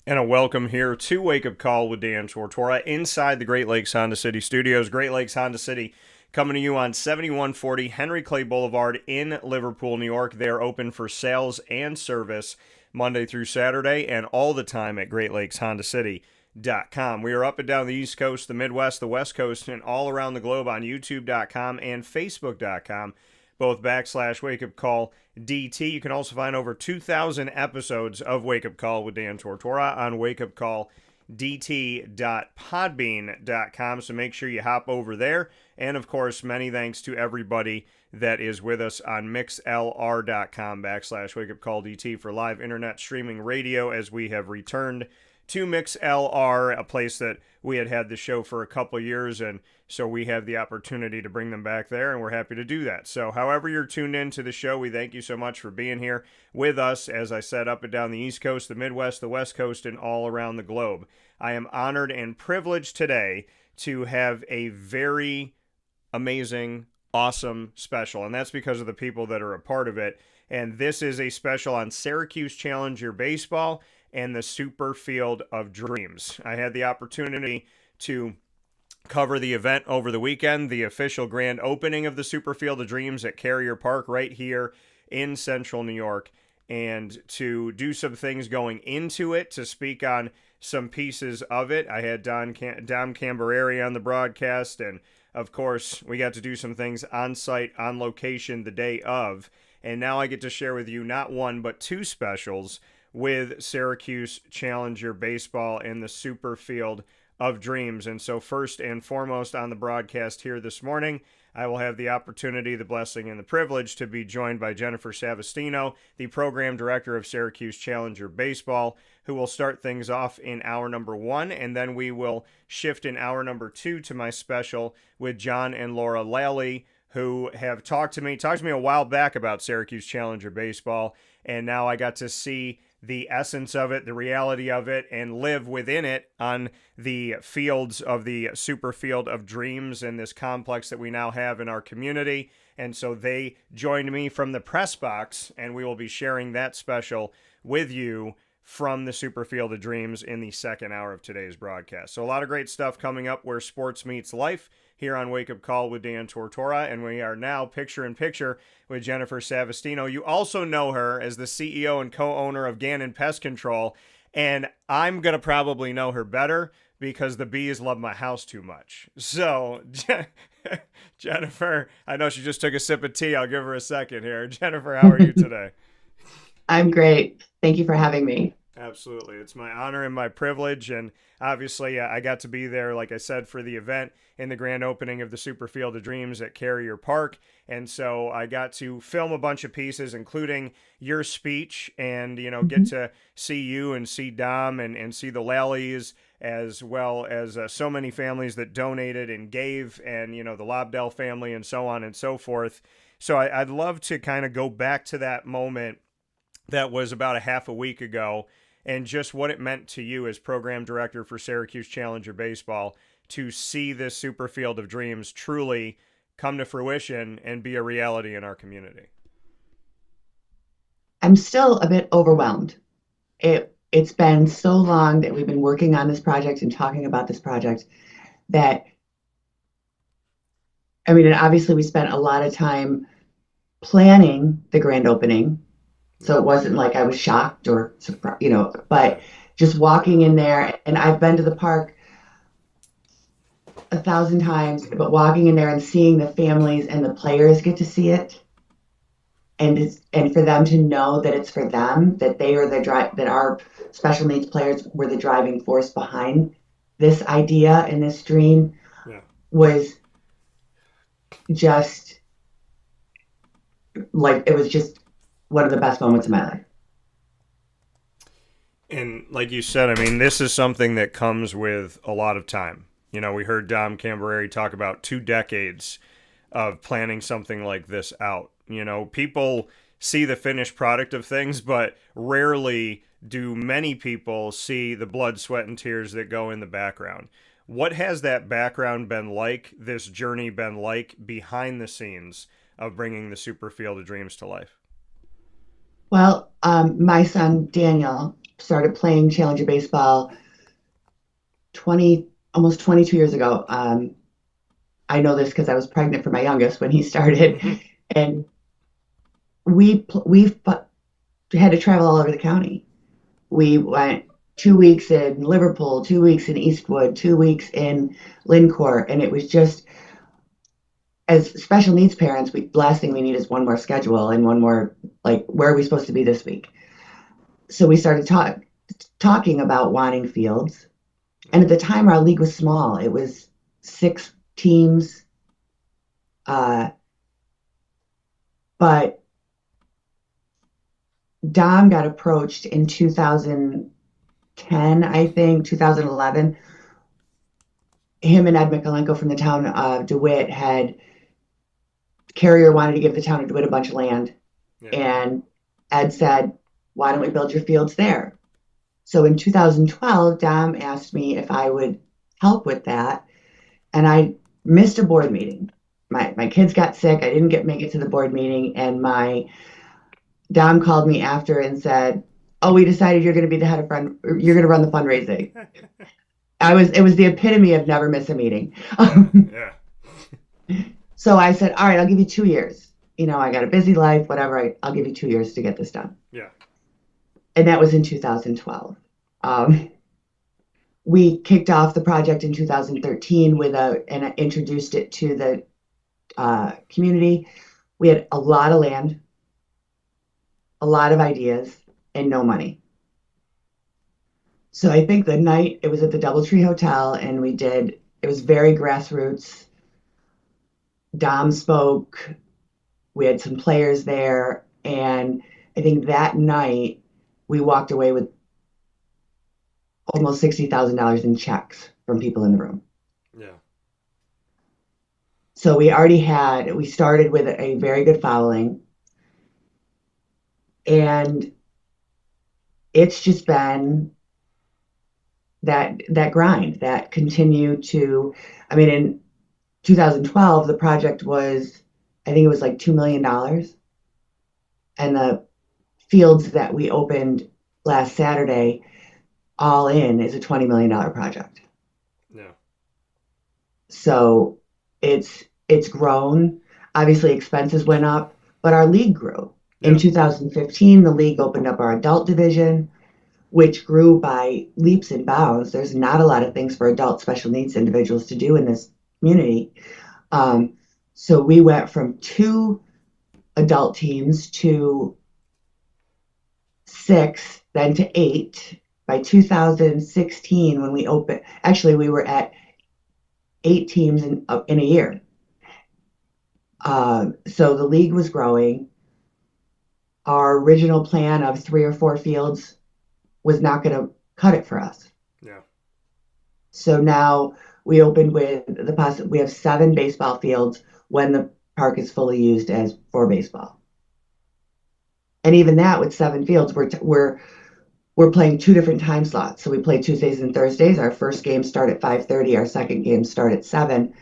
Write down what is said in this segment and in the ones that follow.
And a welcome here to Wake Up Call with Dan Tortora inside the Great Lakes Honda City Studios. Great Lakes Honda City coming to you on 7140 Henry Clay Boulevard in Liverpool, New York. They're open for sales and service Monday through Saturday and all the time at GreatLakesHondaCity.com. We are up and down the East Coast, the Midwest, the West Coast, and all around the globe on YouTube.com and Facebook.com. Both /Wake Up Call DT. You can also find over 2,000 episodes of Wake Up Call with Dan Tortora on wakeupcalldt.podbean.com. So make sure you hop over there. And of course, many thanks to everybody that is with us on mixlr.com /Wake Up Call DT for live internet streaming radio as we have returned to MixLR, a place that we had the show for a couple years, and so we have the opportunity to bring them back there, and we're happy to do that. So however you're tuned in to the show, we thank you so much for being here with us, as I said, up and down the East Coast, the Midwest, the West Coast, and all around the globe. I am honored and privileged today to have a very amazing, awesome special, and that's because of the people that are a part of it. And this is a special on Syracuse Challenger Baseball and the Superfield of Dreams. I had the opportunity to cover the event over the weekend, the official grand opening of the Superfield of Dreams at Carrier Park right here in central New York, and to do some things going into it, to speak on some pieces of it. I had Dom Cambereri on the broadcast, and of course, we got to do some things on site, on location the day of, and now I get to share with you not one, but two specials with Syracuse Challenger Baseball and the Superfield of Dreams. And so first and foremost on the broadcast here this morning, I will have the opportunity, the blessing, and the privilege to be joined by Jennifer Savastino, the program director of Syracuse Challenger Baseball, who will start things off in hour number one, and then we will shift in hour number two to my special with John and Laura Lally, who have talked to me a while back about Syracuse Challenger Baseball, and now I got to see the essence of it, the reality of it, and live within it on the fields of the Superfield of Dreams and this complex that we now have in our community. And so they joined me from the press box, and we will be sharing that special with you from the Superfield of Dreams in the second hour of today's broadcast. So a lot of great stuff coming up where sports meets life here on Wake Up Call with Dan Tortora, and we are now picture-in-picture with Jennifer Savastino. You also know her as the CEO and co-owner of Gannon Pest Control, and I'm going to probably know her better because the bees love my house too much. So, Jennifer, I know she just took a sip of tea. I'll give her a second here. Jennifer, how are you today? I'm great. Thank you for having me. Absolutely. It's my honor and my privilege. And obviously, I got to be there, like I said, for the event in the grand opening of the Superfield of Dreams at Carrier Park. And so I got to film a bunch of pieces, including your speech, and, get to see you and see Dom and see the Lallys, as well as so many families that donated and gave, and, the Lobdell family and so on and so forth. So I'd love to kind of go back to that moment that was about a half a week ago, and just what it meant to you as program director for Syracuse Challenger Baseball to see this Superfield of Dreams truly come to fruition and be a reality in our community. I'm still a bit overwhelmed. It's been so long that we've been working on this project and talking about this project that, and obviously we spent a lot of time planning the grand opening. So it wasn't like I was shocked or, but just walking in there, and I've been to the park 1,000 times, but walking in there and seeing the families and the players get to see it, and for them to know that it's for them, that they are that our special needs players were the driving force behind this idea and this dream, Yeah. was just one of the best moments of my life. And like you said, this is something that comes with a lot of time. We heard Dom Cambereri talk about 2 decades of planning something like this out. People see the finished product of things, but rarely do many people see the blood, sweat, and tears that go in the background. What has that background been like, this journey been like behind the scenes of bringing the Superfield of Dreams to life? Well, my son Daniel started playing Challenger baseball 20, almost 22 years ago. I know this because I was pregnant for my youngest when he started, and we had to travel all over the county. We went 2 weeks in Liverpool, 2 weeks in Eastwood, 2 weeks in Lincourt, and it was just, as special needs parents, the last thing we need is one more schedule and one more, like, where are we supposed to be this week? So we started talking about wanting fields. And at the time, our league was small. It was 6 teams. Uh, but Dom got approached in 2010, I think, 2011. Him and Ed Mikulenko from the town of DeWitt Carrier wanted to give the town of DeWitt a bunch of land. Yeah. And Ed said, why don't we build your fields there? So in 2012, Dom asked me if I would help with that. And I missed a board meeting. My kids got sick. I didn't make it to the board meeting. And Dom called me after and said, oh, we decided you're going to be the head of you're going to run the fundraising. It was the epitome of never miss a meeting. Yeah. So I said, all right, I'll give you 2 years. I got a busy life, whatever. I'll give you 2 years to get this done. Yeah. And that was in 2012. We kicked off the project in 2013 and introduced it to the community. We had a lot of land, a lot of ideas, and no money. So I think the night it was at the Doubletree Hotel, and it was very grassroots. Dom spoke. We had some players there. And I think that night we walked away with almost $60,000 in checks from people in the room. Yeah. So we started with a very good following. And it's just been that grind that continued to, in 2012, the project was, I think it was like $2 million. And the fields that we opened last Saturday, all in, is a $20 million project. Yeah. So it's grown. Obviously, expenses went up, but our league grew. Yeah. In 2015, the league opened up our adult division, which grew by leaps and bounds. There's not a lot of things for adult special needs individuals to do in this community. So we went from 2 adult teams to 6, then to 8. By 2016, when we opened, actually we were at 8 teams in a year. So the league was growing. Our original plan of 3 or 4 fields was not going to cut it for us. Yeah. So now we opened with we have 7 baseball fields when the park is fully used for baseball. And even that, with 7 fields, we're playing 2 different time slots. So we play Tuesdays and Thursdays. Our first games start at 5:30. Our second games start at 7,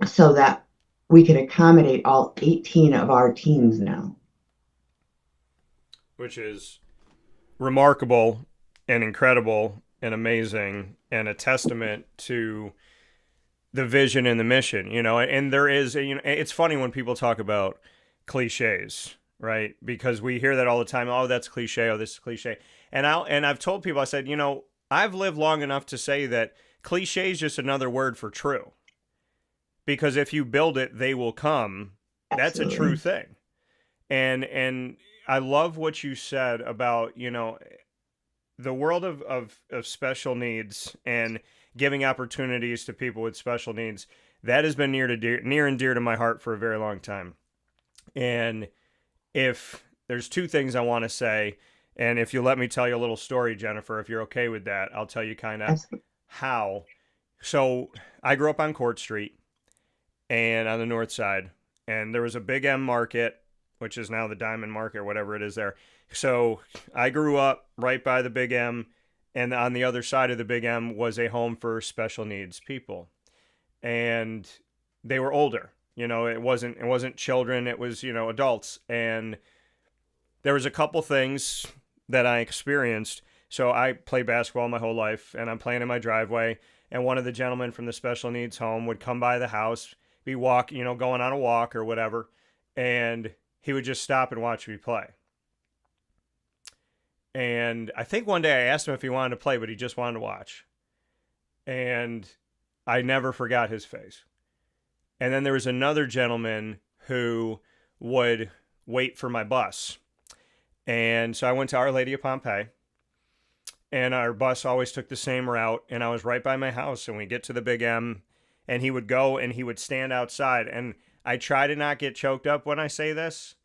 so that we can accommodate all 18 of our teams now. Which is remarkable and incredible and amazing, and a testament to the vision and the mission, and there is, it's funny when people talk about cliches, right? Because we hear that all the time. Oh, that's cliche. Oh, this is cliche. And I've told people, I said, I've lived long enough to say that cliche is just another word for true. Because if you build it, they will come. Absolutely. That's a true thing. And I love what you said about, the world of special needs and giving opportunities to people with special needs. That has been near and dear to my heart for a very long time. And if there's 2 things I want to say, and if you let me tell you a little story, Jennifer, if you're okay with that, I'll tell you kind of how. So I grew up on Court Street and on the north side, and there was a Big M Market, which is now the Diamond Market or whatever it is there. So I grew up right by the Big M, and on the other side of the Big M was a home for special needs people. And they were older. It wasn't children, it was, adults. And there was a couple things that I experienced. So I played basketball my whole life, and I'm playing in my driveway, and one of the gentlemen from the special needs home would come by the house, be going on a walk or whatever, and he would just stop and watch me play. And I think one day I asked him if he wanted to play, but he just wanted to watch. And I never forgot his face. And then there was another gentleman who would wait for my bus. And so I went to Our Lady of Pompeii, and our bus always took the same route. And I was right by my house, and we get to the Big M, and he would go and he would stand outside. And I try to not get choked up when I say this.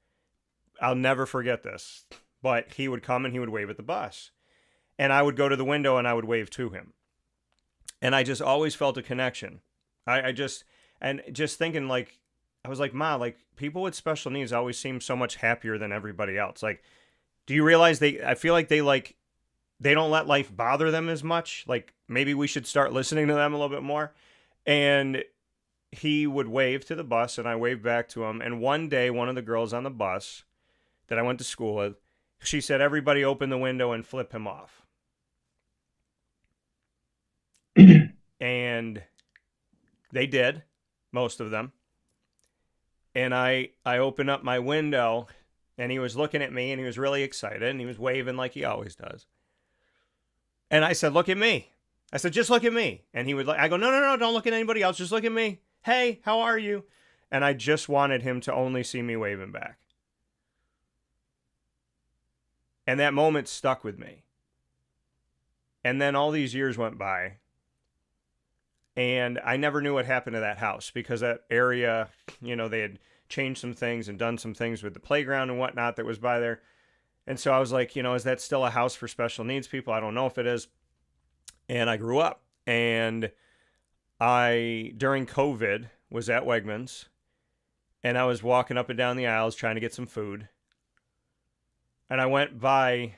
I'll never forget this. But he would come and he would wave at the bus. And I would go to the window and I would wave to him. And I just always felt a connection. I just thinking, like, I was like, Ma, like, people with special needs always seem so much happier than everybody else. Like, do you realize I feel like they don't let life bother them as much. Like, maybe we should start listening to them a little bit more. And he would wave to the bus and I waved back to him. And one day, one of the girls on the bus that I went to school with, she said, everybody open the window and flip him off. And they did, most of them. And I opened up my window, and he was looking at me, and he was really excited, and he was waving like he always does. And I said, look at me. I said, just look at me. And he would I go, no, don't look at anybody else. Just look at me. Hey, how are you? And I just wanted him to only see me waving back. And that moment stuck with me. And then all these years went by. And I never knew what happened to that house because that area, they had changed some things and done some things with the playground and whatnot that was by there. And so I was like, is that still a house for special needs people? I don't know if it is. And I grew up. And during COVID, was at Wegmans. And I was walking up and down the aisles trying to get some food. And I went by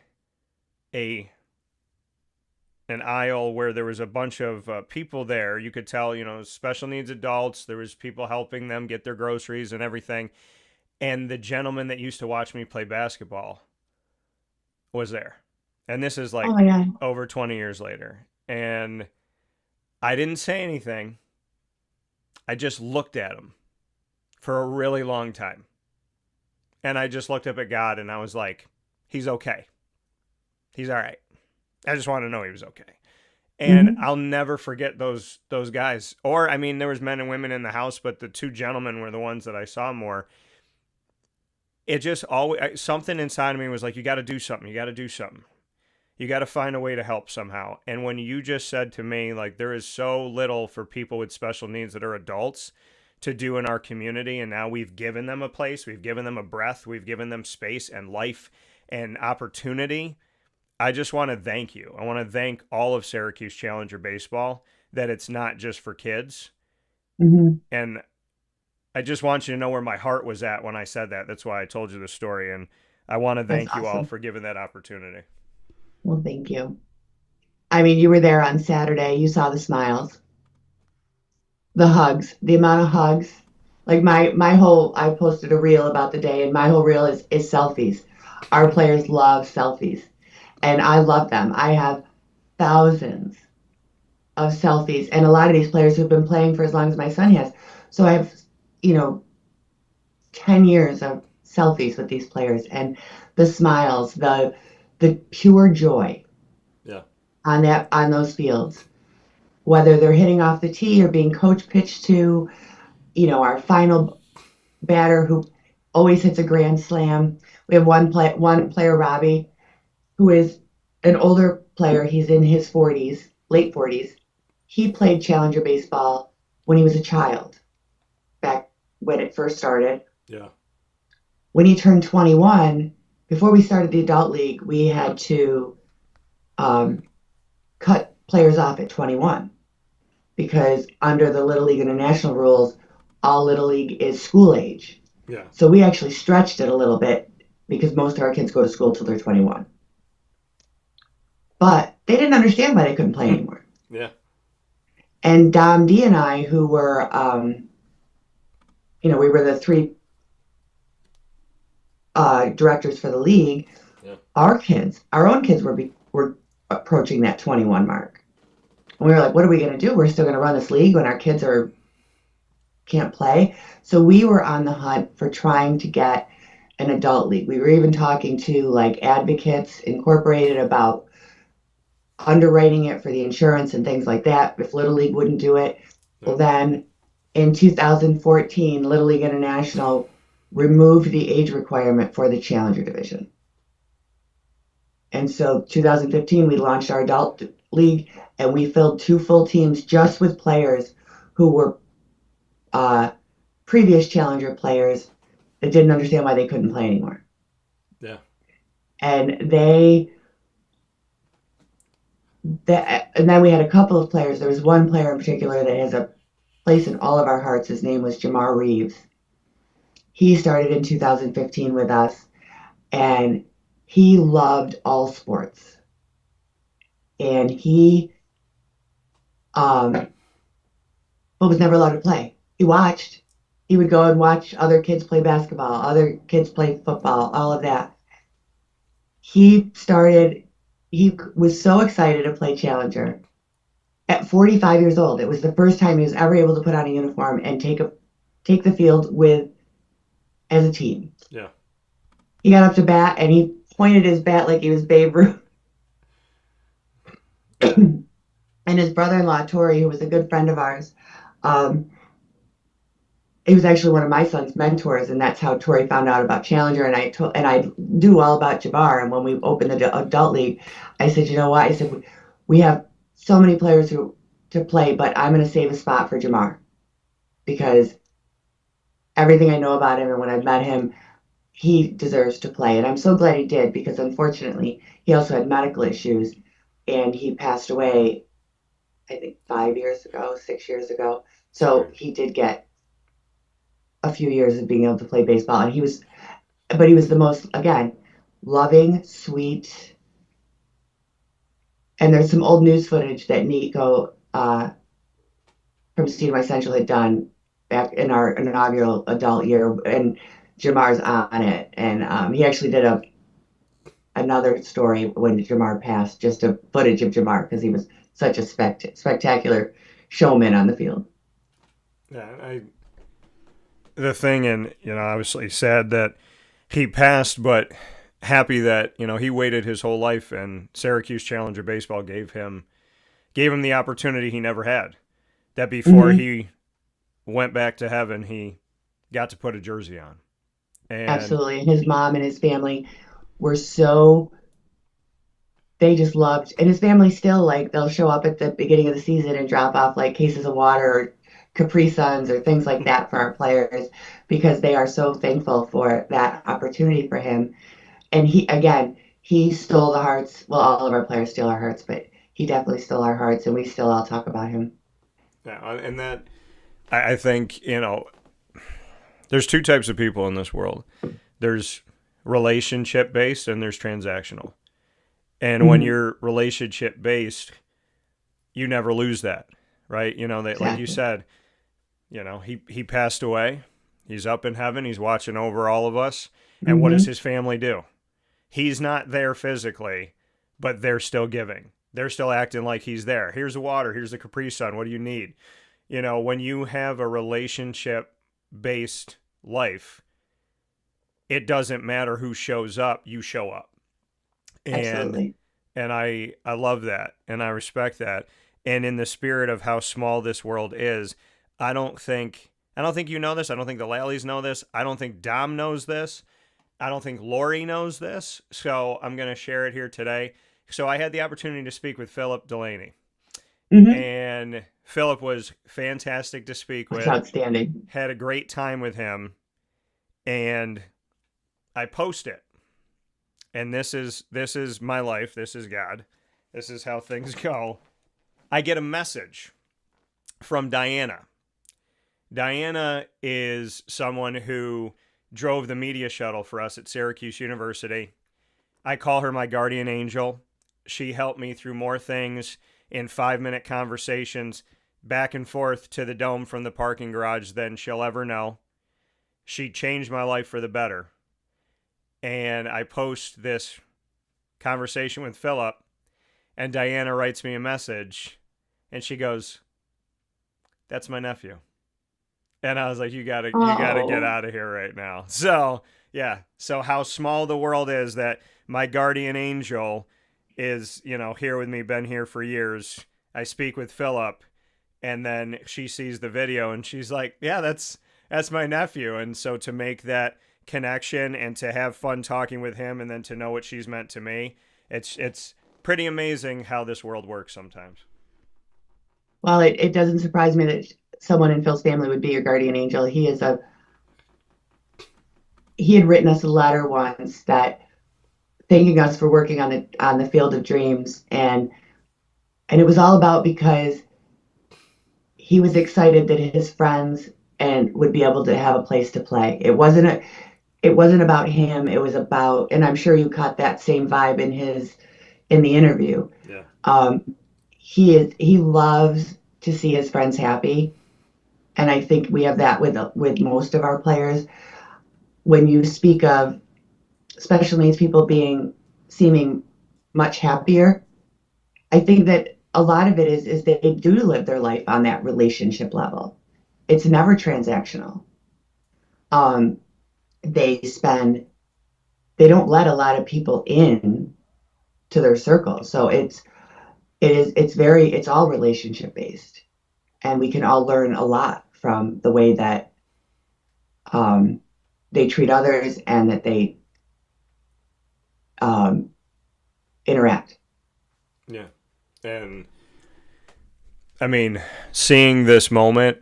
an aisle where there was a bunch of people there. You could tell, special needs adults. There was people helping them get their groceries and everything. And the gentleman that used to watch me play basketball was there. And this is like over 20 years later. And I didn't say anything. I just looked at him for a really long time. And I just looked up at God and I was like, he's okay. He's all right. I just want to know he was okay. And I'll never forget those guys. Or, there was men and women in the house, but the two gentlemen were the ones that I saw more. It just always, something inside of me was like, you got to do something. You got to do something. You got to find a way to help somehow. And when you just said to me, like, there is so little for people with special needs that are adults to do in our community. And now we've given them a place. We've given them a breath. We've given them space and life and opportunity. I just want to thank you. I want to thank all of Syracuse Challenger baseball that it's not just for kids. And I just want you to know where my heart was at when I said that. That's why I told you the story. And I want to thank you all for giving that opportunity. Well, thank you. You were there on Saturday. You saw the smiles, the hugs, the amount of hugs. Like I posted a reel about the day, and my whole reel is selfies. Our players love selfies. And I love them. I have thousands of selfies. And a lot of these players who've been playing for as long as my son has. So I have, 10 years of selfies with these players. And the smiles, the pure joy on those fields. Whether they're hitting off the tee or being coach pitched to, our final batter who always hits a grand slam. We have one player, Robbie, who is an older player. He's in his 40s, late 40s. He played Challenger baseball when he was a child, back when it first started. Yeah. When he turned 21, before we started the adult league, we had to cut players off at 21 because under the Little League International rules, all Little League is school age. Yeah. So we actually stretched it a little bit because most of our kids go to school till they're 21. But they didn't understand why they couldn't play anymore. Yeah. And Dom D and I, who were, we were the three directors for the league, Yeah. Our own kids were approaching that 21 mark. And we were like, what are we going to do? We're still going to run this league when our kids can't play. So we were on the hunt for trying to get an adult league. We were even talking to like Advocates Incorporated about underwriting it for the insurance and things like that if Little League wouldn't do it. Well, Yep. then in 2014, Little League International removed the age requirement for the Challenger division. And so 2015, we launched our adult league and we filled 2 full teams just with players who were uh, previous Challenger players that didn't understand why they couldn't play anymore. Yeah. And and then we had a couple of players. There was one player in particular that has a place in all of our hearts. His name was Jamar Reeves. He started in 2015 with us, and he loved all sports. And he but was never allowed to play. He watched. He would go and watch other kids play basketball, other kids play football, all of that. He was so excited to play Challenger. At 45 years old, it was the first time he was ever able to put on a uniform and take the field with as a team. Yeah. He got up to bat and he pointed his bat like he was Babe Ruth. And his brother-in-law, Tori, who was a good friend of ours, um, he was actually one of my son's mentors, and that's how Tori found out about Challenger. And I knew all about Jabbar. And when we opened the adult league, I said, you know what? I said we have so many players to play, but I'm going to save a spot for Jamar because everything I know about him and when I've met him, he deserves to play. And I'm so glad he did because unfortunately, he also had medical issues, and he passed away, I think 5 years ago, 6 years ago. So Sorry. he did get a few years of being able to play baseball, and but he was the most, again, loving, sweet. And there's some old news footage that Nico from CNY Central had done back in our inaugural adult year, and Jamar's on it. And he actually did another story when Jamar passed, just a footage of Jamar because he was such a spectacular showman on the field. Yeah. The thing, and obviously sad that he passed, but happy that he waited his whole life, and Syracuse Challenger baseball gave him the opportunity he never had. That before he went back to heaven, he got to put a jersey on. And Absolutely. And his mom and his family were so, they just loved, and his family still, like, they'll show up at the beginning of the season and drop off like cases of water or Capri Suns or things like that for our players because they are so thankful for that opportunity for him. And he stole the hearts. Well, all of our players steal our hearts, but he definitely stole our hearts, and we still all talk about him. yeah, and that I think there's two types of people in this world. There's relationship based and there's transactional. And when Mhm. you're relationship based, you never lose that, right? That, like you Exactly. said, he passed away. He's up in heaven. He's watching over all of us. And what does Hmm. his family do? He's not there physically, but they're still giving. They're still acting like he's there. Here's the water. Here's the Capri Sun. What do you need? When you have a relationship based life, it doesn't matter who shows up, you show up. And Absolutely. I love that and I respect that. And in the spirit of how small this world is, I don't think you know this. I don't think the Lallys know this. I don't think Dom knows this. I don't think Lori knows this. So I'm going to share it here today. So I had the opportunity to speak with Philip Delaney, Hmm. and Philip was fantastic to speak It's with. outstanding. Had a great time with him, and I post it. And this is my life. This is God. This is how things go. I get a message from Diana. Diana is someone who drove the media shuttle for us at Syracuse University. I call her my guardian angel. She helped me through more things in 5-minute conversations back and forth to the dome from the parking garage than she'll ever know. She changed my life for the better. And I post this conversation with Philip, and Diana writes me a message, and she goes, "That's my nephew." And I was like, you gotta get Oh, out of here right now. So yeah. So how small the world is that my guardian angel is, here with me, been here for years. I speak with Philip, and then she sees the video and she's like, yeah, that's my nephew. And so to make that connection and to have fun talking with him and then to know what she's meant to me, it's pretty amazing how this world works sometimes. well, it doesn't surprise me that someone in Phil's family would be your guardian angel. He had written us a letter once that thanking us for working on the Field of Dreams, and it was all about because he was excited that his friends and would be able to have a place to play. It wasn't about him. It was about, and I'm sure you caught that same vibe in the interview. Yeah. He loves to see his friends happy, and I think we have that with most of our players. When you speak of special needs people being seeming much happier, I think that a lot of it is they do live their life on that relationship level. It's never transactional. Um, they spend they don't let a lot of people in to their circle, so it's all relationship based, and we can all learn a lot from the way that um, they treat others and that they um, interact. Yeah. And I mean, seeing this moment,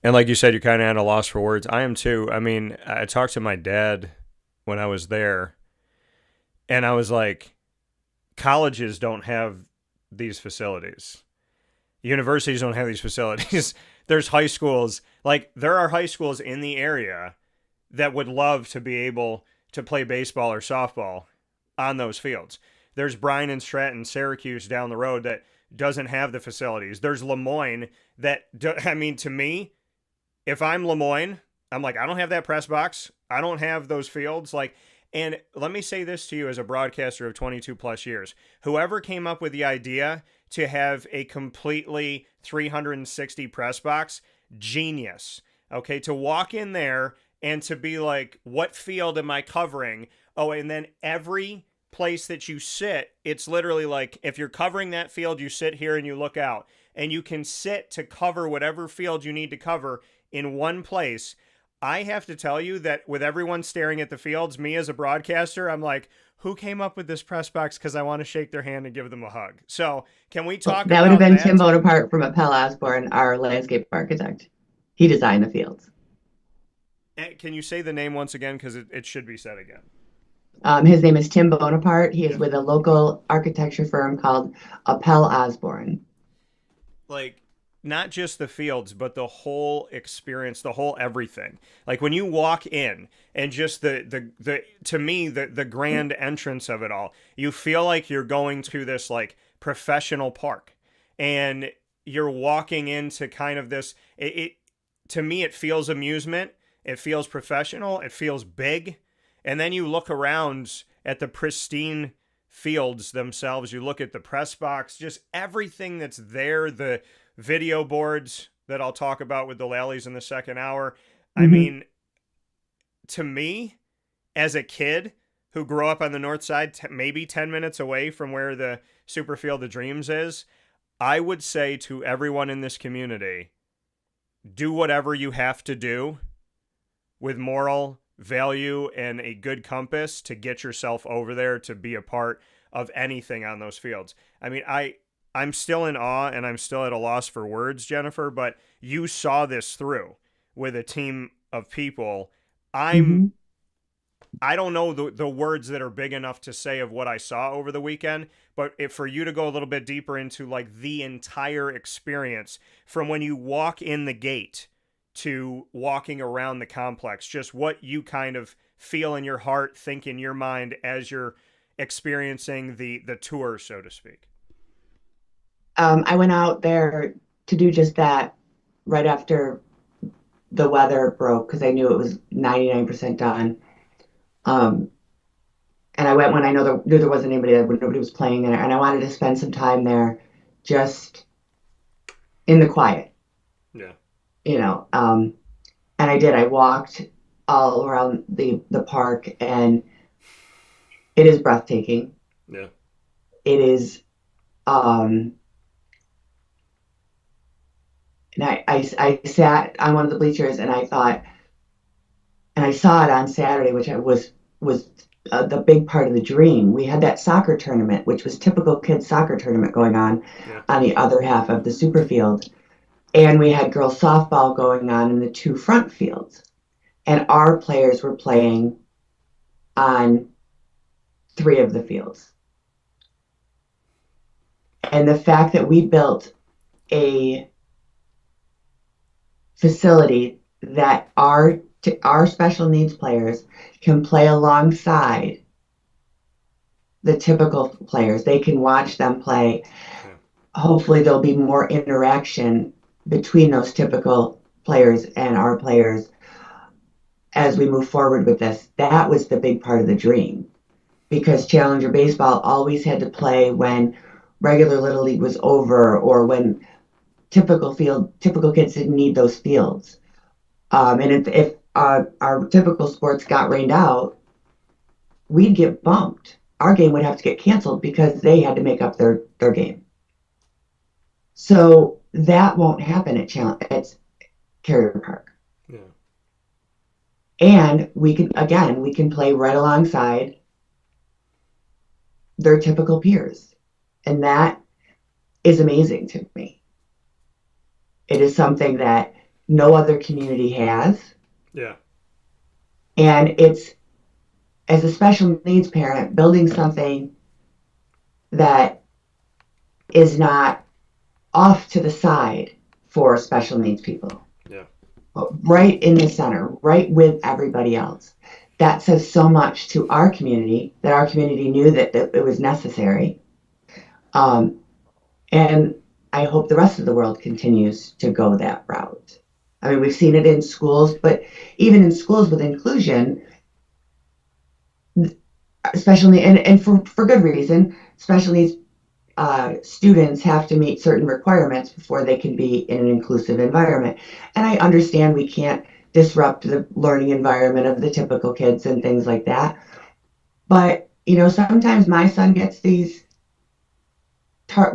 and like you said, you're kind of at a loss for words. I am too. I mean, I talked to my dad when I was there, and I was like, colleges don't have these facilities. Universities don't have these facilities. There's high schools. Like, there are high schools in the area that would love to be able to play baseball or softball on those fields. There's Bryan and Stratton, Syracuse down the road that doesn't have the facilities. There's Lemoyne I mean, to me, if I'm Lemoyne, I'm like, I don't have that press box. I don't have those fields. Like, and let me say this to you as a broadcaster of 22 plus years. Whoever came up with the idea to have a completely 360 press box, genius. Okay, to walk in there and to be like, what field am I covering? Oh, and then every place that you sit, it's literally like, if you're covering that field, you sit here and you look out. And you can sit to cover whatever field you need to cover in one place. I have to tell you that with everyone staring at the fields, me as a broadcaster, I'm like, who came up with this press box? Because I want to shake their hand and give them a hug. So can we talk That would have about been that Tim too? Bonaparte from Appel Osborne, our landscape architect. He designed the fields. Can you say the name once again? Because it should be said again. His name is Tim Bonaparte. He is Yeah. with a local architecture firm called Appel Osborne. Like, not just the fields, but the whole experience, the whole everything. Like when you walk in and just the to me the grand entrance of it all, you feel like you're going to this like professional park, and you're walking into kind of this. It to me it feels amusement. It feels professional. It feels big, and then you look around at the pristine fields themselves. You look at the press box, just everything that's there, the video boards that I'll talk about with the Lallies in the second hour. I Mm-hmm. mean, to me, as a kid who grew up on the north side, maybe 10 minutes away from where the Superfield of Dreams is, I would say to everyone in this community, do whatever you have to do with moral value and a good compass to get yourself over there to be a part of anything on those fields. I mean, I'm still in awe and I'm still at a loss for words, Jennifer, but you saw this through with a team of people. I'm Mm-hmm. I don't know the words that are big enough to say of what I saw over the weekend, but if for you to go a little bit deeper into like the entire experience from when you walk in the gate to walking around the complex, just what you kind of feel in your heart, think in your mind as you're experiencing the tour, so to speak. I went out there to do just that right after the weather broke because I knew it was 99% done. Um, And I went when I knew there wasn't anybody there, when nobody was playing there, and I wanted to spend some time there, just in the quiet, Yeah. you know. And I did. I walked all around the park, and it is breathtaking. Yeah. It is, um, and I sat on one of the bleachers, and I thought, and I saw it on Saturday, which was the big part of the dream. We had that soccer tournament, which was typical kids soccer tournament going Yeah. on the other half of the Superfield, and we had girls softball going on in the two front fields, and our players were playing on three of the fields. And the fact that we built a facility that our special needs players can play alongside the typical players. They can watch them play. Yeah. Hopefully there'll be more interaction between those typical players and our players as we move forward with this. That was the big part of the dream, because Challenger Baseball always had to play when regular Little League was over, or when typical kids didn't need those fields. And if our typical sports got rained out, we'd get bumped. Our game would have to get canceled because they had to make up their game. So that won't happen at Carrier Park. Yeah. And we can play right alongside their typical peers. And that is amazing to me. It is something that no other community has. Yeah. And it's, as a special needs parent, building something that is not off to the side for special needs people. Yeah. But right in the center, right with everybody else. That says so much to our community, that our community knew that it was necessary. And I hope the rest of the world continues to go that route. I mean, we've seen it in schools, but even in schools with inclusion, especially, and for good reason, special needs students have to meet certain requirements before they can be in an inclusive environment. And I understand we can't disrupt the learning environment of the typical kids and things like that. But, sometimes my son gets these,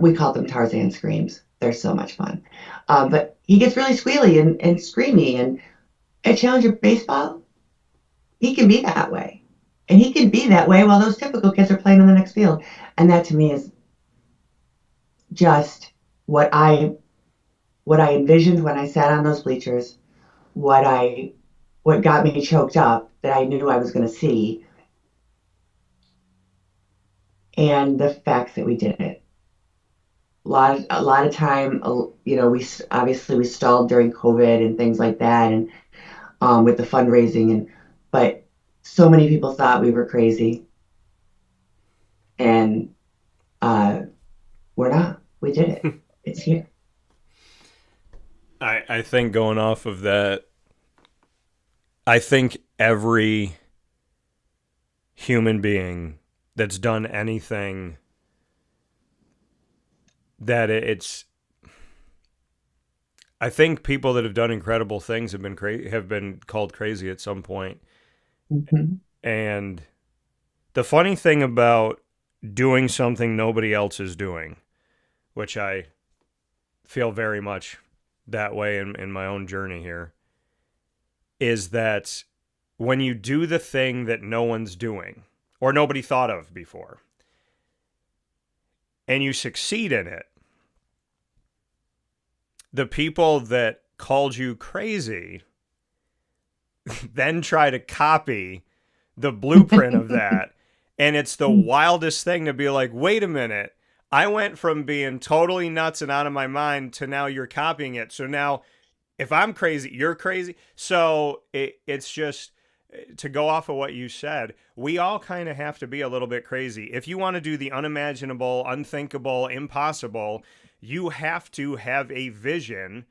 we call them Tarzan screams. They're so much fun. But he gets really squealy and screamy. And at Challenger Baseball, he can be that way. And he can be that way while those typical kids are playing on the next field. And that to me is just what I envisioned when I sat on those bleachers, what got me choked up, that I knew I was going to see, and the fact that we did it. A lot of time, we stalled during COVID and things like that, and with the fundraising, but so many people thought we were crazy, and we're not. We did it. It's here. I think, going off of that, I think every human being that's done anything that I think people that have done incredible things have been called crazy at some point. Mm-hmm. And the funny thing about doing something nobody else is doing, which I feel very much that way in my own journey here, is that when you do the thing that no one's doing or nobody thought of before, and you succeed in it, the people that called you crazy then try to copy the blueprint of that. And it's the wildest thing to be like, wait a minute, I went from being totally nuts and out of my mind to now you're copying it. So now if I'm crazy, you're crazy. So it's just, to go off of what you said, we all kind of have to be a little bit crazy. If you want to do the unimaginable, unthinkable, impossible, you have to have a vision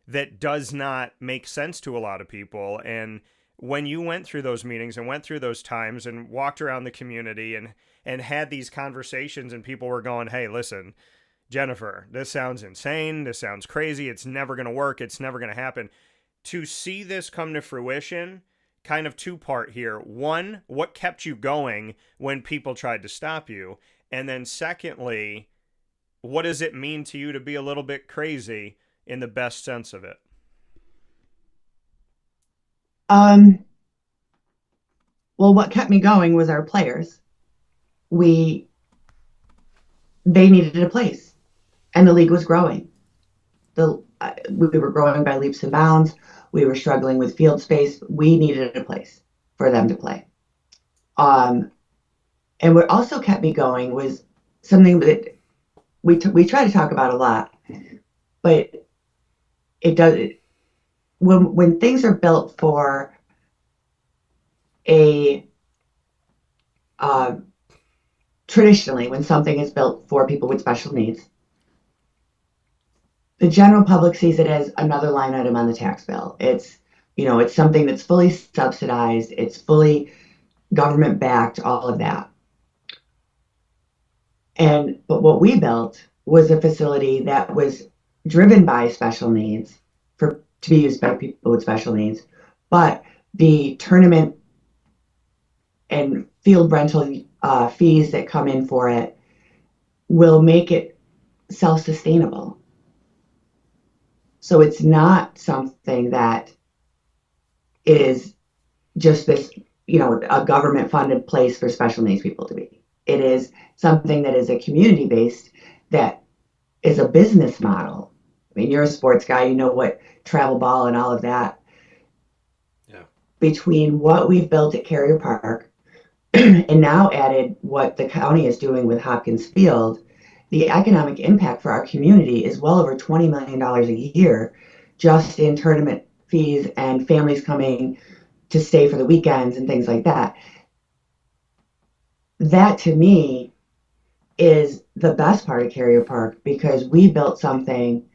that does not make sense to a lot of people. And when you went through those meetings and went through those times and walked around the community and had these conversations and people were going, hey, listen, Jennifer, this sounds insane. This sounds crazy. It's never going to work. It's never going to happen. To see this come to fruition, kind of two-part here. One, what kept you going when people tried to stop you? And then secondly, what does it mean to you to be a little bit crazy in the best sense of it? Well, what kept me going was our players. We They needed a place, and the league was growing. We were growing by leaps and bounds. We were struggling with field space. We needed a place for them to play. Um, and what also kept me going was something that we try to talk about a lot, but it does when things are built for a uh, traditionally when something is built for people with special needs, the general public sees it as another line item on the tax bill. It's something that's fully subsidized, it's fully government backed, all of that. But what we built was a facility that was driven by special needs to be used by people with special needs, but the tournament and field rental fees that come in for it will make it self-sustainable. So it's not something that is just this, a government funded place for special needs people to be. It is something that is a community based, that is a business model. I mean, you're a sports guy, you know what travel ball and all of that. Yeah. Between what we've built at Carrier Park and now added what the county is doing with Hopkins Field, the economic impact for our community is well over $20 million a year just in tournament fees and families coming to stay for the weekends and things like that. That to me is the best part of Carrier Park, because we built something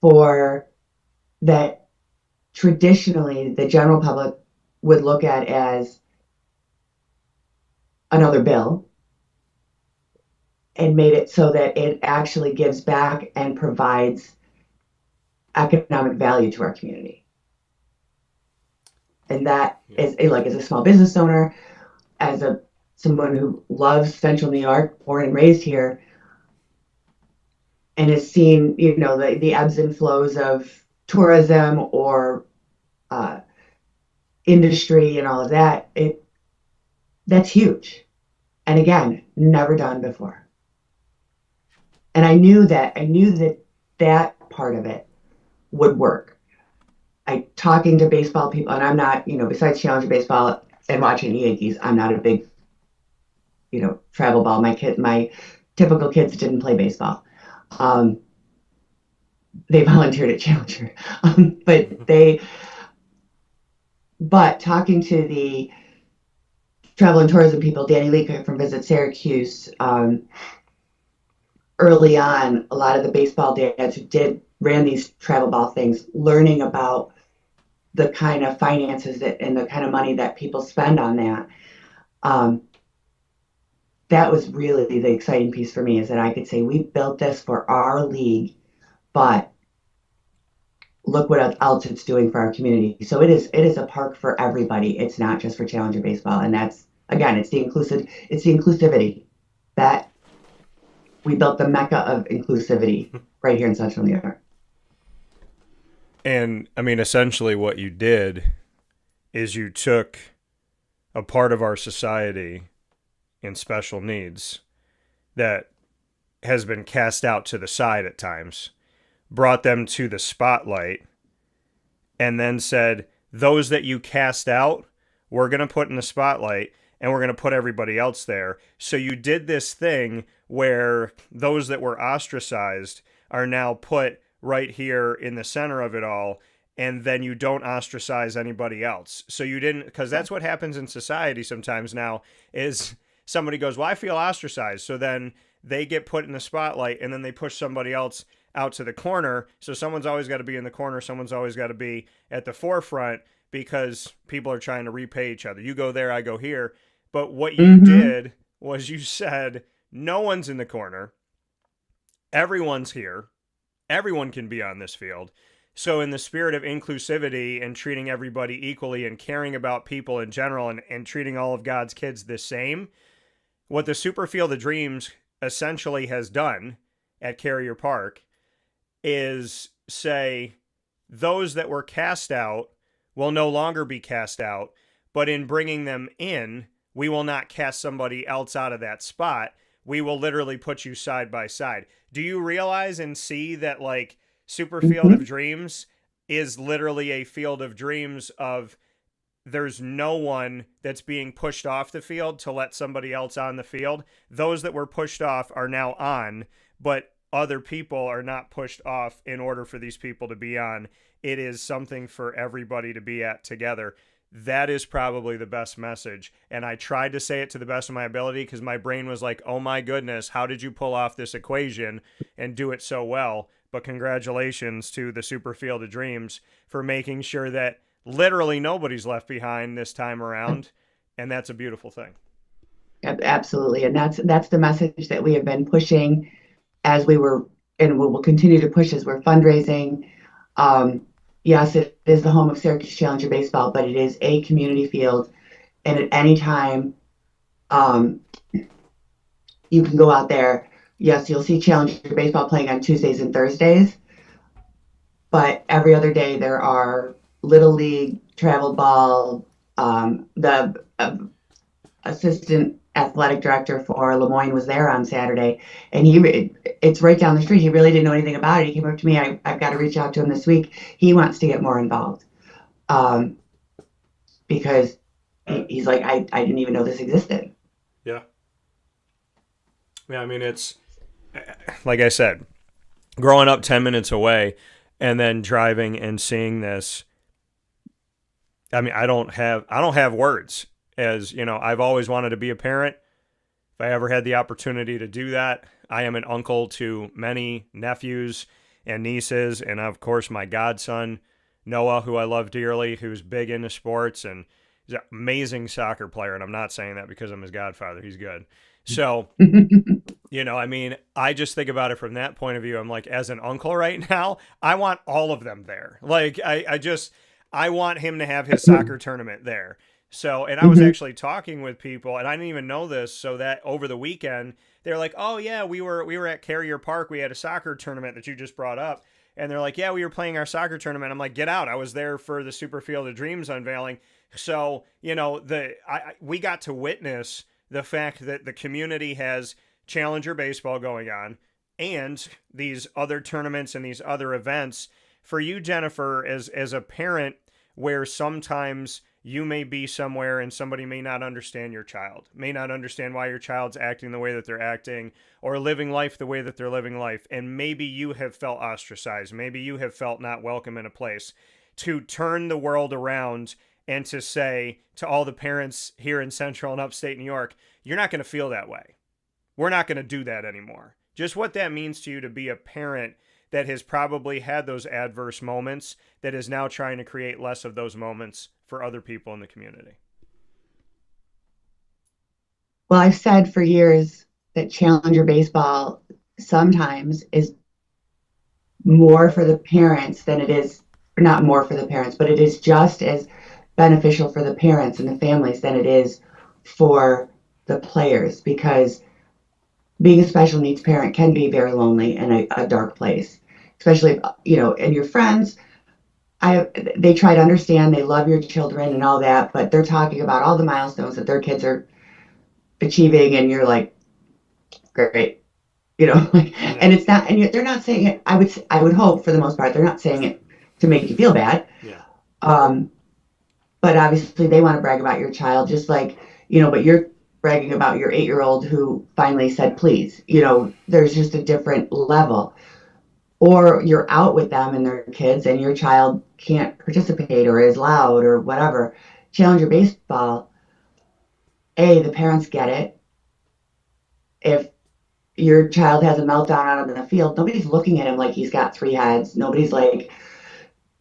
for that traditionally the general public would look at as another bill, and made it so that it actually gives back and provides economic value to our community. And that is as a small business owner, as someone who loves Central New York, born and raised here, and has seen, the ebbs and flows of tourism or industry and all of that, that's huge. And again, never done before. And I knew that part of it would work. Talking to baseball people, and I'm not, besides Challenger baseball and watching the Yankees, I'm not a big, travel ball. My typical kids didn't play baseball. They volunteered at Challenger, but talking to the travel and tourism people, Danny Lee from Visit Syracuse, early on, a lot of the baseball dads who ran these travel ball things, learning about the kind of finances and the kind of money that people spend on that. That was really the exciting piece for me, is that I could say we built this for our league, but look what else it's doing for our community. So it is a park for everybody. It's not just for Challenger baseball, and that's, again, it's the inclusivity that we built, the mecca of inclusivity right here in Central New York. And I mean, essentially what you did is you took a part of our society in special needs that has been cast out to the side at times, brought them to the spotlight, and then said, those that you cast out, we're going to put in the spotlight, and we're going to put everybody else there. So you did this thing where those that were ostracized are now put right here in the center of it all, and then you don't ostracize anybody else. So you didn't, because that's what happens in society sometimes now, is somebody goes, well, I feel ostracized. So then they get put in the spotlight, and then they push somebody else out to the corner. So someone's always got to be in the corner. Someone's always got to be at the forefront because people are trying to repay each other. You go there, I go here. But what you did was you said, no one's in the corner. Everyone's here. Everyone can be on this field. So in the spirit of inclusivity and treating everybody equally and caring about people in general and treating all of God's kids the same, what the Superfield of Dreams essentially has done at Carrier Park is say those that were cast out will no longer be cast out, but in bringing them in, we will not cast somebody else out of that spot. We will literally put you side by side. Do you realize and see that like Superfield of Dreams is literally a field of dreams of there's no one that's being pushed off the field to let somebody else on the field. Those that were pushed off are now on, but other people are not pushed off in order for these people to be on. It is something for everybody to be at together. That is probably the best message. And I tried to say it to the best of my ability because my brain was like, oh my goodness, how did you pull off this equation and do it so well? But congratulations to the Superfield of Dreams for making sure that literally nobody's left behind this time around. And that's a beautiful thing. Absolutely. And that's the message that we have been pushing as we were, and we will continue to push as we're fundraising. Yes, it is the home of Syracuse Challenger Baseball, but it is a community field. And at any time, you can go out there. Yes, you'll see Challenger Baseball playing on Tuesdays and Thursdays. But every other day, there are Little League, travel ball, the assistant athletic director for Lemoyne was there on Saturday, and it's right down the street. He really didn't know anything about it. He came up to me. I've got to reach out to him this week. He wants to get more involved because he's like, I didn't even know this existed. Yeah. I mean, it's like I said, growing up 10 minutes away and then driving and seeing this. I mean, I don't have words. As you know, I've always wanted to be a parent. If I ever had the opportunity to do that, I am an uncle to many nephews and nieces, and of course my godson, Noah, who I love dearly, who's big into sports, and he's an amazing soccer player, and I'm not saying that because I'm his godfather. He's good. So, you know, I mean, I just think about it from that point of view. I'm like, as an uncle right now, I want all of them there. Like, I want him to have his soccer tournament there. So, and I was actually talking with people, and I didn't even know this, so that over the weekend, they're like, oh yeah, we were at Carrier Park, we had a soccer tournament that you just brought up, and they're like, yeah, we were playing our soccer tournament. I'm like, get out, I was there for the Superfield of Dreams unveiling. So, you know, we got to witness the fact that the community has Challenger baseball going on, and these other tournaments and these other events. For you, Jennifer, as a parent, where sometimes you may be somewhere and somebody may not understand your child, may not understand why your child's acting the way that they're acting or living life the way that they're living life. And maybe you have felt ostracized. Maybe you have felt not welcome in a place. To turn the world around and to say to all the parents here in Central and Upstate New York, you're not going to feel that way. We're not going to do that anymore. Just what that means to you to be a parent that has probably had those adverse moments, that is now trying to create less of those moments for other people in the community. Well, I've said for years that Challenger baseball sometimes is more for the parents than it is, not more for the parents, but it is just as beneficial for the parents and the families than it is for the players, because being a special needs parent can be very lonely and a dark place, especially if, you know, and your friends, they try to understand, they love your children and all that, but they're talking about all the milestones that their kids are achieving, and you're like, great, you know, like, and it's not, and they're not saying it. I would hope for the most part they're not saying it to make you feel bad. Yeah. But obviously they want to brag about your child, just like, you know, but you're bragging about your 8-year-old who finally said please. You know, there's just a different level. Or you're out with them and their kids, and your child can't participate or is loud or whatever. Challenger baseball, the parents get it. If your child has a meltdown out on the field, nobody's looking at him like he's got three heads. Nobody's like,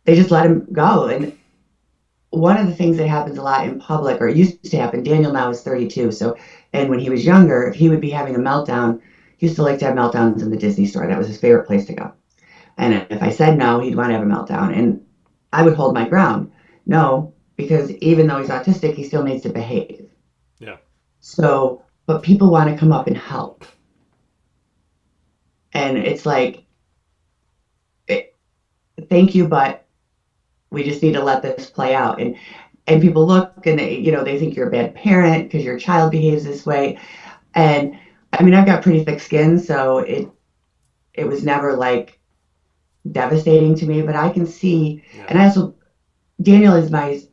they just let him go. And one of the things that happens a lot in public, or it used to happen, Daniel now is 32. So, and when he was younger, if he would be having a meltdown, he used to like to have meltdowns in the Disney store. That was his favorite place to go. And if I said no, he'd want to have a meltdown. And I would hold my ground. No, because even though he's autistic, he still needs to behave. Yeah. So, but people want to come up and help. And it's like, thank you, but we just need to let this play out. And people look and they think you're a bad parent because your child behaves this way. And I mean, I've got pretty thick skin, so it was never like devastating to me, but I can see, Yeah. and I also, Daniel is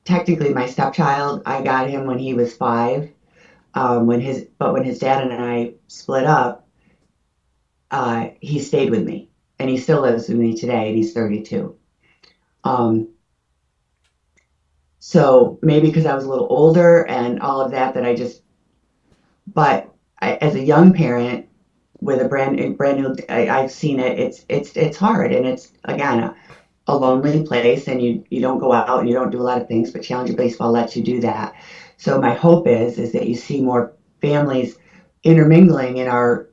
technically my stepchild. I got him when he was 5. When his dad and I split up, he stayed with me, and he still lives with me today, and he's 32. Um, so maybe because I was a little older and all of that, but as a young parent with a brand new, I've seen it. It's hard, and it's again a lonely place, and you don't go out and you don't do a lot of things, but Challenger Baseball lets you do that. So my hope is that you see more families intermingling in our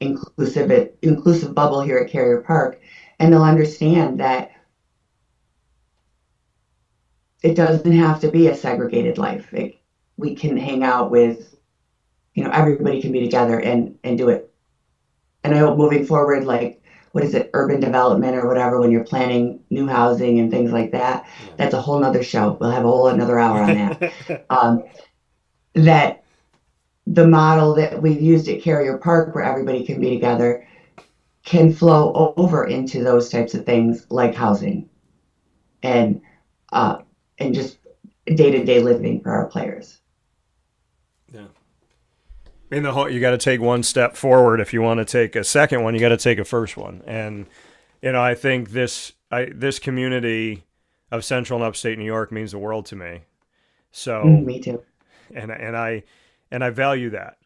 inclusive bubble here at Carrier Park, and they'll understand that it doesn't have to be a segregated life. We can hang out with, everybody can be together and do it. And I hope moving forward, like, what is it, urban development or whatever, when you're planning new housing and things like that, Yeah. that's a whole nother show. We'll have a whole another hour on that. That the model that we've used at Carrier Park, where everybody can be together, can flow over into those types of things like housing and uh, and just day-to-day living for our players. Yeah. In the whole, you got to take one step forward. If you want to take a second one, you got to take a first one. And I think this community of Central and Upstate New York means the world to me. So, Me too. and I value that.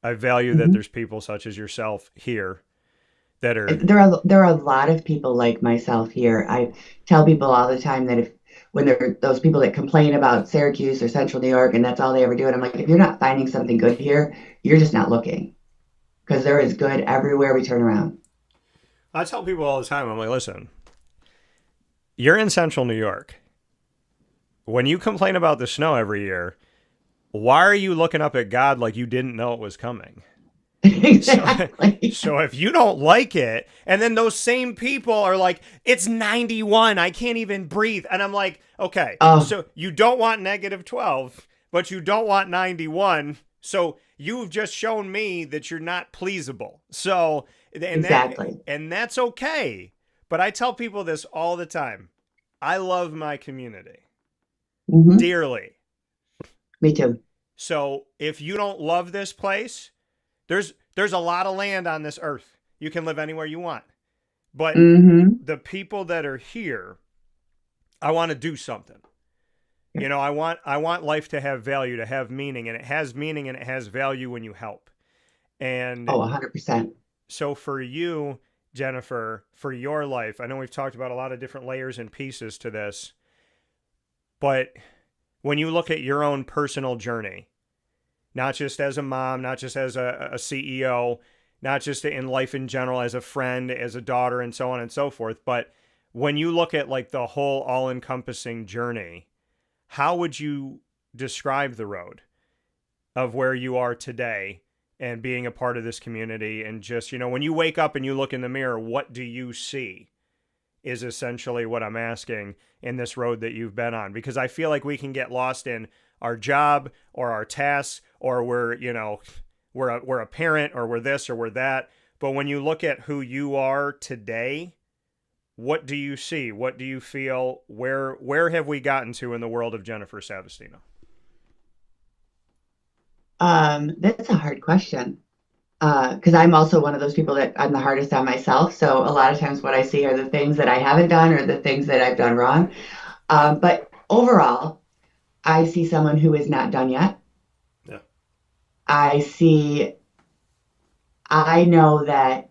I value that there's people such as yourself here that are. There are a lot of people like myself here. I tell people all the time that when there are those people that complain about Syracuse or Central New York and that's all they ever do, and I'm like, if you're not finding something good here, you're just not looking, because there is good everywhere we turn around. I tell people all the time, I'm like, listen, you're in Central New York. When you complain about the snow every year, why are you looking up at God like you didn't know it was coming? Exactly. So if you don't like it, and then those same people are like, it's 91, I can't even breathe. And I'm like, okay, so you don't want -12, but you don't want 91. So you've just shown me that you're not pleasable. So, Exactly. And that's okay. But I tell people this all the time. I love my community dearly. Me too. So if you don't love this place, there's a lot of land on this earth. You can live anywhere you want. But the people that are here, I want to do something. I want life to have value, to have meaning, and it has meaning and it has value when you help. And 100%. So for you, Jennifer, for your life, I know we've talked about a lot of different layers and pieces to this, but when you look at your own personal journey, not just as a mom, not just as a CEO, not just in life in general, as a friend, as a daughter, and so on and so forth, but when you look at like the whole all-encompassing journey, how would you describe the road of where you are today and being a part of this community? And just, when you wake up and you look in the mirror, what do you see is essentially what I'm asking in this road that you've been on. Because I feel like we can get lost in our job or our tasks, or we're a parent, or we're this or we're that. But when you look at who you are today, what do you see? What do you feel? Where have we gotten to in the world of Jennifer Savastino? That's a hard question. Because I'm also one of those people that I'm the hardest on myself. So a lot of times what I see are the things that I haven't done or the things that I've done wrong. But overall, I see someone who is not done yet. Yeah. I I know that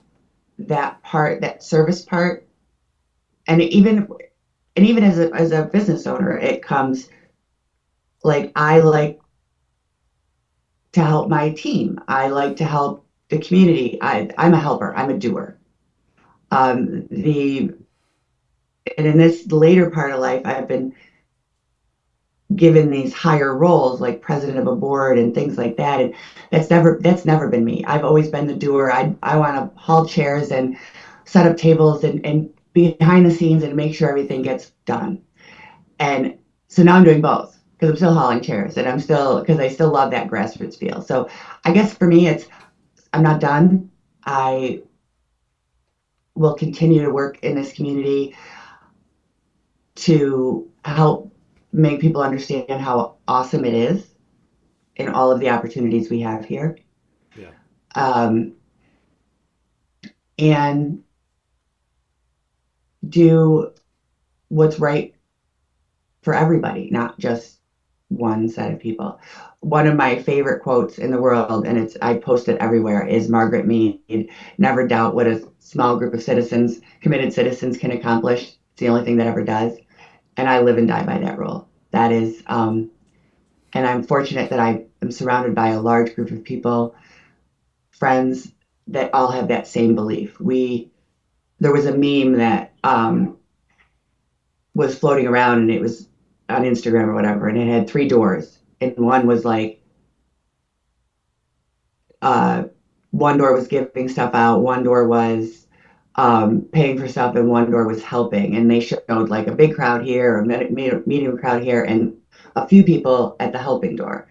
that part, that service part, and even as a business owner, it comes like I like to help my team. I like to help the community. I'm a helper. I'm a doer. The and in this later part of life, I've been given these higher roles like president of a board and things like that, and that's never been me. I've always been the doer. I want to haul chairs and set up tables and behind the scenes and make sure everything gets done. And so now I'm doing both because I'm still hauling chairs and I'm still because I still love that grassroots feel. So I guess for me, it's I'm not done. I will continue to work in this community to help make people understand how awesome it is and all of the opportunities we have here. Yeah. Um, and do what's right for everybody, not just one set of people. One of my favorite quotes in the world, and I post it everywhere, is Margaret Mead: "Never doubt what a small group of committed citizens, can accomplish. It's the only thing that ever does." And I live and die by that rule. That is, and I'm fortunate that I am surrounded by a large group of people, friends that all have that same belief. There was a meme that was floating around, and it was on Instagram or whatever, and it had three doors, and one was like, one door was giving stuff out, one door was paying for stuff, and one door was helping. And they showed like a big crowd here, a medium crowd here, and a few people at the helping door.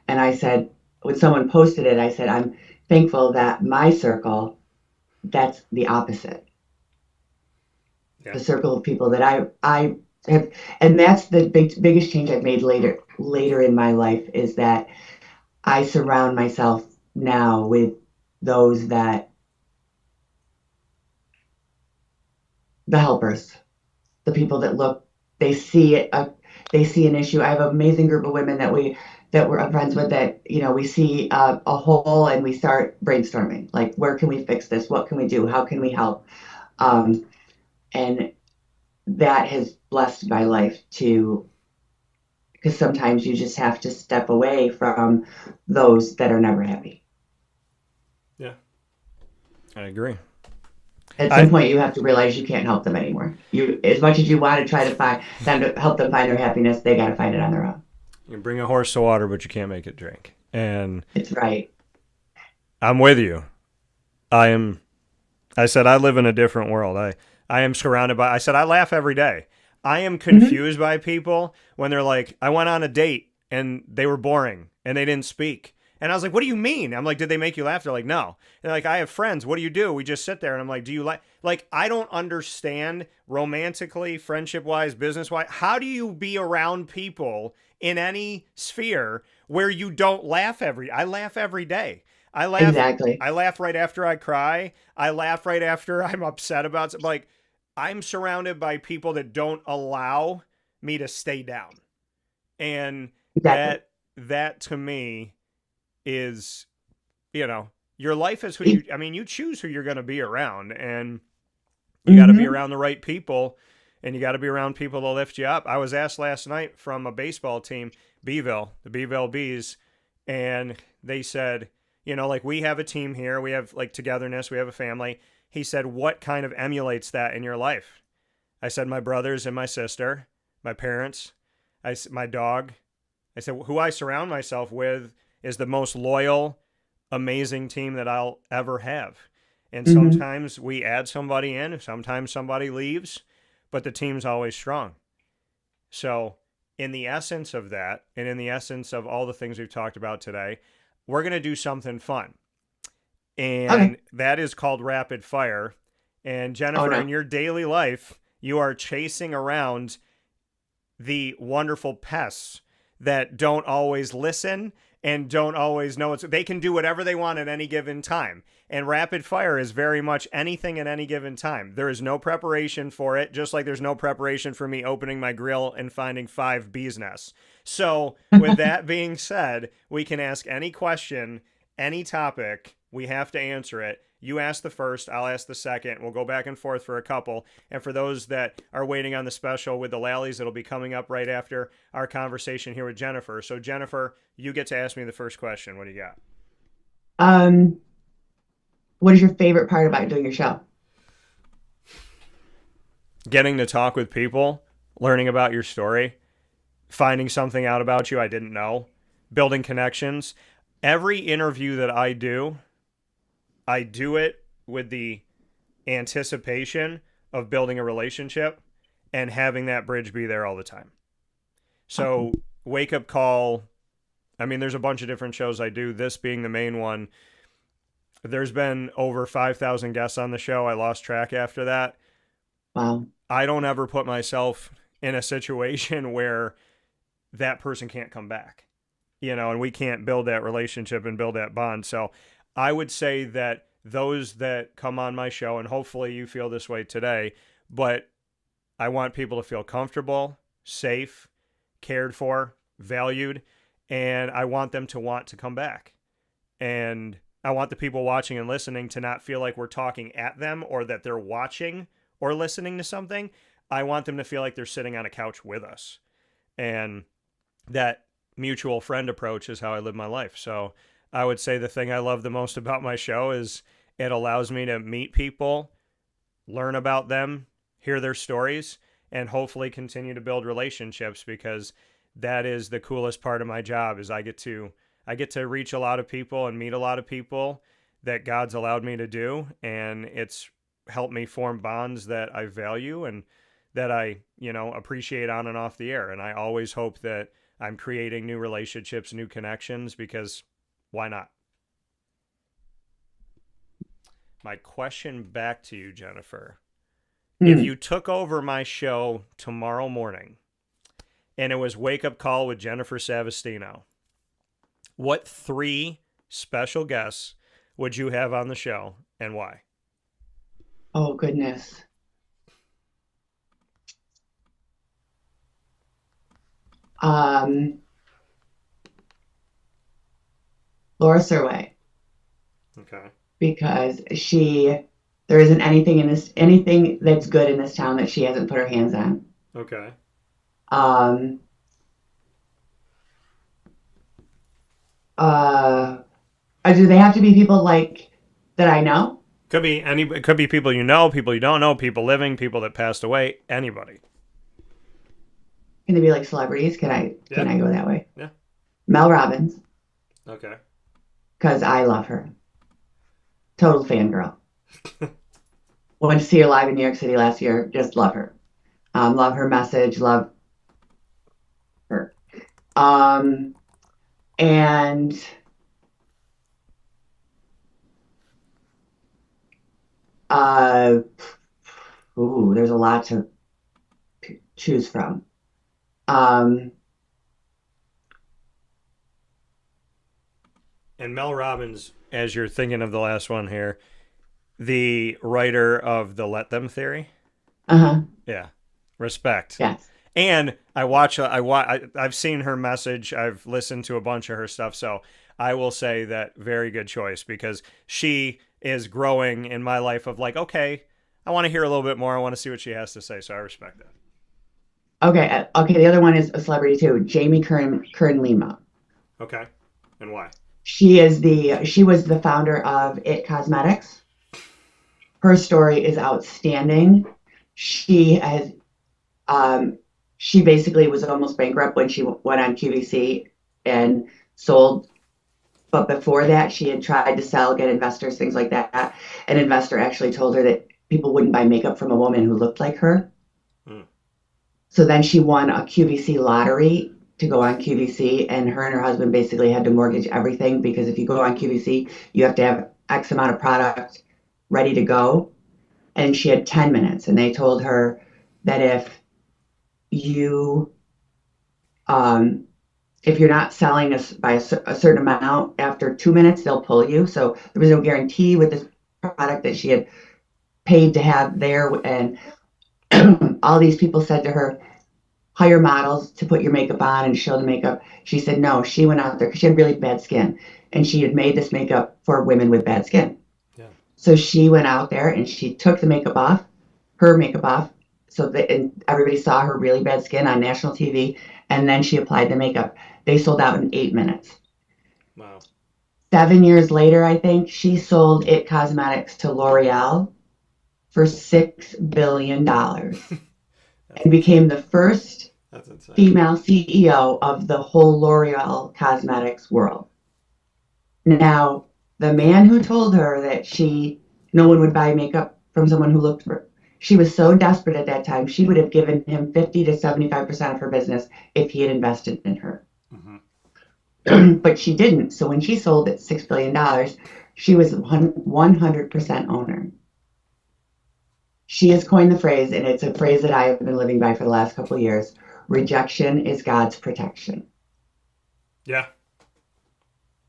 And I said, when someone posted it, I said, I'm thankful that my circle, that's the opposite. Yeah. The circle of people that I have, and that's the biggest change I've made later in my life, is that I surround myself now with those that the helpers, the people that look, they see it, they see an issue. I have an amazing group of women that we're friends with, that we see a hole and we start brainstorming, like, where can we fix this? What can we do? How can we help? And that has blessed my life too, because sometimes you just have to step away from those that are never happy. Yeah, I agree. At some point, you have to realize you can't help them anymore. As much as you want to try to find them, to help them find their happiness, they got to find it on their own. You can bring a horse to water, but you can't make it drink. And it's right. I'm with you. I said I live in a different world. I am surrounded by, I said I laugh every day. I am confused by people when they're like, I went on a date and they were boring and they didn't speak. And I was like, what do you mean? I'm like, did they make you laugh? They're like, no. They're like, I have friends. What do you do? We just sit there. And I'm like, do you like, I don't understand romantically, friendship-wise, business-wise. How do you be around people in any sphere where you don't laugh I laugh every day. I laugh. Exactly. I laugh right after I cry. I laugh right after I'm upset about something. Like, I'm surrounded by people that don't allow me to stay down. And exactly. that to me is, your life is you choose who you're going to be around, and you got to be around the right people, and you got to be around people to lift you up. I was asked last night from a baseball team, the Beeville Bees, and they said, like, we have a team here. We have like togetherness. We have a family. He said, what kind of emulates that in your life? I said, my brothers and my sister, my parents, my dog. I said, who I surround myself with is the most loyal, amazing team that I'll ever have. And sometimes we add somebody in, sometimes somebody leaves, but the team's always strong. So in the essence of that, and in the essence of all the things we've talked about today, we're going to do something fun. And that is called rapid fire. And Jennifer, in your daily life, you are chasing around the wonderful pests that don't always listen and don't always know they can do whatever they want at any given time. And rapid fire is very much anything at any given time. There is no preparation for it, just like there's no preparation for me opening my grill and finding 5 bees nests. So with that being said, we can ask any question, any topic, We have to answer it. You ask the first, I'll ask the second. We'll go back and forth for a couple. And for those that are waiting on the special with the Lallies, it'll be coming up right after our conversation here with Jennifer. So, Jennifer, you get to ask me the first question. What do you got? What is your favorite part about doing your show? Getting to talk with people, learning about your story, finding something out about you I didn't know, building connections. Every interview that I do it with the anticipation of building a relationship and having that bridge be there all the time. So, Wake Up Call, I mean, there's a bunch of different shows I do, this being the main one. There's been over 5,000 guests on the show. I lost track after that. Wow. I don't ever put myself in a situation where that person can't come back, and we can't build that relationship and build that bond. So I would say that those that come on my show, and hopefully you feel this way today, but I want people to feel comfortable, safe, cared for, valued, and I want them to want to come back. And I want the people watching and listening to not feel like we're talking at them or that they're watching or listening to something. I want them to feel like they're sitting on a couch with us. And that mutual friend approach is how I live my life. So I would say the thing I love the most about my show is it allows me to meet people, learn about them, hear their stories, and hopefully continue to build relationships, because that is the coolest part of my job is I get to reach a lot of people and meet a lot of people that God's allowed me to do. And it's helped me form bonds that I value and that I, appreciate on and off the air. And I always hope that I'm creating new relationships, new connections, because why not? My question back to you, Jennifer. If you took over my show tomorrow morning and it was Wake Up Call with Jennifer Savastino, what 3 special guests would you have on the show and why? Oh, goodness. Laura Surway. Okay. Because there isn't anything that's good in this town that she hasn't put her hands on. Okay. Do they have to be people like that I know? Could be it could be people you know, people you don't know, people living, people that passed away, anybody. Can they be like celebrities? Can I go that way? Yeah. Mel Robbins. Okay. Because I love her. Total fangirl. Went to see her live in New York City last year. Just love her. Love her message. Love her. And there's a lot to choose from. And Mel Robbins, as you're thinking of the last one here, the writer of the Let Them theory. Uh-huh. Yeah. Respect. Yes. And I've seen her message. I've listened to a bunch of her stuff. So I will say that very good choice, because she is growing in my life of like, okay, I want to hear a little bit more. I want to see what she has to say. So I respect that. Okay. The other one is a celebrity too. Jamie Kern Lima. Okay. And why? She was the founder of It Cosmetics. Her story is outstanding. She basically was almost bankrupt when she went on QVC and sold. But before that, she had tried to sell, get investors, things like that. An investor actually told her that people wouldn't buy makeup from a woman who looked like her. So then she won a QVC lottery to go on QVC, and her husband basically had to mortgage everything, because if you go on QVC, you have to have X amount of product ready to go. And she had 10 minutes, and they told her that if you're not selling by a certain amount after 2 minutes, they'll pull you. So there was no guarantee with this product that she had paid to have there. And all these people said to her, hire models to put your makeup on and show the makeup. She said no, she went out there because she had really bad skin and she had made this makeup for women with bad skin. Yeah. So she went out there and she took the makeup off, her makeup off, so that and everybody saw her really bad skin on national TV, and then she applied the makeup. They sold out in 8 minutes. Wow. 7 years later, I think, she sold It Cosmetics to L'Oreal for $6 billion and became the first female CEO of the whole L'Oreal Cosmetics world. Now, the man who told her that no one would buy makeup from someone who looked for, she was so desperate at that time, she would have given him 50 to 75% of her business if he had invested in her. Mm-hmm. But she didn't. So when she sold it $6 billion, she was 100% owner. She has coined the phrase, and it's a phrase that I have been living by for the last couple of years. Rejection is God's protection. Yeah.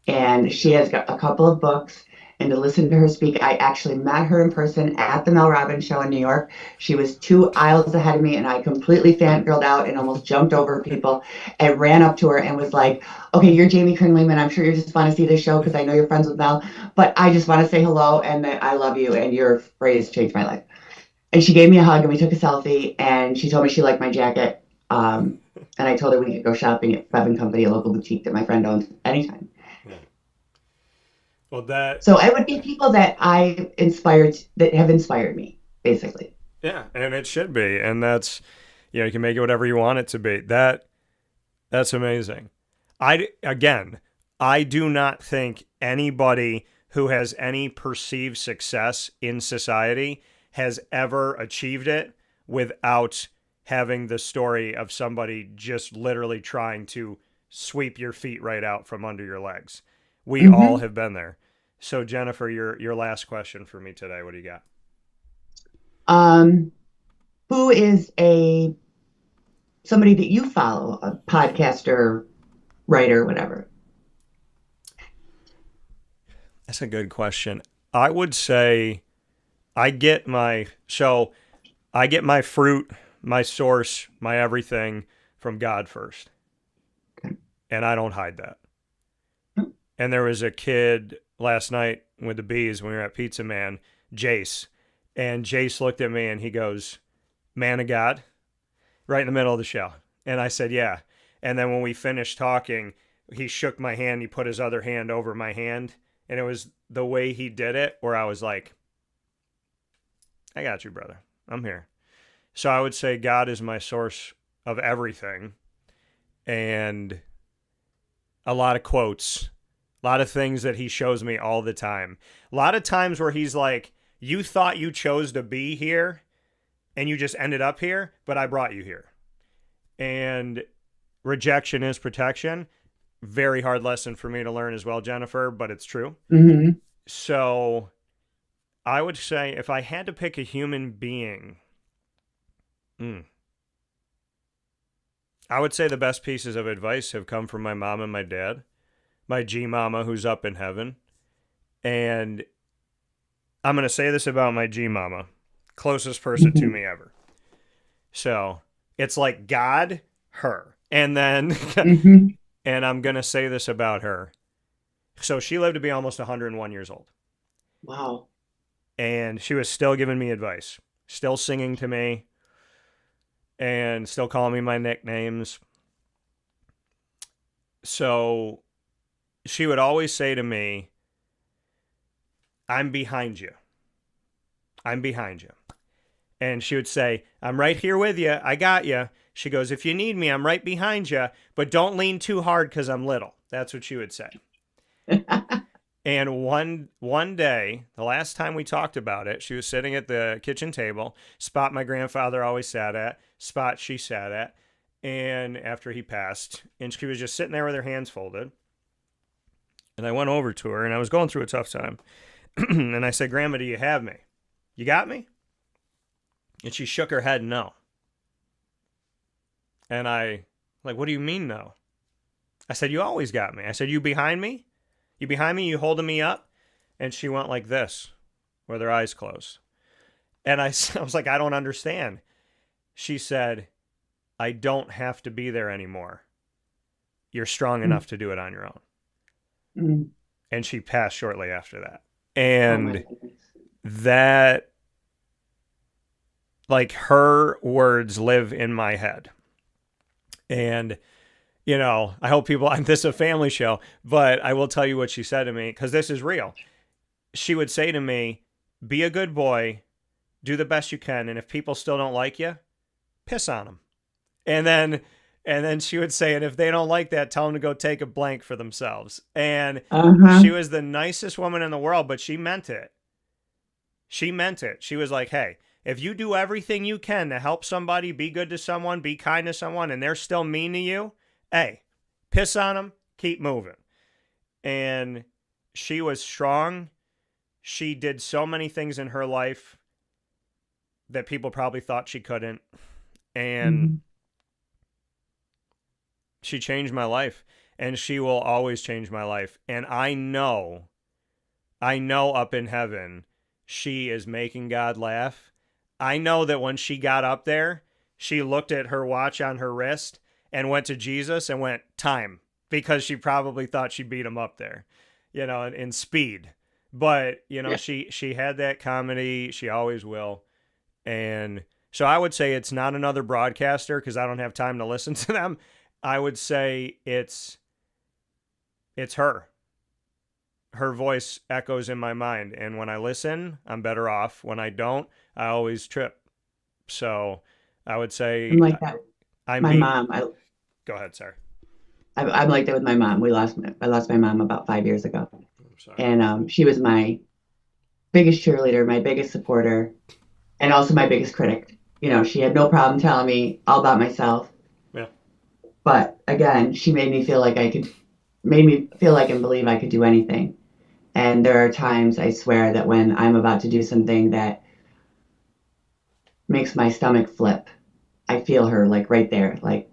And she has got a couple of books. And to listen to her speak, I actually met her in person at the Mel Robbins show in New York. She was 2 aisles ahead of me, and I completely fangirled out and almost jumped over people and ran up to her and was like, okay, you're Jamie Kern Lehman. I'm sure you just want to see this show because I know you're friends with Mel, but I just want to say hello and that I love you, and your phrase changed my life. And she gave me a hug, and we took a selfie, and she told me she liked my jacket. And I told her we could go shopping at Bevan Company, a local boutique that my friend owns, anytime. Yeah. Well, so it would be people that I inspired, that have inspired me, basically. Yeah, and it should be. And that's, you can make it whatever you want it to be. That's amazing. I do not think anybody who has any perceived success in society has ever achieved it without having the story of somebody just literally trying to sweep your feet right out from under your legs. We all have been there. So Jennifer, your last question for me today. What do you got? Who is somebody that you follow, a podcaster, writer, whatever? That's a good question. I would say I get my fruit, my source, my everything from God first. Okay. And I don't hide that. And there was a kid last night with the bees when we were at Pizza Man, Jace. And Jace looked at me and he goes, "Man of God," right in the middle of the show. And I said, "Yeah." And then when we finished talking, he shook my hand. He put his other hand over my hand. And it was the way he did it where I was like, I got you, brother. I'm here. So I would say God is my source of everything. And a lot of quotes, a lot of things that he shows me all the time. A lot of times where he's like, you thought you chose to be here and you just ended up here, but I brought you here. And rejection is protection. Very hard lesson for me to learn as well, Jennifer, but it's true. Mm-hmm. So I would say if I had to pick a human being, I would say the best pieces of advice have come from my mom and my dad, my G-mama who's up in heaven. And I'm going to say this about my G-mama, closest person to me ever. So it's like God, her. And then, and I'm going to say this about her. So she lived to be almost 101 years old. Wow. And she was still giving me advice, still singing to me, and still calling me my nicknames. So she would always say to me, I'm behind you. I'm behind you. And she would say, I'm right here with you. I got you. She goes, if you need me, I'm right behind you, but don't lean too hard because I'm little. That's what she would say. And one day, the last time we talked about it, she was sitting at the kitchen table, spot my grandfather always sat at, spot she sat at, and after he passed, and she was just sitting there with her hands folded. And I went over to her, and I was going through a tough time. And I said, Grandma, do you have me? You got me? And she shook her head no. And what do you mean no? I said, you always got me. I said, you behind me? You behind me? You holding me up? And she went like this, with her eyes closed. And I was like, I don't understand. She said, I don't have to be there anymore. You're strong enough to do it on your own. Mm. And she passed shortly after that. Oh my And goodness. that, like, her words live in my head. And, you know, I hope people, this is a family show, but I will tell you what she said to me, because this is real. She would say to me, be a good boy, do the best you can, and if people still don't like you, piss on them. And then she would say, and if they don't like that, tell them to go take a blank for themselves. And Uh-huh. she was the nicest woman in the world, but she meant it. She meant it. She was like, hey, if you do everything you can to help somebody, be good to someone, be kind to someone, and they're still mean to you, hey, piss on them, keep moving. And she was strong. She did so many things in her life that people probably thought she couldn't. And Mm-hmm. she changed my life. And she will always change my life. And I know up in heaven, she is making God laugh. I know that when she got up there, she looked at her watch on her wrist and went to Jesus and went, time, because she probably thought she beat him up there, you know, in speed. But, you know, Yeah. she had that comedy. She always will. And so I would say it's not another broadcaster because I don't have time to listen to them. I would say it's her. Her voice echoes in my mind. And when I listen, I'm better off. When I don't, I always trip. So I would I'm say like that. I'm My being. mom, Go ahead, sir. I'm like that with my mom. I lost my mom about 5 years ago, I'm sorry. and she was my biggest cheerleader, my biggest supporter, and also my biggest critic. You know, she had no problem telling me all about myself, Yeah. but again, she made me feel like and believe I could do anything. And there are times I swear that when I'm about to do something that makes my stomach flip, I feel her like right there, like,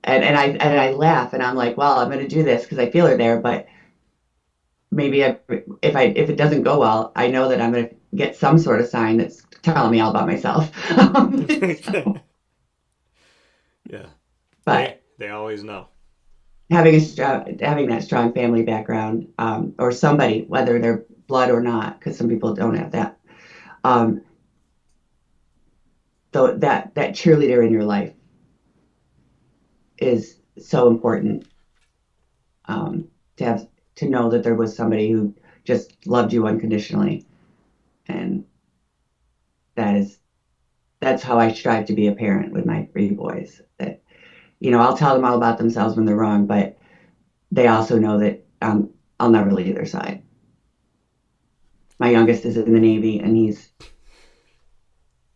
and I laugh and I'm like, well, I'm going to do this because I feel her there, but maybe if it doesn't go well, I know that I'm going to get some sort of sign that's telling me all about myself. So, Yeah. but They always know. having that strong family background, or somebody, whether they're blood or not, because some people don't have that, um, so that cheerleader in your life is so important, to have to know that there was somebody who just loved you unconditionally, and that is that's how I strive to be a parent with my three boys. That, you know, I'll tell them all about themselves when they're wrong, but they also know that, I'll never leave their side. My youngest is in the Navy, and he's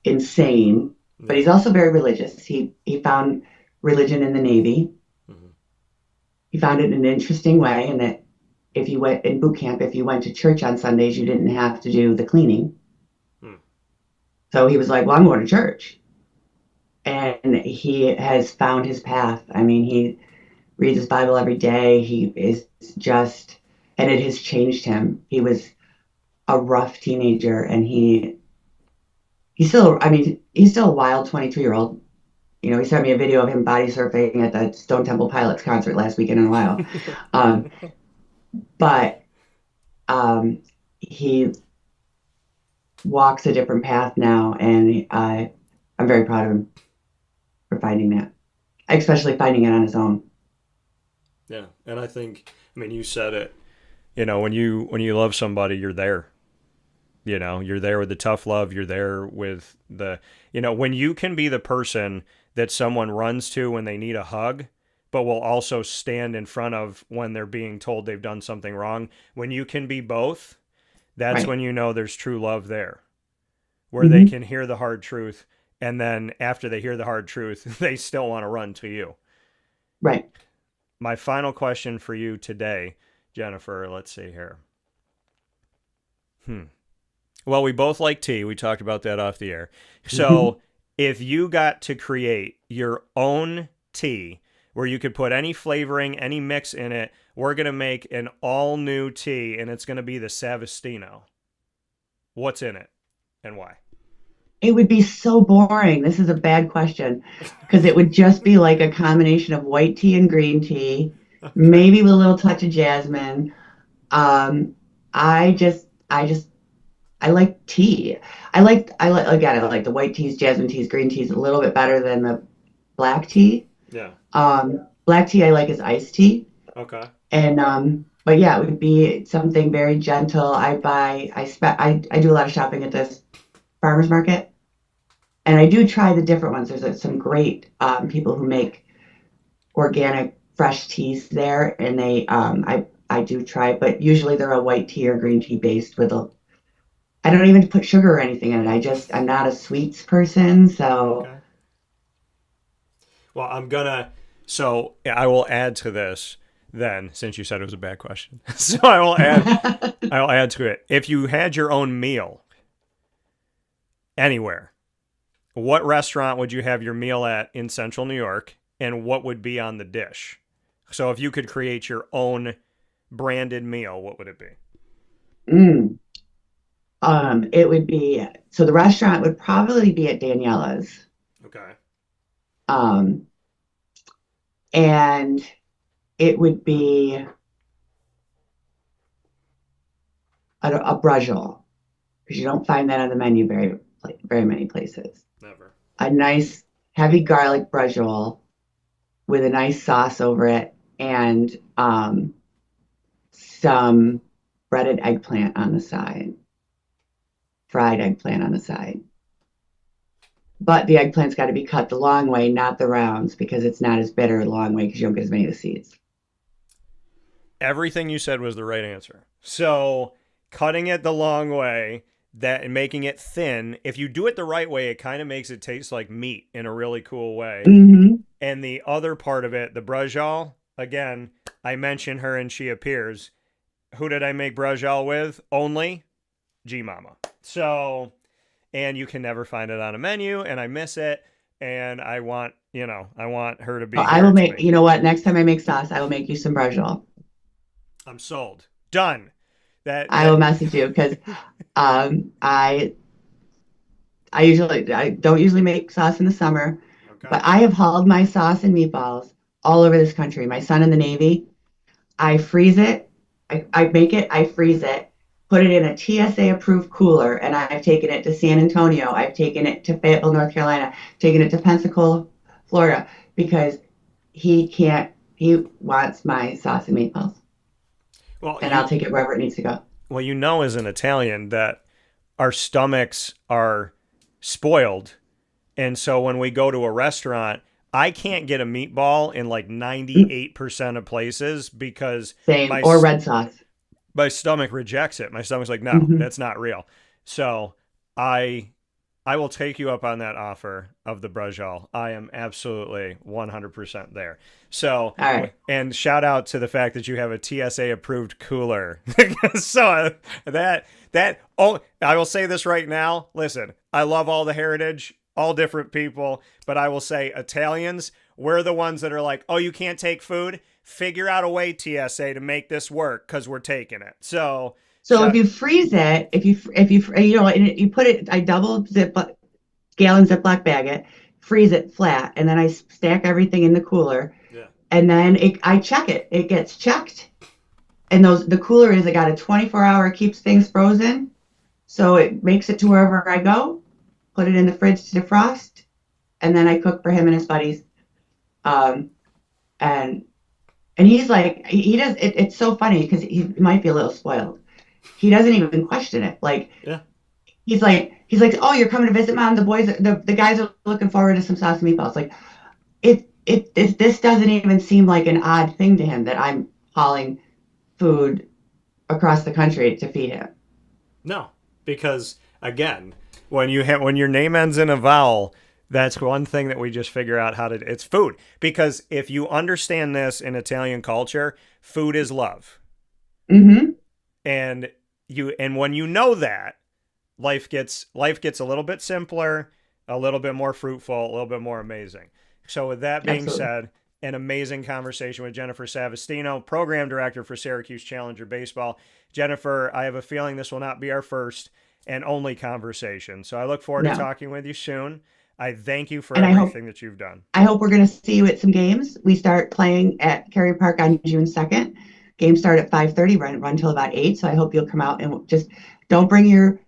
insane, but Yeah. he's also very religious. He found religion in the Navy. Mm-hmm. He found it in an interesting way, and that if you went in boot camp, if you went to church on Sundays, you didn't have to do the cleaning. Mm. So he was like, "Well, I'm going to church," and he has found his path. I mean, he reads his Bible every day. He is just, and it has changed him. He was a rough teenager, and he's still, I mean, he's still a wild 22-year-old. You know, he sent me a video of him body surfing at the Stone Temple Pilots concert last weekend in Ohio. Um, but he walks a different path now, and I'm very proud of him for finding that, especially finding it on his own. Yeah. And I think, I mean, you said it. You know, when you love somebody, you're there. You know, you're there with the tough love. You're there with the, you know, when you can be the person that someone runs to when they need a hug, but will also stand in front of when they're being told they've done something wrong. When you can be both, that's Right. when you know there's true love there, where they Hmm. can hear the hard truth. And then after they hear the hard truth, they still want to run to you. Right. My final question for you today, Jennifer, let's see here. Hmm. Well, we both like tea. We talked about that off the air. Hmm. So, if you got to create your own tea where you could put any flavoring, any mix in it, we're going to make an all new tea and it's going to be the Savastino. What's in it and why? It would be so boring. This is a bad question because it would just be like a combination of white tea and green tea, Okay. maybe with a little touch of jasmine. Um, I just, I like tea. Again, I like the white teas, jasmine teas, green teas a little bit better than the black tea. Yeah. Black tea I like is iced tea. Okay. And but yeah, it would be something very gentle. I do a lot of shopping at this farmers market, and I do try the different ones. There's some great people who make organic fresh teas there, and I do try, but usually they're a white tea or green tea based with a. I don't even put sugar or anything in it. I'm not a sweets person, so Okay. Well, so yeah, I will add to this then, since you said it was a bad question. So I will add to it. If you had your own meal anywhere, what restaurant would you have your meal at in central New York, and what would be on the dish? So if you could create your own branded meal, what would it be? mm, it would be so the restaurant would probably be at Daniela's. Okay. Um, and it would be a brujol because you don't find that on the menu very many places. Never. A nice heavy garlic brujol with a nice sauce over it and some breaded eggplant on the side, fried eggplant on the side. But the eggplant's got to be cut the long way, not the rounds, because it's not as bitter the long way because you don't get as many of the seeds. Everything you said was the right answer. So cutting it the long way, that and making it thin. If you do it the right way, it kind of makes it taste like meat in a really cool way. Mm-hmm. And the other part of it, the brajal, again, I mention her and she appears. Who did I make brajal with? Only G Mama. So, and you can never find it on a menu, and I miss it. And I want her to So be I here will to make, make you it. know what? Next time I make sauce, I will make you some brujol. I'm sold. Done. That I will that message you because um, I I don't usually make sauce in the summer, okay. but I have hauled my sauce and meatballs all over this country. My son in the Navy, I freeze it, I make it, I freeze it, put it in a TSA approved cooler, and I've taken it to San Antonio. I've taken it to Fayetteville, North Carolina, taken it to Pensacola, Florida, because he wants my sauce and meatballs, Well, and I'll take it wherever it needs to go. as an Italian that our stomachs are spoiled. And so when we go to a restaurant, I can't get a meatball in like Mm, 98% of places because same, my or red sauce. my stomach rejects it. My stomach's like, no, Hmm. that's not real. So I I will take you up on that offer of the brajal. I am absolutely 100% there. So, All right. and shout out to the fact that you have a TSA approved cooler. So I will say this right now. Listen, I love all the heritage, all different people, but I will say Italians, we're the ones that are like, oh, you can't take food? Figure out a way, TSA, to make this work because we're taking it. So, So if shut. you freeze it, you put it, I double zip gallon Ziploc bag it, freeze it flat, and then I stack everything in the cooler, Yeah. and then I check it. It gets checked, and the cooler is it got a 24-hour keeps things frozen, so it makes it to wherever I go. Put it in the fridge to defrost, and then I cook for him and his buddies. Um, and and he's like he does. It's so funny because he might be a little spoiled. He doesn't even question it. Like Yeah. he's like, oh, you're coming to visit mom. The guys are looking forward to some sauce and meatballs. Like this doesn't even seem like an odd thing to him that I'm hauling food across the country to feed him. No, because again, when your name ends in a vowel, that's one thing that we just figure out how to. It's food because if you understand this in Italian culture, food is love, Mm-hmm. and when you know that, life gets a little bit simpler, a little bit more fruitful, a little bit more amazing. So with that being Absolutely. said, an amazing conversation with Jennifer Savastino, program director for Syracuse Challenger Baseball. Jennifer, I have a feeling this will not be our first. and only conversation. So I look forward to talking with you soon. I thank you for And everything that you've done. I hope we're going to see you at some games. We start playing at Carrier Park on June 2nd. Games start at 5:30, run till about 8. So I hope you'll come out and just don't bring your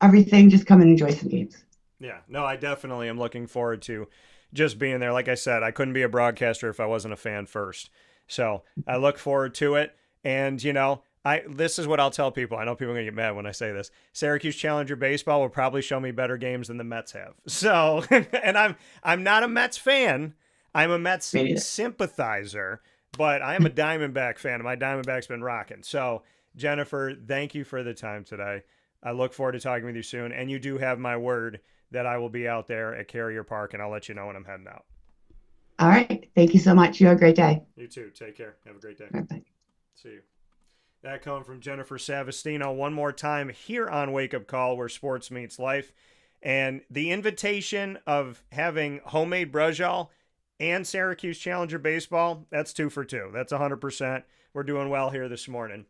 everything. Just come and enjoy some games. Yeah, no, I definitely am looking forward to just being there. Like I said, I couldn't be a broadcaster if I wasn't a fan first. So I look forward to it. And, you know, this is what I'll tell people. I know people are going to get mad when I say this. Syracuse Challenger baseball will probably show me better games than the Mets have. So, and I'm not a Mets fan. I'm a Mets sympathizer, but I am a Diamondback fan. My Diamondback's been rocking. So, Jennifer, thank you for the time today. I look forward to talking with you soon. And you do have my word that I will be out there at Carrier Park, and I'll let you know when I'm heading out. All right. Thank you so much. You have a great day. You too. Take care. Have a great day. Bye-bye. See you. That coming from Jennifer Savastino one more time here on Wake Up Call, where sports meets life. And the invitation of having homemade brujol and Syracuse Challenger baseball, that's 2 for 2. That's 100%. We're doing well here this morning.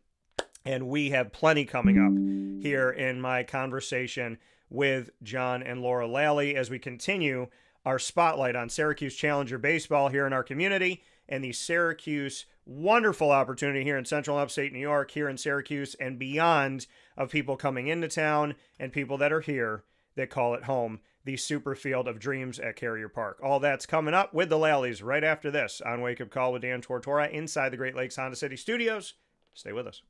And we have plenty coming up here in my conversation with John and Laura Lally as we continue our spotlight on Syracuse Challenger baseball here in our community and the Syracuse wonderful opportunity here in central and upstate New York, here in Syracuse and beyond, of people coming into town and people that are here that call it home, the Superfield of Dreams at Carrier Park. All that's coming up with the Lallys right after this on Wake Up Call with Dan Tortora inside the Great Lakes Honda City Studios. Stay with us.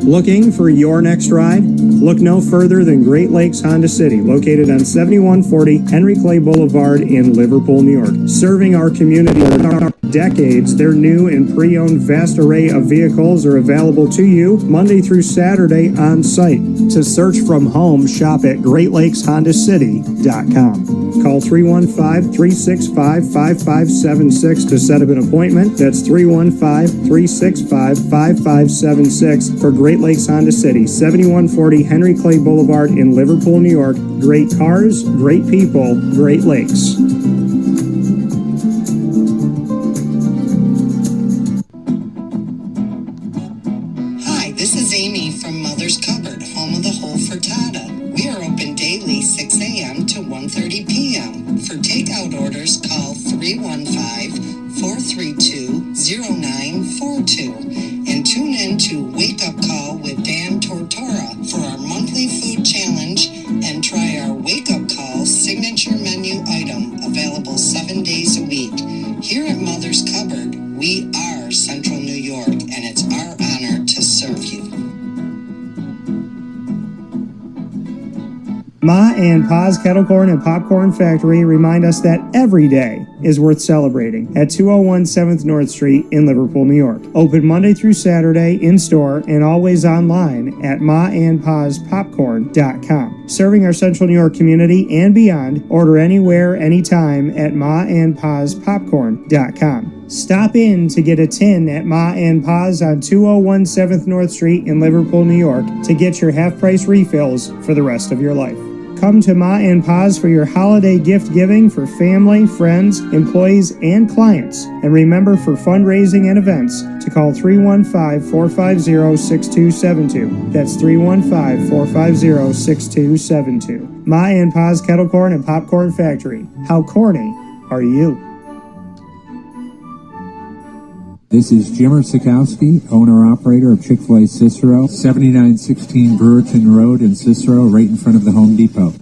Looking for your next ride? Look no further than Great Lakes Honda City, located on 7140 Henry Clay Boulevard in Liverpool, New York. Serving our community for decades, their new and pre-owned vast array of vehicles are available to you Monday through Saturday on site. To search from home, shop at GreatLakesHondaCity.com. Call 315-365-5576 to set up an appointment. That's 315-365-5576 for Great Lakes Honda City, 7140 Henry Clay Boulevard in Liverpool, New York. Great cars, great people, Great Lakes. Hi, this is Amy from Mother's Cupboard, home of the whole frittata. We are open daily 6 a.m. to 1:30 p.m. For takeout orders, call 315-432-0942 and tune in to Wake Up Call with Dan Tortora for our monthly food challenge and try our Wake Up Call signature menu item available 7 days a week. Here at Mother's Cupboard, we are Central New York, and it's our honor to serve you. Ma and Pa's Kettle Corn and Popcorn Factory remind us that every day is worth celebrating at 201 7th North Street in Liverpool, New York. Open Monday through Saturday in-store and always online at maandpaspopcorn.com. Serving our Central New York community and beyond, order anywhere, anytime at maandpaspopcorn.com. Stop in to get a tin at Ma and Pa's on 201 7th North Street in Liverpool, New York to get your half-price refills for the rest of your life. Come to Ma and Pa's for your holiday gift giving for family, friends, employees, and clients. And remember, for fundraising and events, to call 315-450-6272. That's 315-450-6272. Ma and Pa's Kettle Corn and Popcorn Factory. How corny are you? This is Jimmer Sikowski, owner-operator of Chick-fil-A Cicero, 7916 Brewerton Road in Cicero, right in front of the Home Depot.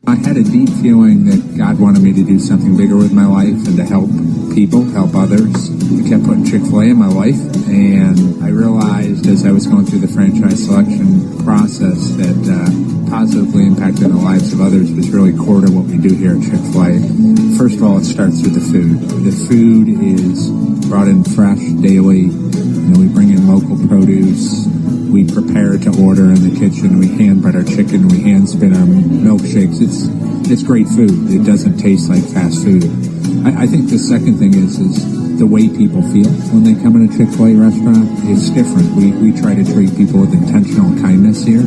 I had a deep feeling that God wanted me to do something bigger with my life and to help people, help others. I kept putting Chick-fil-A in my life, and I realized as I was going through the franchise selection process that positively impacting the lives of others was really core to what we do here at Chick-fil-A. First of all, it starts with the food. The food is brought in fresh daily. We bring in local produce. We prepare to order in the kitchen. We hand bread our chicken. We hand spin our milkshakes. It's great food. It doesn't taste like fast food. I think the second thing is the way people feel when they come in a Chick-fil-A restaurant. It's different. We try to treat people with intentional kindness here,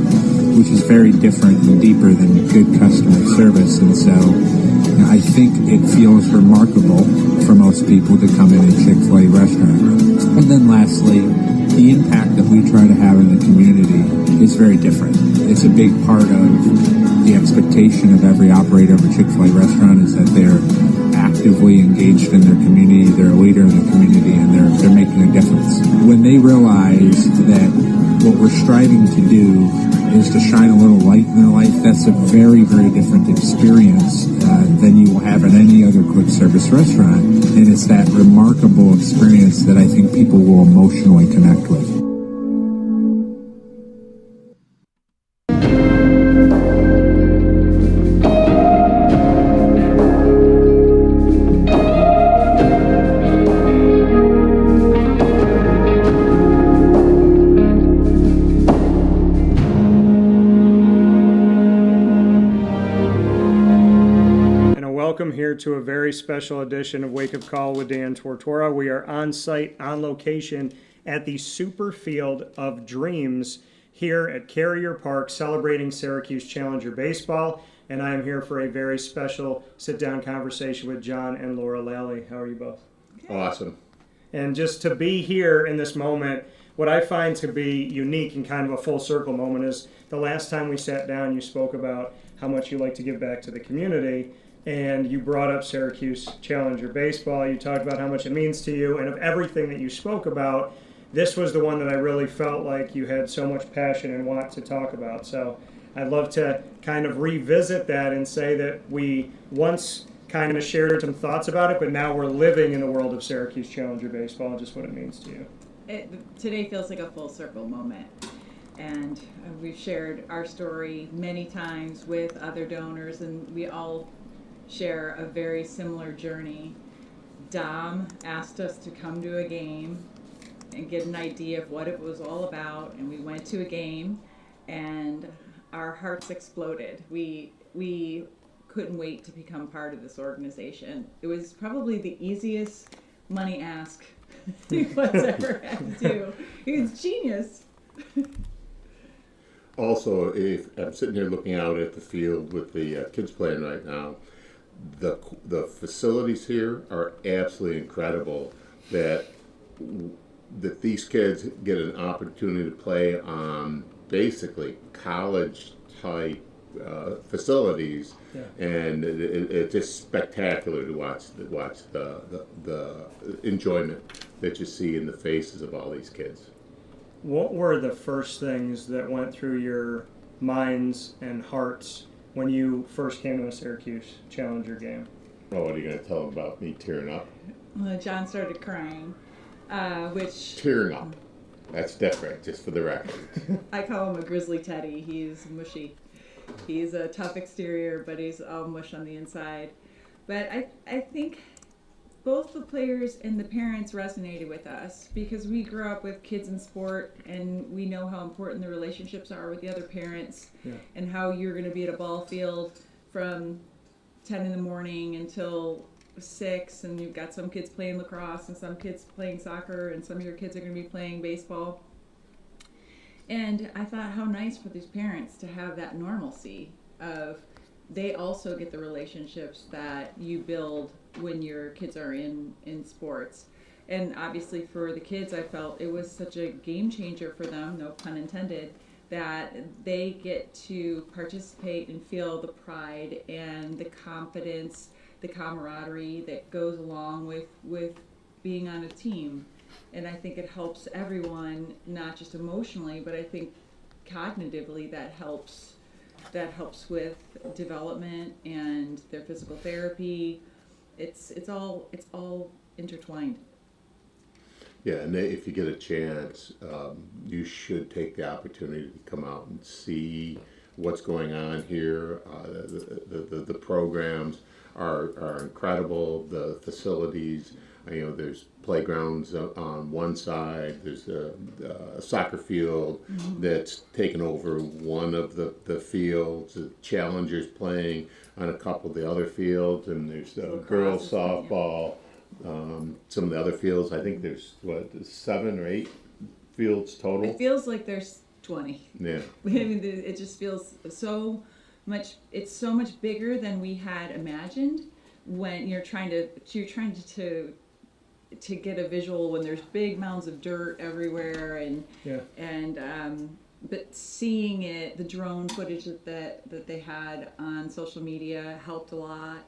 which is very different and deeper than good customer service. And so I think it feels remarkable for most people to come in a Chick-fil-A restaurant. And then lastly, the impact that we try to have in the community is very different. It's a big part of the expectation of every operator of a Chick-fil-A restaurant is that they're actively engaged in their community, they're a leader in the community, and they're making a difference. When they realize that what we're striving to do is to shine a little light in their life, that's a very, very different experience than you will have at any other quick service restaurant. And it's that remarkable experience that I think people will emotionally connect with. To a very special edition of Wake Up Call with Dan Tortora. We are on site, on location at the Superfield of Dreams here at Carrier Park, celebrating Syracuse Challenger Baseball. And I am here for a very special sit-down conversation with John and Laura Lally. How are you both? Awesome. And just to be here in this moment, what I find to be unique and kind of a full circle moment is the last time we sat down, you spoke about how much you like to give back to the community. And you brought up Syracuse Challenger Baseball. You talked about how much it means to you. And of everything that you spoke about, this was the one that I really felt like you had so much passion and want to talk about. So I'd love to kind of revisit that and say that we once kind of shared some thoughts about it, but now we're living in the world of Syracuse Challenger Baseball and just what it means to you. Today feels like a full circle moment. And we've shared our story many times with other donors, and we all share a very similar journey. Dom asked us to come to a game and get an idea of what it was all about, and we went to a game and our hearts exploded. We couldn't wait to become part of this organization. It was probably the easiest money ask anyone's ever had to do. It was genius. Also, if I'm sitting here looking out at the field with the kids playing right now, the facilities here are absolutely incredible. That these kids get an opportunity to play on basically college type facilities, and it's just spectacular to watch the enjoyment that you see in the faces of all these kids. What were the first things that went through your minds and hearts when you first came to a Syracuse Challenger game? Oh, what are you going to tell them about me tearing up? John started crying, which... Tearing up. That's different, just for the record. I call him a grizzly teddy. He's mushy. He's a tough exterior, but he's all mush on the inside. But I think both the players and the parents resonated with us because we grew up with kids in sport, and we know how important the relationships are with the other parents, and how you're going to be at a ball field from 10 in the morning until 6, and you've got some kids playing lacrosse and some kids playing soccer, and some of your kids are going to be playing baseball. And I thought how nice for these parents to have that normalcy of they also get the relationships that you build when your kids are in sports. And obviously for the kids, I felt it was such a game changer for them, no pun intended, that they get to participate and feel the pride and the confidence, the camaraderie that goes along with being on a team. And I think it helps everyone, not just emotionally, but I think cognitively that helps with development and their physical therapy. It's all intertwined. Yeah, and if you get a chance, you should take the opportunity to come out and see what's going on here. The programs are incredible. The facilities, there's playgrounds on one side. There's a soccer field that's taken over one of the fields. The Challengers playing on a couple of the other fields, and there's girls softball. Some of the other fields, I think there's 7 or 8 fields total. It feels like there's 20. Yeah. I mean, it just feels so much. It's so much bigger than we had imagined. When you're trying to to get a visual when there's big mounds of dirt everywhere, and but seeing it, the drone footage that they had on social media helped a lot.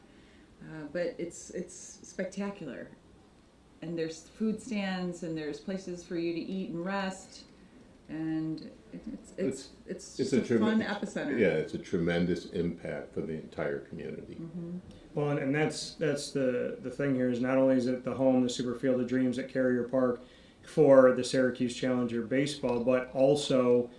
But it's spectacular, and there's food stands and there's places for you to eat and rest, and it's just a fun epicenter. Yeah, it's a tremendous impact for the entire community. Mm-hmm. Well, and that's the thing here is not only is it the home, the Superfield of Dreams at Carrier Park for the Syracuse Challenger baseball, but also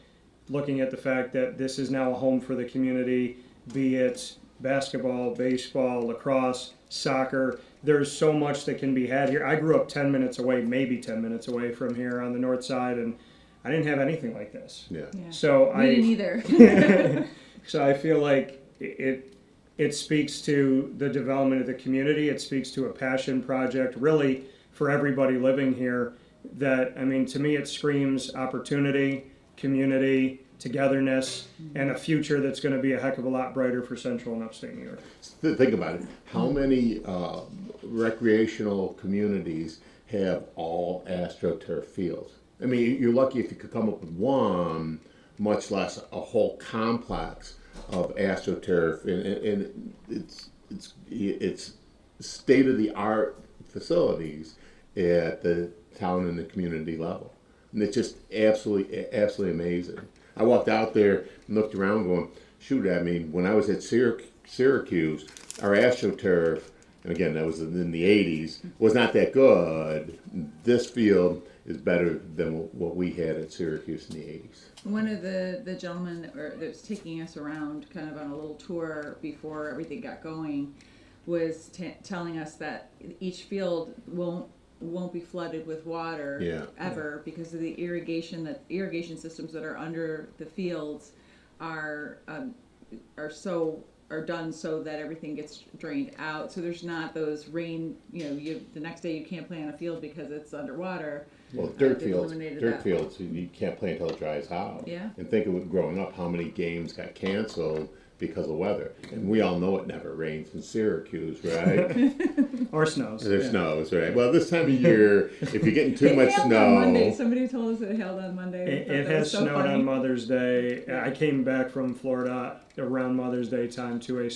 looking at the fact that this is now a home for the community, be it basketball, baseball, lacrosse, soccer. There's so much that can be had here. I grew up 10 minutes away, maybe 10 minutes away from here on the north side, and I didn't have anything like this. Yeah. So We didn't either. So I feel like it speaks to the development of the community. It speaks to a passion project, really, for everybody living here. That, I mean, to me, it screams opportunity, community, togetherness, and a future that's going to be a heck of a lot brighter for Central and Upstate New York. Think about it. How many recreational communities have all AstroTurf fields? I mean, you're lucky if you could come up with one, much less a whole complex of AstroTurf, and it's state-of-the-art facilities at the town and the community level, and it's just absolutely amazing. I walked out there and looked around going, shoot, I mean, when I was at Syracuse, our AstroTurf, and again, that was in the 80s, was not that good. This field is better than what we had at Syracuse in the 80s. One of the gentlemen that was taking us around kind of on a little tour before everything got going was telling us that each field won't be flooded with water ever because of the irrigation systems that are under the fields are done so that everything gets drained out. So there's not those rain. The next day you can't play on a field because it's underwater. Well, dirt fields, you can't play until it dries out. Yeah. And think of it growing up, how many games got canceled because of weather. And we all know it never rains in Syracuse, right? Or snows. There's snows, right? Well, this time of year, if you're getting too much snow. On Monday. Somebody told us it hailed on Monday. It has snowed on Mother's Day. I came back from Florida around Mother's Day time to a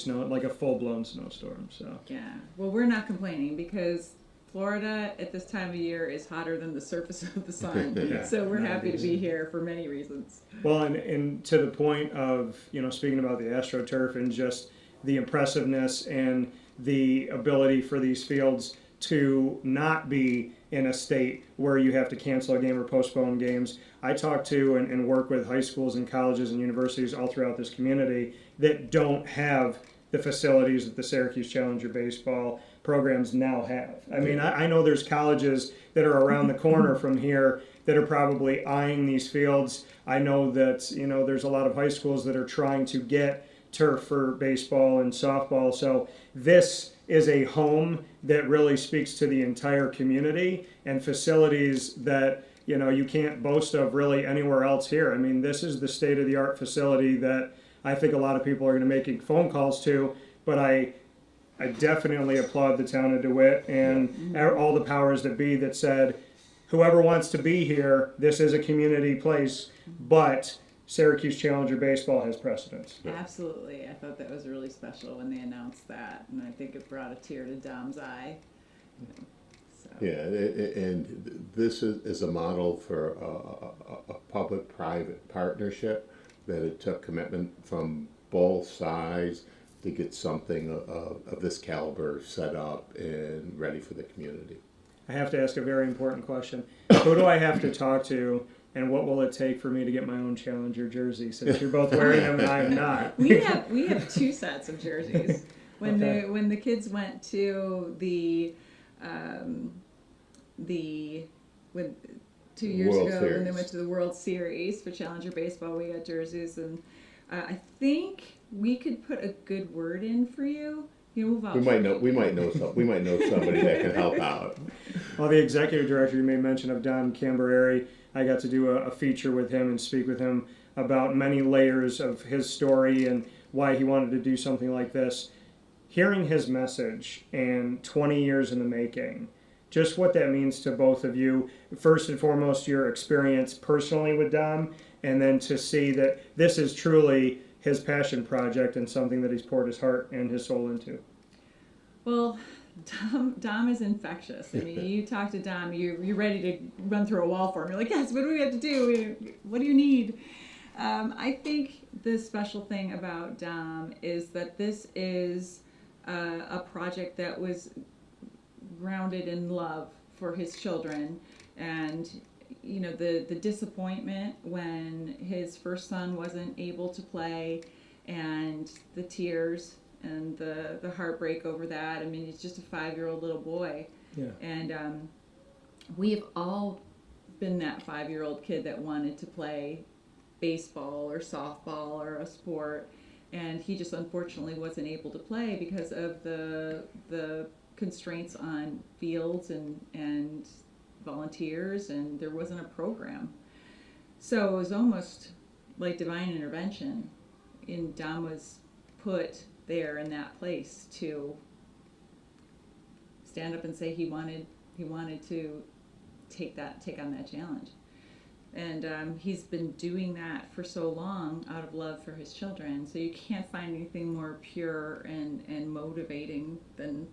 full-blown snowstorm. So yeah, well, we're not complaining because Florida at this time of year is hotter than the surface of the sun. Yeah. So we're happy to be here for many reasons. Well, and to the point of, speaking about the AstroTurf and just the impressiveness and the ability for these fields to not be in a state where you have to cancel a game or postpone games. I talk to and work with high schools and colleges and universities all throughout this community that don't have the facilities that the Syracuse Challenger baseball programs now have. I mean, I know there's colleges that are around the corner from here that are probably eyeing these fields. I know that, there's a lot of high schools that are trying to get turf for baseball and softball. So this is a home that really speaks to the entire community and facilities that, you can't boast of really anywhere else here. I mean, this is the state-of-the-art facility that I think a lot of people are going to make phone calls to, but I definitely applaud the town of DeWitt and all the powers that be that said, whoever wants to be here, this is a community place, but Syracuse Challenger baseball has precedence. Absolutely. I thought that was really special when they announced that, and I think it brought a tear to Dom's eye. So. Yeah, and this is a model for a public-private partnership that it took commitment from both sides to get something of this caliber set up and ready for the community. I have to ask a very important question. Who do I have to talk to, and what will it take for me to get my own Challenger jersey, since you're both wearing them and I'm not? We have two sets of jerseys. When the kids went to the 2 years World ago Series. when they went to the World Series for Challenger baseball, we got jerseys, and I think we could put a good word in for you. Move on. We might know somebody that can help out. Well, the executive director you made mention of, Don Cambereri, I got to do a feature with him and speak with him about many layers of his story and why he wanted to do something like this. Hearing his message and 20 years in the making, just what that means to both of you. First and foremost, your experience personally with Dom, and then to see that this is truly his passion project and something that he's poured his heart and his soul into. Well, Dom is infectious. I mean, you talk to Dom, you're ready to run through a wall for him. You're like, yes, what do we have to do? What do you need? I think the special thing about Dom is that this is a project that was grounded in love for his children. And, you know, the disappointment when his first son wasn't able to play, and the tears and the heartbreak over that. I mean, he's just a 5-year-old little boy. Yeah. And we've all been that 5-year-old kid that wanted to play baseball or softball or a sport, and he just unfortunately wasn't able to play because of the constraints on fields and volunteers, and there wasn't a program. So it was almost like divine intervention, and Dom was put there in that place to stand up and say he wanted to take on that challenge. And he's been doing that for so long out of love for his children. So you can't find anything more pure and motivating than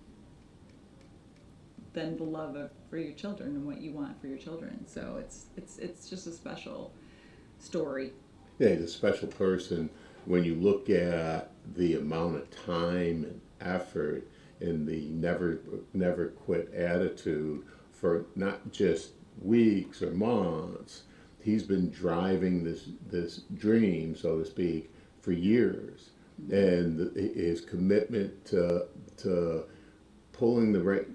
the love for your children and what you want for your children. So it's just a special story. Yeah, he's a special person. When you look at the amount of time and effort and the never quit attitude for not just weeks or months, he's been driving this dream, so to speak, for years. And his commitment to pulling the right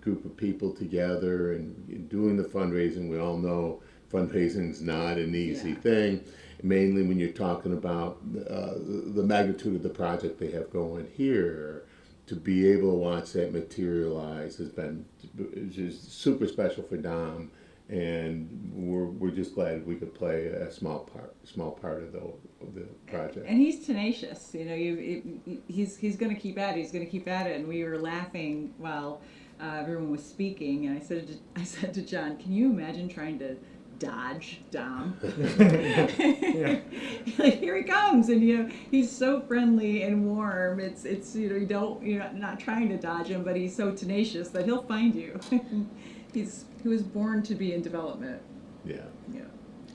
group of people together and doing the fundraising. We all know fundraising's not an easy thing, mainly when you're talking about the magnitude of the project they have going here. To be able to watch that materialize has been just super special for Dom, and we're just glad we could play a small part of the project. And he's tenacious. You know, he's going to keep at it. He's going to keep at it. And we were laughing while everyone was speaking, and I said to John, "Can you imagine trying to dodge Dom?" Like, here he comes, and you know he's so friendly and warm. It's you know you're not trying to dodge him, but he's so tenacious that he'll find you. He was born to be in development. Yeah.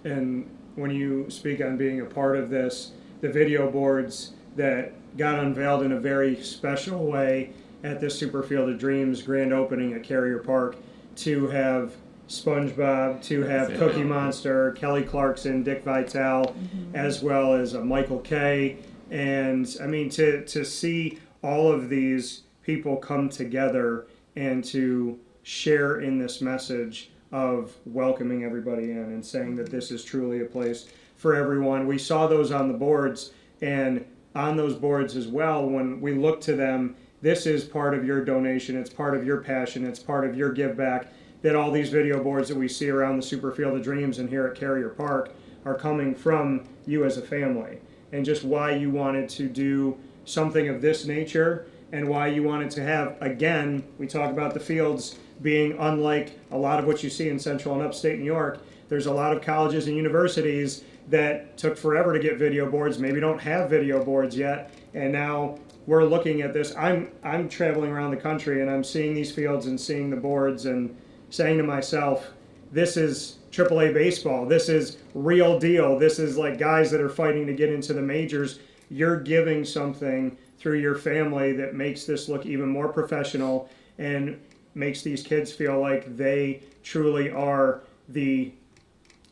And when you speak on being a part of this, the video boards that got unveiled in a very special way at the Superfield of Dreams grand opening at Carrier Park, to have SpongeBob, to have Cookie Monster, Kelly Clarkson, Dick Vitale, as well as Michael Kay. And I mean, to see all of these people come together and to share in this message of welcoming everybody in and saying that this is truly a place for everyone. We saw those on the boards, and on those boards as well, when we look to them, this is part of your donation, it's part of your passion, it's part of your give back, that all these video boards that we see around the Superfield of Dreams and here at Carrier Park are coming from you as a family, and just why you wanted to do something of this nature, and why you wanted to have, again, we talk about the fields being unlike a lot of what you see in central and upstate New York. There's a lot of colleges and universities that took forever to get video boards, maybe don't have video boards yet, and now we're looking at this. I'm traveling around the country, and I'm seeing these fields and seeing the boards and saying to myself, this is AAA baseball. This is real deal. This is like guys that are fighting to get into the majors. You're giving something through your family that makes this look even more professional and makes these kids feel like they truly are the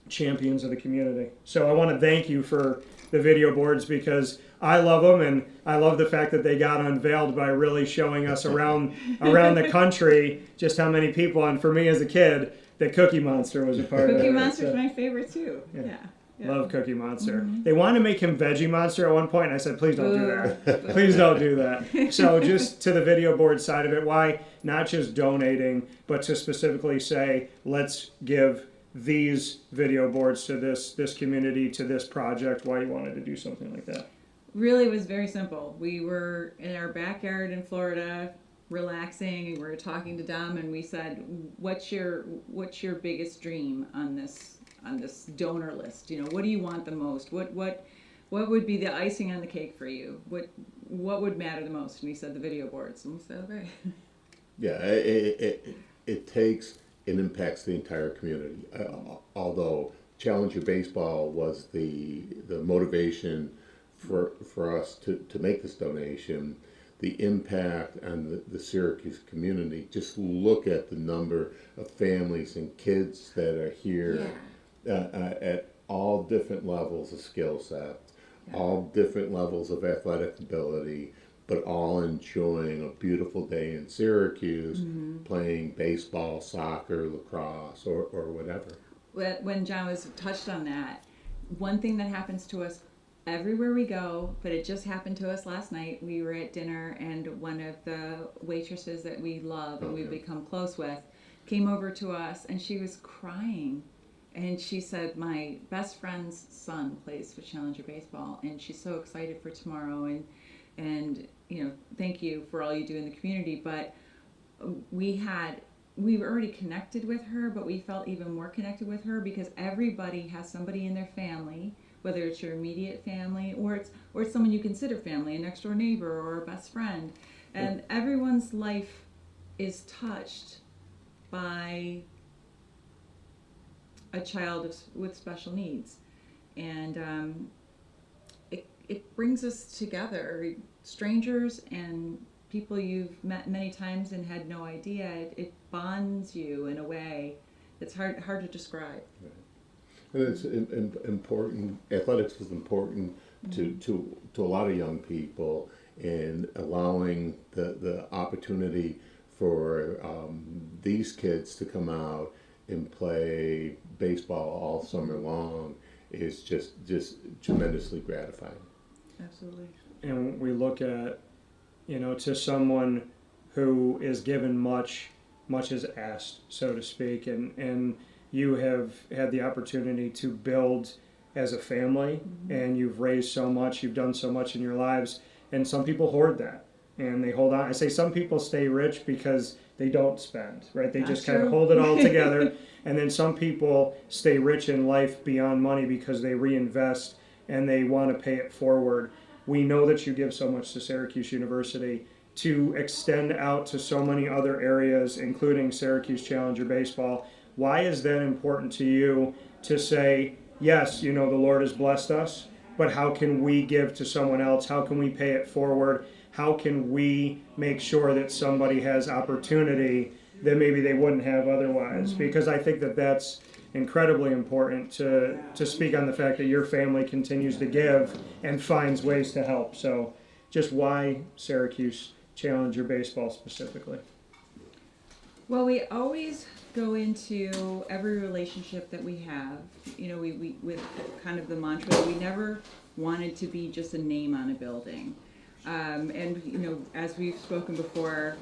champions of the community. So I want to thank you for the video boards, because I love them, and I love the fact that they got unveiled by really showing us around the country just how many people, and for me as a kid, the Cookie Monster was a part of it. Cookie Monster's my favorite too. Yeah. Love Cookie Monster. They wanted to make him Veggie Monster at one point, and I said, please don't do that. Please don't do that. So just to the video board side of it, why not just donating, but to specifically say, let's give these video boards to this community, to this project, why you wanted to do something like that? Really, it was very simple. We were in our backyard in Florida, relaxing, and we were talking to Dom, and we said, what's your biggest dream on this donor list? You know, what do you want the most? What would be the icing on the cake for you? What would matter the most? And he said the video boards. And we said, okay. Yeah, it takes and impacts the entire community. Although Challenger Baseball was the motivation for us to make this donation, the impact on the Syracuse community, just look at the number of families and kids that are here at all different levels of skill sets, all different levels of athletic ability, but all enjoying a beautiful day in Syracuse, playing baseball, soccer, lacrosse, or whatever. When John was touched on that, one thing that happens to us everywhere we go, but it just happened to us last night. We were at dinner, and one of the waitresses that we love and we've become close with came over to us, and she was crying. And she said, my best friend's son plays for Challenger Baseball, and she's so excited for tomorrow. And you know, thank you for all you do in the community. But we were already connected with her, but we felt even more connected with her because everybody has somebody in their family, whether it's your immediate family or it's someone you consider family, a next door neighbor or a best friend. And everyone's life is touched by a child with special needs. And it brings us together, strangers and people you've met many times and had no idea. It bonds you in a way that's hard to describe. Right. And it's important. Athletics is important to a lot of young people, and allowing the opportunity for these kids to come out and play baseball all summer long is just tremendously gratifying. Absolutely. And we look at, you know, to someone who is given much is asked, so to speak, and you have had the opportunity to build as a family, and you've raised so much, you've done so much in your lives, and some people hoard that, and they hold on. I say some people stay rich because they don't spend, right? They just kind of hold it all together, and then some people stay rich in life beyond money because they reinvest and they want to pay it forward. We know that you give so much to Syracuse University. To extend out to so many other areas, including Syracuse Challenger Baseball, why is that important to you to say, yes, you know, the Lord has blessed us, but how can we give to someone else? How can we pay it forward? How can we make sure that somebody has opportunity that maybe they wouldn't have otherwise? Because I think that that's incredibly important to speak on the fact that your family continues to give and finds ways to help. So just why Syracuse Challenger Baseball specifically? Well, we always go into every relationship that we have, you know, we with kind of the mantra that we never wanted to be just a name on a building. And you know, as we've spoken before,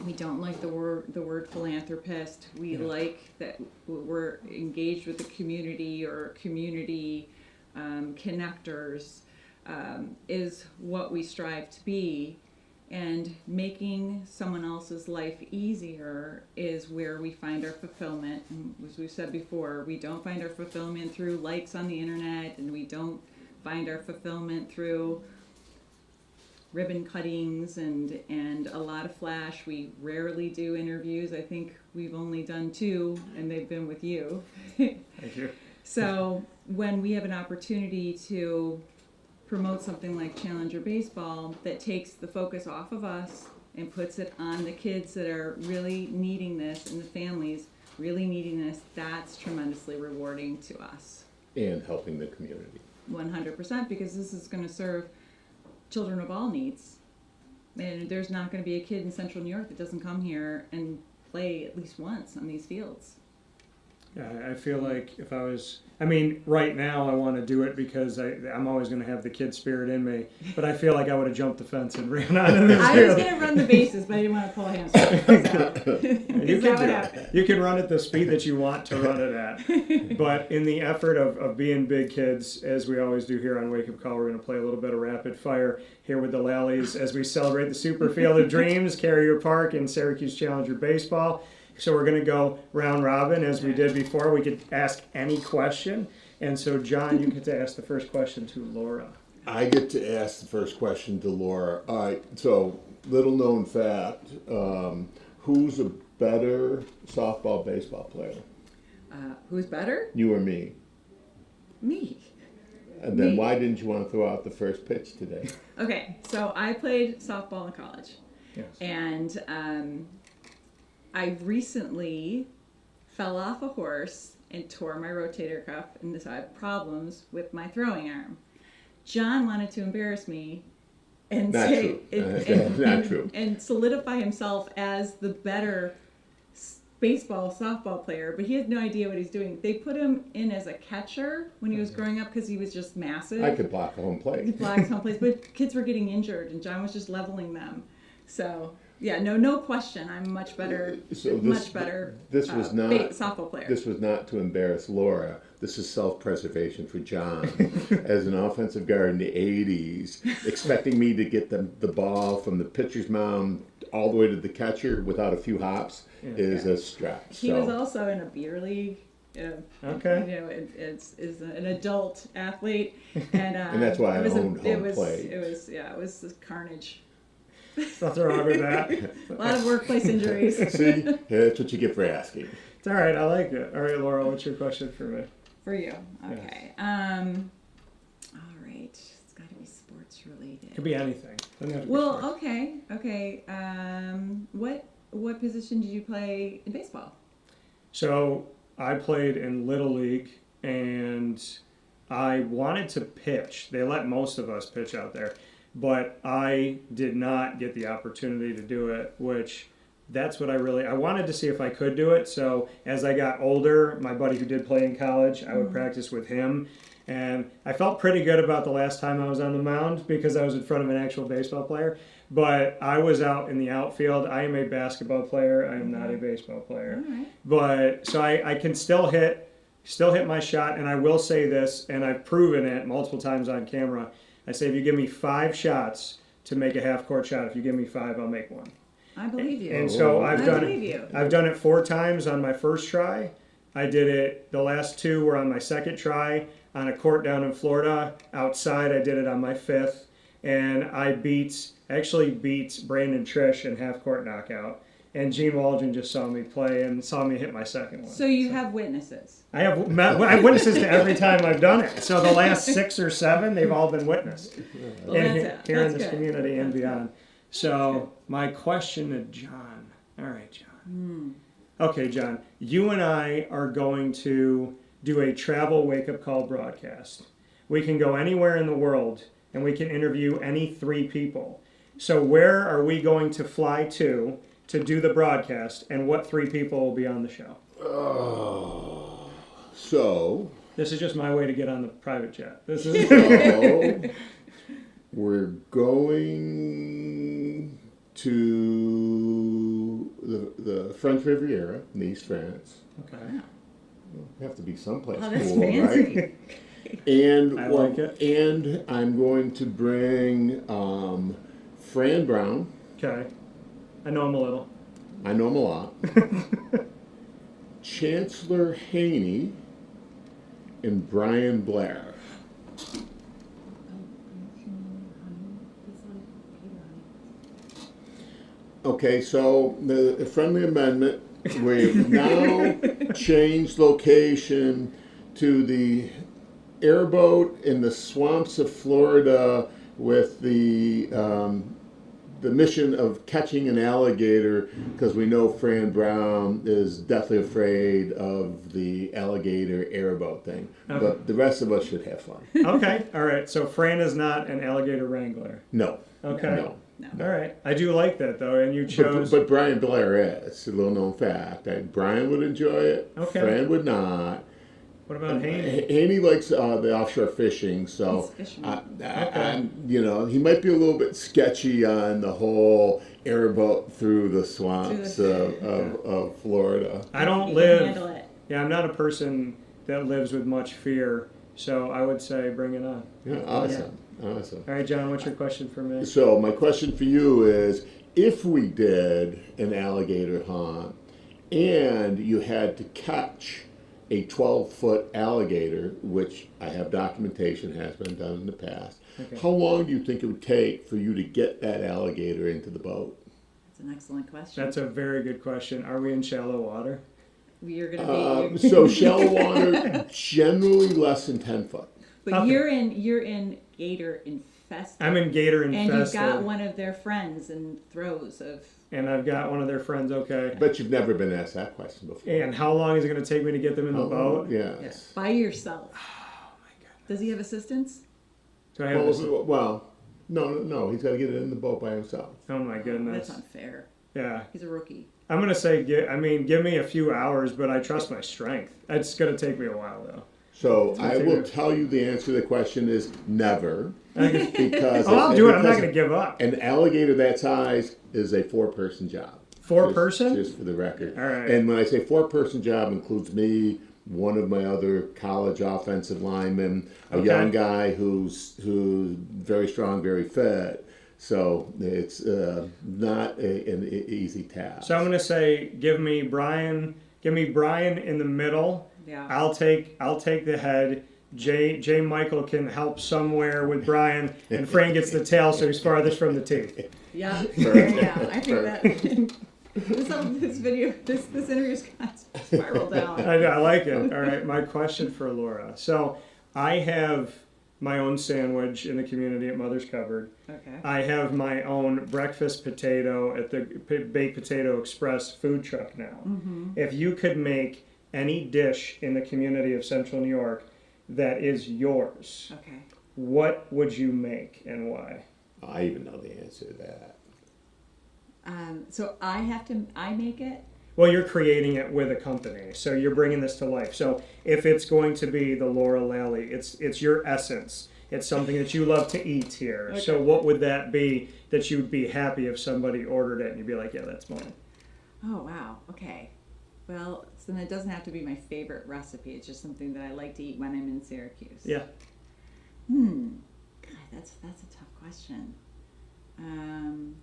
we don't like the word philanthropist. We like that we're engaged with the community, or community connectors is what we strive to be. And making someone else's life easier is where we find our fulfillment. And as we've said before, we don't find our fulfillment through likes on the internet, and we don't find our fulfillment through ribbon cuttings and a lot of flash. We rarely do interviews. I think we've only done 2, and they've been with you. Thank you. So when we have an opportunity to promote something like Challenger Baseball that takes the focus off of us and puts it on the kids that are really needing this and the families really needing this, that's tremendously rewarding to us. And helping the community. 100%, because this is going to serve children of all needs. And there's not going to be a kid in Central New York that doesn't come here and play at least once on these fields. Yeah, I feel like if I was I mean, right now I want to do it because I'm always going to have the kid spirit in me. But I feel like I would have jumped the fence and ran out of this I field. was going to run the bases, but I didn't want to pull a hamstring. So. You can do it. You can run at the speed that you want to run it at. But in the effort of being big kids, as we always do here on Wake Up Call, we're going to play a little bit of rapid fire here with the Lallies as we celebrate the Superfield of Dreams, Carrier Park, and Syracuse Challenger Baseball. So we're going to go round robin as we did before. We could ask any question. And so, John, you get to ask the first question to Laura. I get to ask the first question to Laura. All right, so little known fact, who's a better softball, baseball player? Who's better? You or me? Me. And then Me. why didn't you want to throw out the first pitch today? Okay, so I played softball in college. Yes. And I recently fell off a horse and tore my rotator cuff, and so I have problems with my throwing arm. John wanted to embarrass me and Not say true. Not true. And solidify himself as the better baseball, softball player, but he has no idea what he's doing. They put him in as a catcher when he was growing up because he was just massive. I could block a home He plate. blocks home plays, but kids were getting injured, and John was just leveling them. So yeah, no question. I'm much better. So this was not softball player. This was not to embarrass Laura. This is self-preservation for John. As an offensive guard in the 80s, expecting me to get the ball from the pitcher's mound all the way to the catcher without a few hops is a stretch. He was also in a beer league. Okay. You know, it's an adult athlete, and that's why I it owned home was, plate. It was carnage. Nothing wrong with that. A lot of workplace injuries. See, that's what you get for asking. It's all right. I like it. All right, Laura, what's your question for me? For you, okay. All right, it's got to be sports related. Could be anything. Doesn't have to be Well, sports. okay. What position did you play in baseball? So I played in Little League, and I wanted to pitch. They let most of us pitch out there, but I did not get the opportunity to do it, which that's what I wanted to see if I could do it. So as I got older, my buddy who did play in college, I would practice with him. And I felt pretty good about the last time I was on the mound because I was in front of an actual baseball player. But I was out in the outfield. I am a basketball player. I am not a baseball player. All right. But so I can still hit my shot. And I will say this, and I've proven it multiple times on camera. I say if you give me 5 shots to make a half-court shot, if you give me 5, I'll make one. I believe you. And so I've done believe you. I've done it 4 times on my first try. I did it, the last 2 were on my second try on a court down in Florida. Outside, I did it on my 5th. And I actually beat Brandon Trish in half-court knockout. And Gene Waldron just saw me play and saw me hit my second one. So you have witnesses. I have witnesses to every time I've done it. So the last 6 or 7, they've all been witnessed. Well, And that's here in this good. community and beyond. So my question to John. All right, John. Okay, John. You and I are going to do a travel wake-up call broadcast. We can go anywhere in the world, and we can interview any 3 people. So where are we going to fly to do the broadcast, and what 3 people will be on the show? So This is just my way to get on the private jet. This is we're going to the French Riviera, Nice, France. okay. We have to be someplace Oh, that's cool, fancy. right? And I like it. And I'm going to bring Fran Brown. Okay. I know him a little. I know him a lot. Chancellor Haney and Brian Blair. Okay, so the friendly amendment, we've now changed location to the airboat in the swamps of Florida with the mission of catching an alligator, because we know Fran Brown is deathly afraid of the alligator airboat thing. Okay. But the rest of us should have fun. Okay. All right. So Fran is not an alligator wrangler. No. Okay. No. All right. I do like that, though, and you chose... But Brian Blair is a little known fact. Brian would enjoy it. Okay. Fran would not. What about Haney? Haney likes the offshore fishing, so He's fisherman. he might be a little bit sketchy on the whole airboat through the swamps of Florida. I don't He can live. handle it. Yeah, I'm not a person that lives with much fear, so I would say bring it on. Yeah, awesome. Awesome. All right, John, what's your question for me? So my question for you is, if we did an alligator hunt and you had to catch a 12-foot alligator, which I have documentation has been done in the past, how long do you think it would take for you to get that alligator into the boat? That's an excellent question. That's a very good question. Are we in shallow water? You're gonna be. So shallow water, generally less than 10 foot. But Okay. you're in gator infested. I'm in gator And infested. you've got one of their friends in throes of. And I've got one of their friends, okay. But you've never been asked that question before. And how long is it going to take me to get them in the boat? Yes. By yourself. Oh my god. Does he have assistance? Do I have this? Well, no. He's got to get it in the boat by himself. Oh my goodness. That's unfair. Yeah. He's a rookie. I'm going to say, give me a few hours, but I trust my strength. It's going to take me a while, though. So I will tell you the answer to the question is never. Because I'll do it. I'm not going to give up. An alligator that size is a 4-person job. Four-person? Just for the record. All right. And when I say 4-person job, includes me, one of my other college offensive linemen, a young guy who's very strong, very fit. So it's not an easy task. So I'm going to say, give me Brian in the middle. Yeah. I'll take the head. J. Michael can help somewhere with Brian, and Frank gets the tail, so he's farthest from the teeth. Yeah. Yeah. I think that this interview's got spiraled down. I like it. All right, my question for Laura. So I have my own sandwich in the community at Mother's Cupboard. Okay. I have my own breakfast potato at the Baked Potato Express food truck now. Mm-hmm. If you could make any dish in the community of Central New York that is yours, Okay. what would you make and why? I even know the answer to that. So I make it. Well, you're creating it with a company, so you're bringing this to life. So if it's going to be the Laura Lally, it's your essence. It's something that you love to eat here. Okay. So what would that be that you'd be happy if somebody ordered it and you'd be like, yeah, that's mine? Oh wow. Okay. Well, so then it doesn't have to be my favorite recipe. It's just something that I like to eat when I'm in Syracuse. Yeah. God, that's a tough question. I'm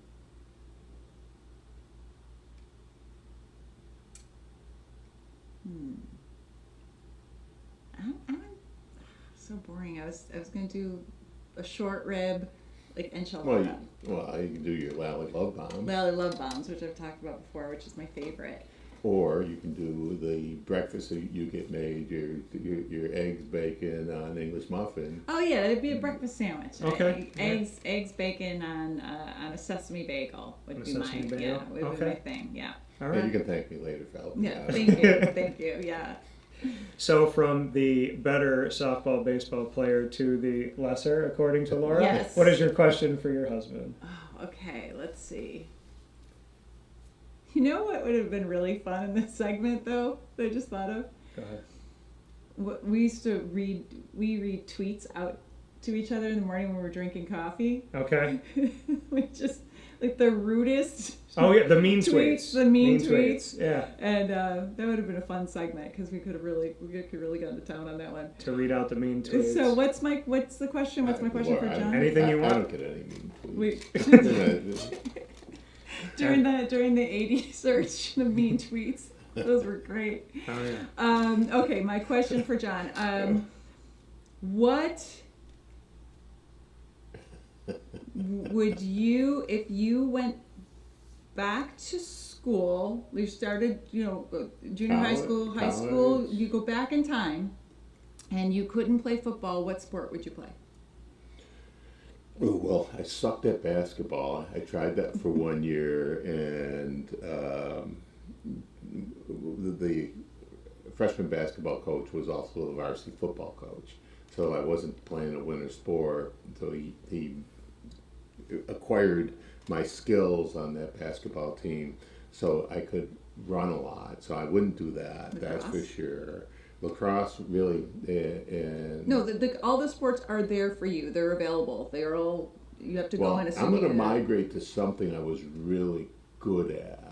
so boring. I was going to do a short rib, like enchilada. Well, you can do your Lally Love Bomb. Lally Love Bombs, which I've talked about before, which is my favorite. Or you can do the breakfast that you get made, your eggs, bacon, an English muffin. Oh yeah, it'd be a breakfast sandwich. Okay. Eggs, bacon on a sesame bagel would be sesame mine. bagel? Yeah, would be Okay. my thing. Yeah. All Yeah, right. you can thank me later, Phil. Yeah. Thank you. Thank you. Yeah. So from the better softball, baseball player to the lesser, according to Laura? Yes. What is your question for your husband? Oh, okay. Let's see. You know what would have been really fun in this segment, though, that I just thought of? Go ahead. We used to read tweets out to each other in the morning when we were drinking coffee. Okay. We just, like, the rudest. Oh, yeah, the mean tweets. The mean tweets. Yeah. And that would have been a fun segment because we could really go to town on that one. To read out the mean tweets. So what's the question? What's my question for John? Anything you want. I don't get any mean We, tweets. during the 80s search, the mean tweets. Those were great. Oh, yeah. Okay, my question for John. What would you, if you went back to school, you started, junior high school, College. you go back in time, and you couldn't play football, what sport would you play? Oh, well, I sucked at basketball. I tried that for 1 year, and the freshman basketball coach was also the varsity football coach. So I wasn't playing a winter sport until he acquired my skills on that basketball team, so I could run a lot. So I wouldn't do that. That's for sure. lacrosse really, and No, all the sports are there for you. They're available. They're all, you have to go in a I'm going to migrate to something I was really good at.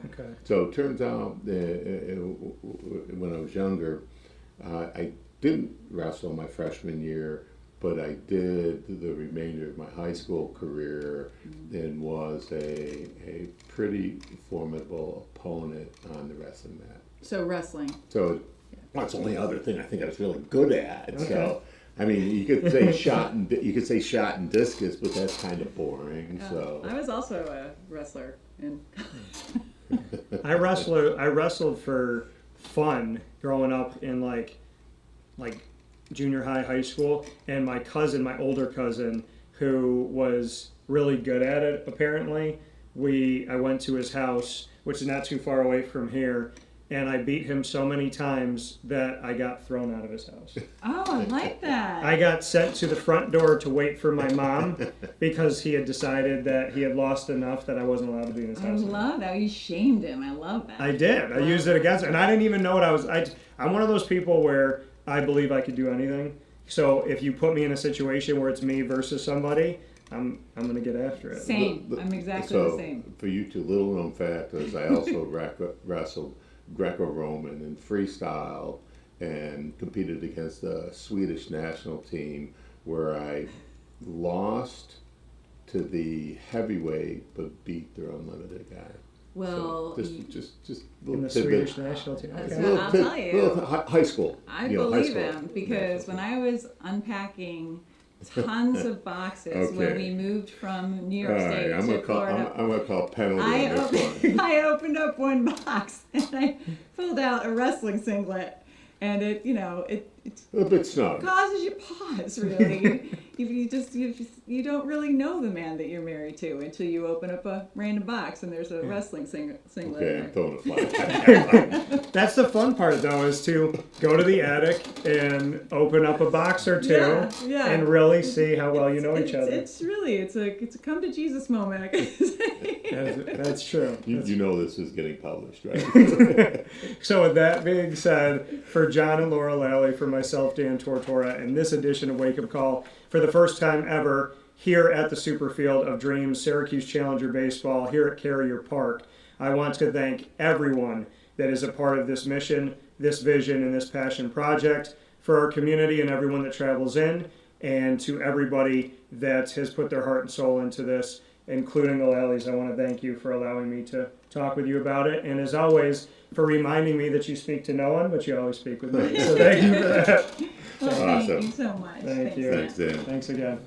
Okay. So it turns out when I was younger, I didn't wrestle my freshman year, but I did the remainder of my high school career and was a pretty formidable opponent on the wrestling mat. So wrestling. So that's the only other thing I think I was really good at. Okay. So I mean, you could say shot and discus, but that's kind of boring. So I was also a wrestler. I wrestled for fun growing up in like junior high school, and my older cousin, who was really good at it apparently, I went to his house, which is not too far away from here, and I beat him so many times that I got thrown out of his house. Oh, I like that. I got sent to the front door to wait for my mom because he had decided that he had lost enough that I wasn't allowed to be in his house. I love that. You shamed him. I love that. I did. I used it against him, and I didn't even know what I was. I'm one of those people where I believe I could do anything. So if you put me in a situation where it's me versus somebody, I'm going to get after it. Same. I'm exactly the same. For you two, little known fact is I also wrestled Greco-Roman and freestyle and competed against the Swedish national team, where I lost to the heavyweight but beat their unlimited guy. Well, so just in the Swedish national team. That's Okay. what I'll tell you. High school. I believe him, because when I was unpacking tons of boxes when we moved from New York State to Florida, I'm going to call penalty on this one. I opened up one box and I pulled out a wrestling singlet, and it's a bit snug. Causes you pause, really. you don't really know the man that you're married to until you open up a random box and there's a wrestling singlet. Okay, I'm throwing a flag. That's the fun part, though, is to go to the attic and open up a box or two and really see how well you know each other. It's a come to Jesus moment, I guess. That's true. You know this is getting published, right? So with that being said, for John and Laura Lally, for myself, Dan Tortora, and this edition of Wake Up Call, for the first time ever here at the Superfield of Dreams, Syracuse Challenger Baseball, here at Carrier Park, I want to thank everyone that is a part of this mission, this vision, and this passion project, for our community and everyone that travels in, and to everybody that has put their heart and soul into this, including the Lallys. I want to thank you for allowing me to talk with you about it, and as always, for reminding me that you speak to no one, but you always speak with me. So thank you for that. Well, thank you so much. Thank you. Thanks, Dan. Thanks again.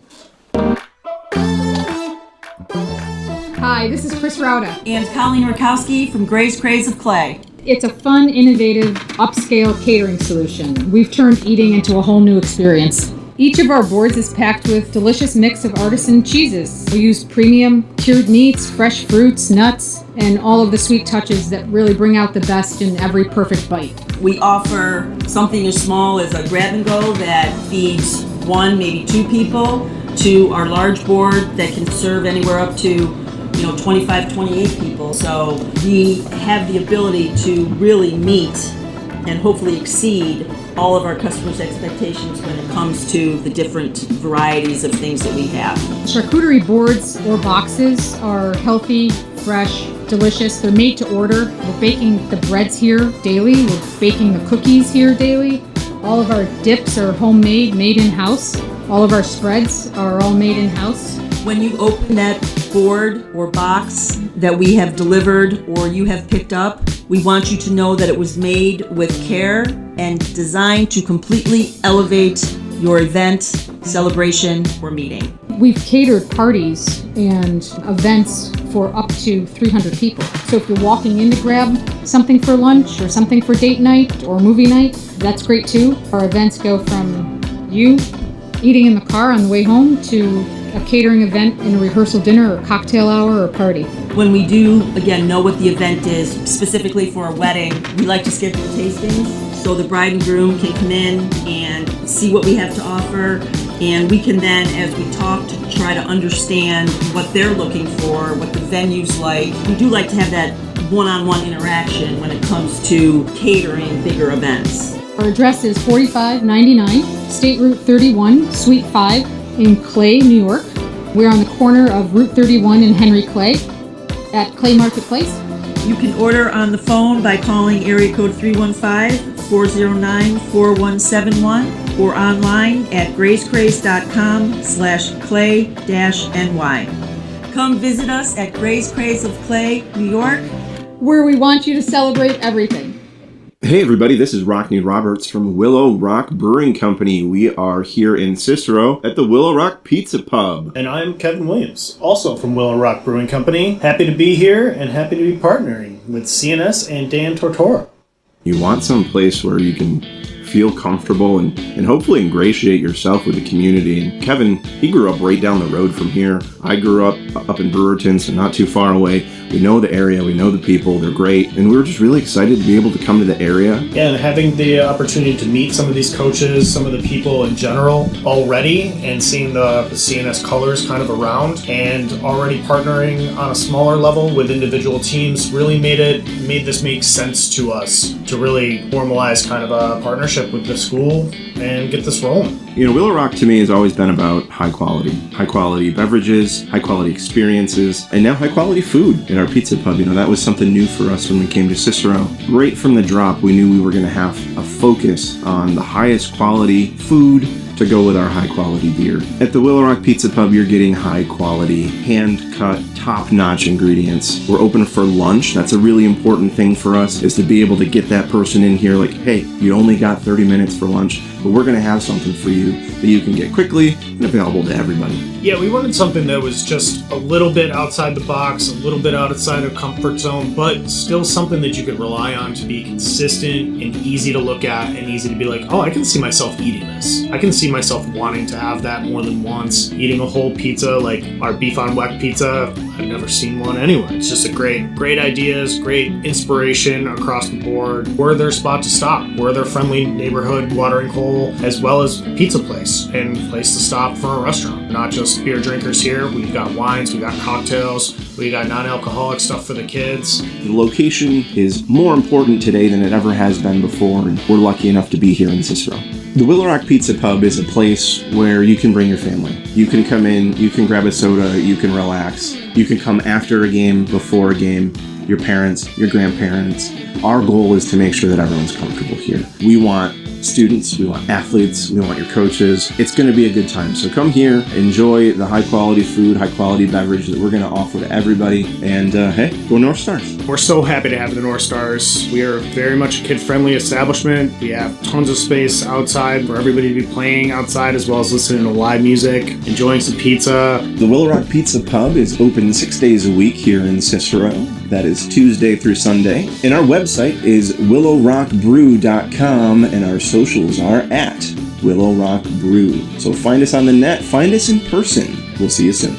Hi, this is Chris Rauda. And Colleen Rakowski from Gray's Craze of Clay. It's a fun, innovative, upscale catering solution. We've turned eating into a whole new experience. Each of our boards is packed with delicious mix of artisan cheeses. We use premium cured meats, fresh fruits, nuts, and all of the sweet touches that really bring out the best in every perfect bite. We offer something as small as a grab and go that feeds one, maybe two people, to our large board that can serve anywhere up to 25, 28 people. So we have the ability to really meet and hopefully exceed all of our customers' expectations when it comes to the different varieties of things that we have. Charcuterie boards or boxes are healthy, fresh, delicious. They're made to order. We're baking the breads here daily. We're baking the cookies here daily. All of our dips are homemade, made in-house. All of our spreads are all made in-house. When you open that board or box that we have delivered or you have picked up, we want you to know that it was made with care and designed to completely elevate your event, celebration, or meeting. We've catered parties and events for up to 300 people. So if you're walking in to grab something for lunch or something for date night or movie night, that's great too. Our events go from you eating in the car on the way home to a catering event in a rehearsal dinner or cocktail hour or party. When we do, again, know what the event is, specifically for a wedding, we like to schedule tastings so the bride and groom can come in and see what we have to offer, and we can then, as we talk, to try to understand what they're looking for, what the venue's like. We do like to have that one-on-one interaction when it comes to catering bigger events. Our address is 4599 State Route 31, Suite 5 in Clay, New York. We're on the corner of Route 31 and Henry Clay at Clay Marketplace. You can order on the phone by calling area code 315-409-4171 or online at gracecraze.com/clay-ny. Come visit us at Gray's Craze of Clay, New York, where we want you to celebrate everything. Hey everybody, this is Rockney Roberts from Willow Rock Brewing Company. We are here in Cicero at the Willow Rock Pizza Pub. And I'm Kevin Williams, also from Willow Rock Brewing Company. Happy to be here and happy to be partnering with CNS and Dan Tortora. You want some place where you can feel comfortable and hopefully ingratiate yourself with the community. And Kevin, he grew up right down the road from here. I grew up in Brewerton, so not too far away. We know the area, we know the people, they're great, and we were just really excited to be able to come to the area. Yeah, and having the opportunity to meet some of these coaches, some of the people in general already, and seeing the CNS colors kind of around, and already partnering on a smaller level with individual teams really made this make sense to us to really formalize kind of a partnership with the school and get this rolling. You know, Willow Rock to me has always been about high quality beverages, high quality experiences, and now high quality food in our pizza pub. You know, that was something new for us when we came to Cicero. Right from the drop, we knew we were going to have a focus on the highest quality food to go with our high quality beer. At the Willow Rock Pizza Pub, you're getting high quality, hand cut, top notch ingredients. We're open for lunch. That's a really important thing for us, is to be able to get that person in here like, hey, you only got 30 minutes for lunch, but we're gonna have something for you that you can get quickly and available to everybody. Yeah, we wanted something that was just a little bit outside the box, a little bit outside of comfort zone, but still something that you could rely on to be consistent and easy to look at and easy to be like, oh, I can see myself eating this. I can see myself wanting to have that more than once. Eating a whole pizza like our beef on weck pizza, I've never seen one anywhere. It's just a great ideas, great inspiration across the board. We're their spot to stop. We're their friendly neighborhood watering hole, as well as pizza place and place to stop for a restaurant. Not just beer drinkers here. We've got wines, we got cocktails, we got non-alcoholic stuff for the kids. The location is more important today than it ever has been before, and we're lucky enough to be here in Cicero. The Willow Rock Pizza Pub is a place where you can bring your family. You can come in, you can grab a soda, you can relax. You can come after a game, before a game, your parents, your grandparents. Our goal is to make sure that everyone's comfortable here. We want students, we want athletes, we want your coaches. It's going to be a good time. So come here, enjoy the high quality food, high quality beverage that we're going to offer to everybody. And hey, go North Stars. We're so happy to have the North Stars. We are very much a kid-friendly establishment. We have tons of space outside for everybody to be playing outside, as well as listening to live music, enjoying some pizza. The Willow Rock Pizza Pub is open 6 days a week here in Cicero. That is Tuesday through Sunday. And our website is willowrockbrew.com, and our socials are at Willow Rock Brew. So find us on the net, find us in person. We'll see you soon.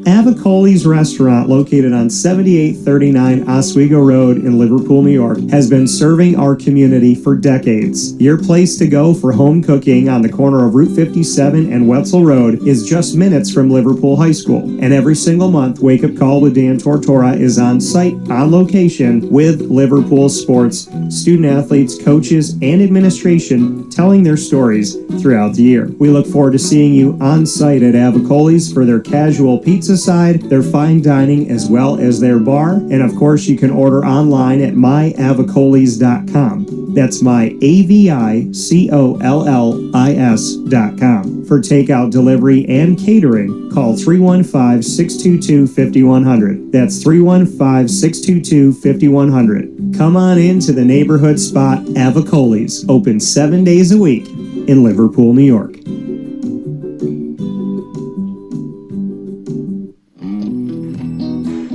Avicoli's restaurant, located on 7839 Oswego Road in Liverpool, New York, has been serving our community for decades. Your place to go for home cooking on the corner of Route 57 and Wetzel Road is just minutes from Liverpool High School. And every single month, Wake Up Call with Dan Tortora is on site, on location, with Liverpool sports, student athletes, coaches, and administration telling their stories throughout the year. We look forward to seeing you on site at Avicoli's for their casual pizza side, their fine dining, as well as their bar. And of course, you can order online at myavicolis.com. That's myavicollis.com. For takeout, delivery, and catering, call 315-622-5100. That's 315-622-5100. Come on into the neighborhood spot Avicoli's, open 7 days a week in Liverpool, New York.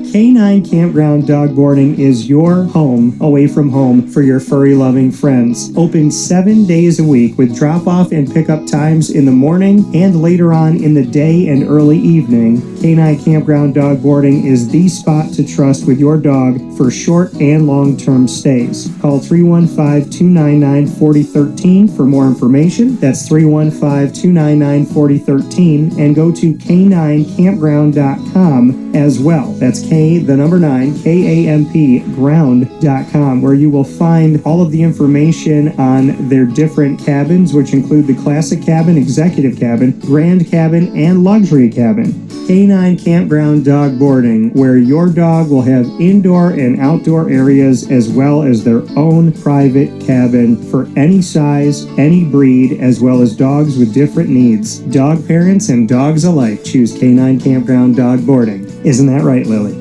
K9 Campground Dog Boarding is your home away from home for your furry-loving friends. Open 7 days a week with drop-off and pickup times in the morning and later on in the day and early evening. K9 Campground Dog Boarding is the spot to trust with your dog for short and long-term stays. Call 315-299-4013 for more information. That's 315-299-4013 and go to k9campground.com as well. That's K9, ground.com, where you will find all of the information on their different cabins, which include the classic cabin, executive cabin, grand cabin, and luxury cabin. K9 Campground Dog Boarding, where your dog will have indoor and outdoor areas as well as their own private cabin for any size, any breed, as well as dogs with different needs. Dog parents and dogs alike choose K9 Campground Dog Boarding. Isn't that right, Lily?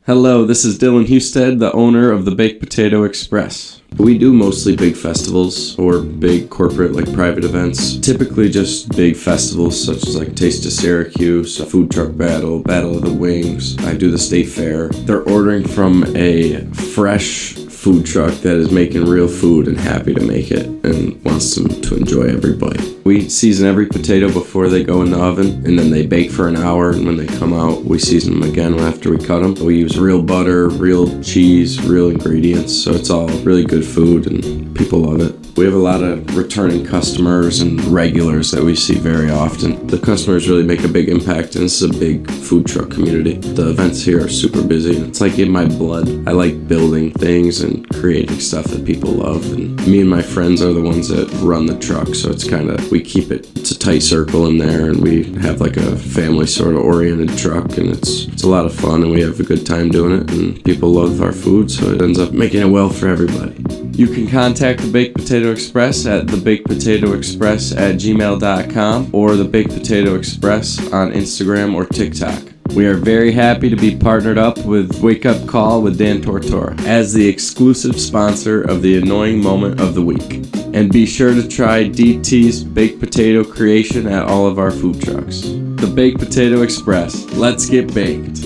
Hello, this is Dylan Husted, the owner of the Baked Potato Express. We do mostly big festivals or big corporate like private events. Typically just big festivals such as like Taste of Syracuse, a food truck battle, Battle of the Wings. I do the state fair. They're ordering from a fresh food truck that is making real food and happy to make it and wants them to enjoy every bite. We season every potato before they go in the oven, and then they bake for an hour, and when they come out, we season them again after we cut them. We use real butter, real cheese, real ingredients, so it's all really good food and people love it. We have a lot of returning customers and regulars that we see very often. The customers really make a big impact, and this is a big food truck community. The events here are super busy. It's like in my blood. I like building things and creating stuff that people love, and me and my friends are the ones that run the truck, so it's kind of, we keep it's a tight circle in there, and we have like a family sort of oriented truck, and it's a lot of fun, and we have a good time doing it, and people love our food, so it ends up making it well for everybody. You can contact the Baked Potato Express at thebakedpotatoexpress@gmail.com or the Baked Potato Express on Instagram or TikTok. We are very happy to be partnered up with Wake Up Call with Dan Tortora as the exclusive sponsor of the Annoying Moment of the Week. And be sure to try DT's baked potato creation at all of our food trucks. The Baked Potato Express. Let's get baked.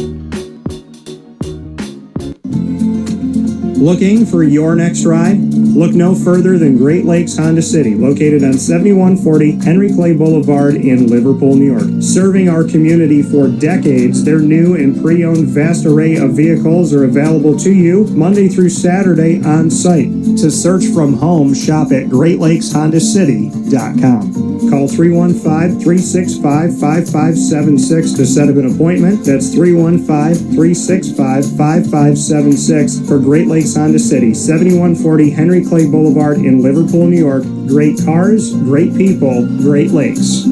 Looking for your next ride? Look no further than Great Lakes Honda City, located on 7140 Henry Clay Boulevard in Liverpool, New York. Serving our community for decades, their new and pre-owned vast array of vehicles are available to you Monday through Saturday on site. To search from home, shop at GreatLakesHondaCity.com. Call 315-365-5576 to set up an appointment. That's 315-365-5576 for Great Lakes Honda City, 7140 Henry Clay Boulevard in Liverpool, New York. Great cars, great people, Great Lakes.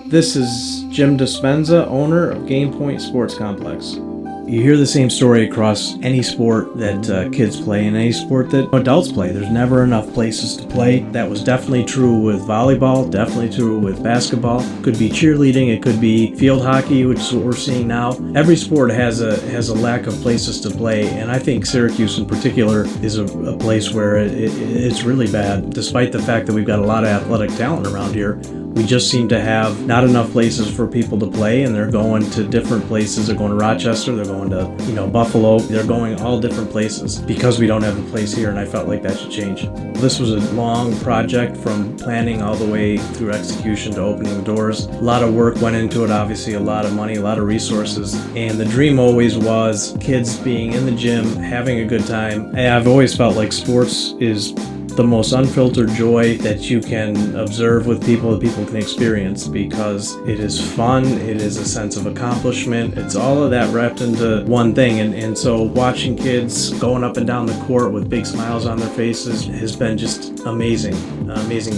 This is Jim Dispenza, owner of Game Point Sports Complex. You hear the same story across any sport that kids play and any sport that adults play. There's never enough places to play. That was definitely true with volleyball, definitely true with basketball. Could be cheerleading, it could be field hockey, which is what we're seeing now. Every sport has a lack of places to play, and I think Syracuse in particular is a place where it's really bad. Despite the fact that we've got a lot of athletic talent around here, we just seem to have not enough places for people to play, and they're going to different places. They're going to Rochester, they're going to, Buffalo. They're going all different places because we don't have a place here, and I felt like that should change. This was a long project from planning all the way through execution to opening the doors. A lot of work went into it, obviously, a lot of money, a lot of resources, and the dream always was kids being in the gym, having a good time. And I've always felt like sports is the most unfiltered joy that you can observe with people, that people can experience, because it is fun, it is a sense of accomplishment, it's all of that wrapped into one thing, and so watching kids going up and down the court with big smiles on their faces has been just amazing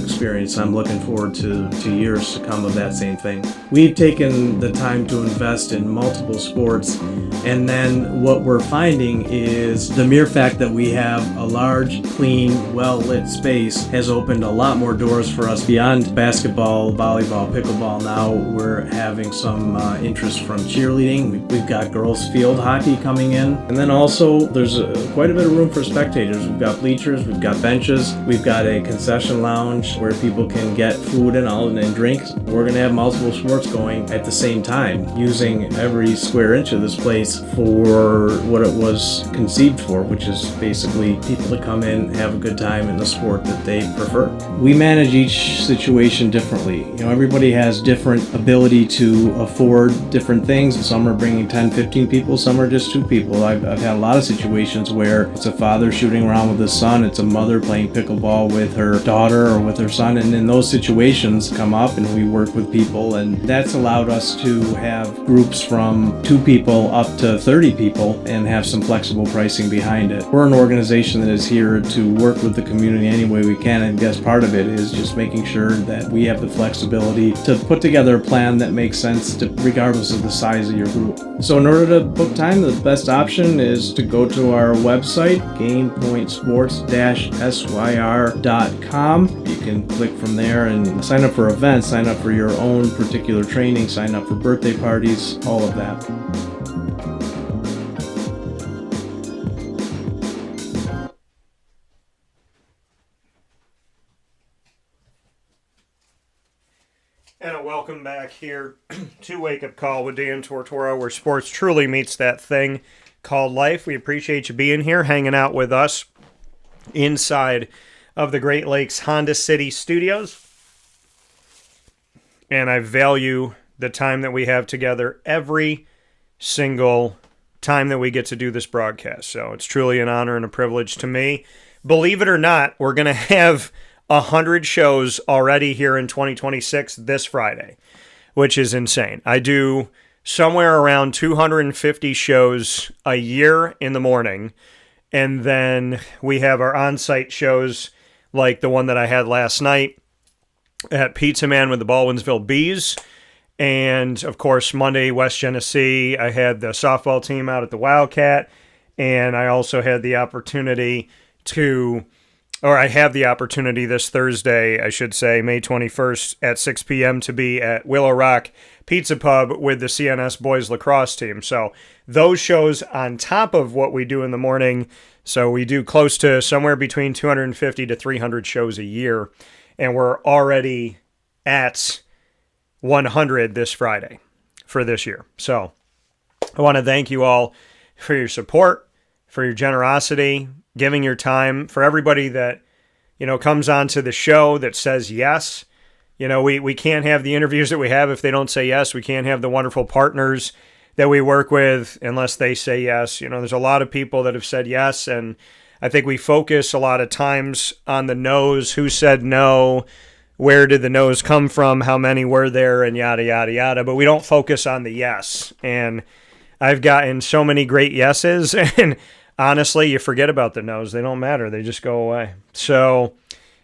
experience. I'm looking forward to years to come of that same thing. We've taken the time to invest in multiple sports, and then what we're finding is the mere fact that we have a large, clean, well lit space has opened a lot more doors for us beyond basketball, volleyball, pickleball. Now we're having some interest from cheerleading. We've got girls field hockey coming in. And then also there's quite a bit of room for spectators. We've got bleachers, we've got benches, we've got a concession lounge where people can get food and drinks. We're going to have multiple sports going at the same time, using every square inch of this place for what it was conceived for, which is basically people to come in, have a good time in the sport that they prefer. We manage each situation differently. Everybody has different ability to afford different things. Some are bringing 10, 15 people, some are just 2 people. I've had a lot of situations where it's a father shooting around with his son, it's a mother playing pickleball with her daughter or with her son, and in those situations come up and we work with people, and that's allowed us to have groups from 2 people up to 30 people and have some flexible pricing behind it. We're an organization that is here to work with the community any way we can, and I guess part of it is just making sure that we have the flexibility to put together a plan that makes sense regardless of the size of your group. So in order to book time, the best option is to go to our website, gamepointsports-syr.com. You can click from there and sign up for events, sign up for your own particular training, sign up for birthday parties, all of that. And a welcome back here to Wake Up Call with Dan Tortora, where sports truly meets that thing called life. We appreciate you being here, hanging out with us inside of the Great Lakes Honda City Studios. And I value the time that we have together every single time that we get to do this broadcast. So it's truly an honor and a privilege to me. Believe it or not, we're going to have 100 shows already here in 2026 this Friday, which is insane. I do somewhere around 250 shows a year in the morning, and then we have our on-site shows like the one that I had last night at Pizza Man with the Baldwinsville Bees, and of course Monday, West Genesee, I had the softball team out at the Wildcat, and I also had the opportunity I have the opportunity this Thursday, I should say, May 21st at 6 p.m. to be at Willow Rock Pizza Pub with the CNS boys lacrosse team. So those shows on top of what we do in the morning. So we do close to somewhere between 250 to 300 shows a year. And we're already at 100 this Friday for this year. So I want to thank you all for your support, for your generosity, giving your time, for everybody that, comes onto the show that says yes. We can't have the interviews that we have if they don't say yes. We can't have the wonderful partners that we work with unless they say yes. There's a lot of people that have said yes, and I think we focus a lot of times on the no's, who said no, where did the no's come from, how many were there, and yada, yada, yada, but we don't focus on the yes. And I've gotten so many great yeses, and honestly, you forget about the no's. They don't matter. They just go away. So,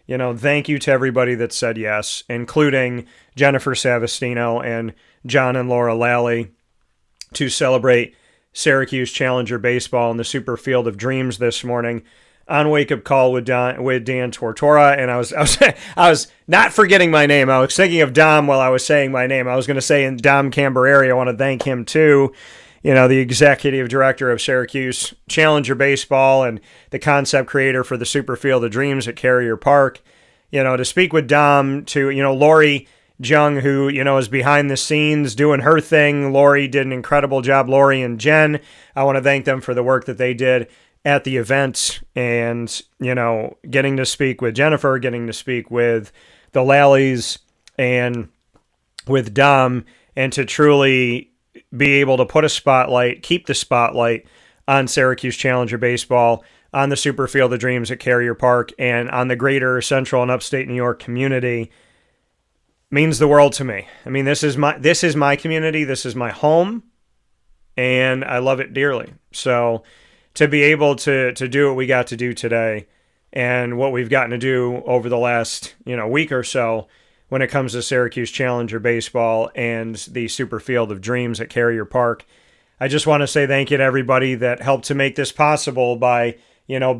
thank you to everybody that said yes, including Jennifer Savastino and John and Laura Lally, to celebrate Syracuse Challenger baseball in the Superfield of Dreams this morning on Wake Up Call with Dan Tortora. And I was not forgetting my name. I was thinking of Dom while I was saying my name. I was going to say in Dom Cambereri. I want to thank him too. The executive director of Syracuse Challenger Baseball and the concept creator for the Superfield of Dreams at Carrier Park. To speak with Dom, to, Lori Jung, who, is behind the scenes doing her thing. Lori did an incredible job. Lori and Jen, I want to thank them for the work that they did at the event, and, getting to speak with Jennifer, getting to speak with the Lallys and with Dom, and to truly be able to keep the spotlight on Syracuse Challenger Baseball, on the Superfield of Dreams at Carrier Park, and on the greater Central and Upstate New York community means the world to me. I mean, this is my community, this is my home, and I love it dearly. So to be able to do what we got to do today, and what we've gotten to do over the last week or so, when it comes to Syracuse Challenger Baseball and the Superfield of Dreams at Carrier Park, I just want to say thank you to everybody that helped to make this possible by,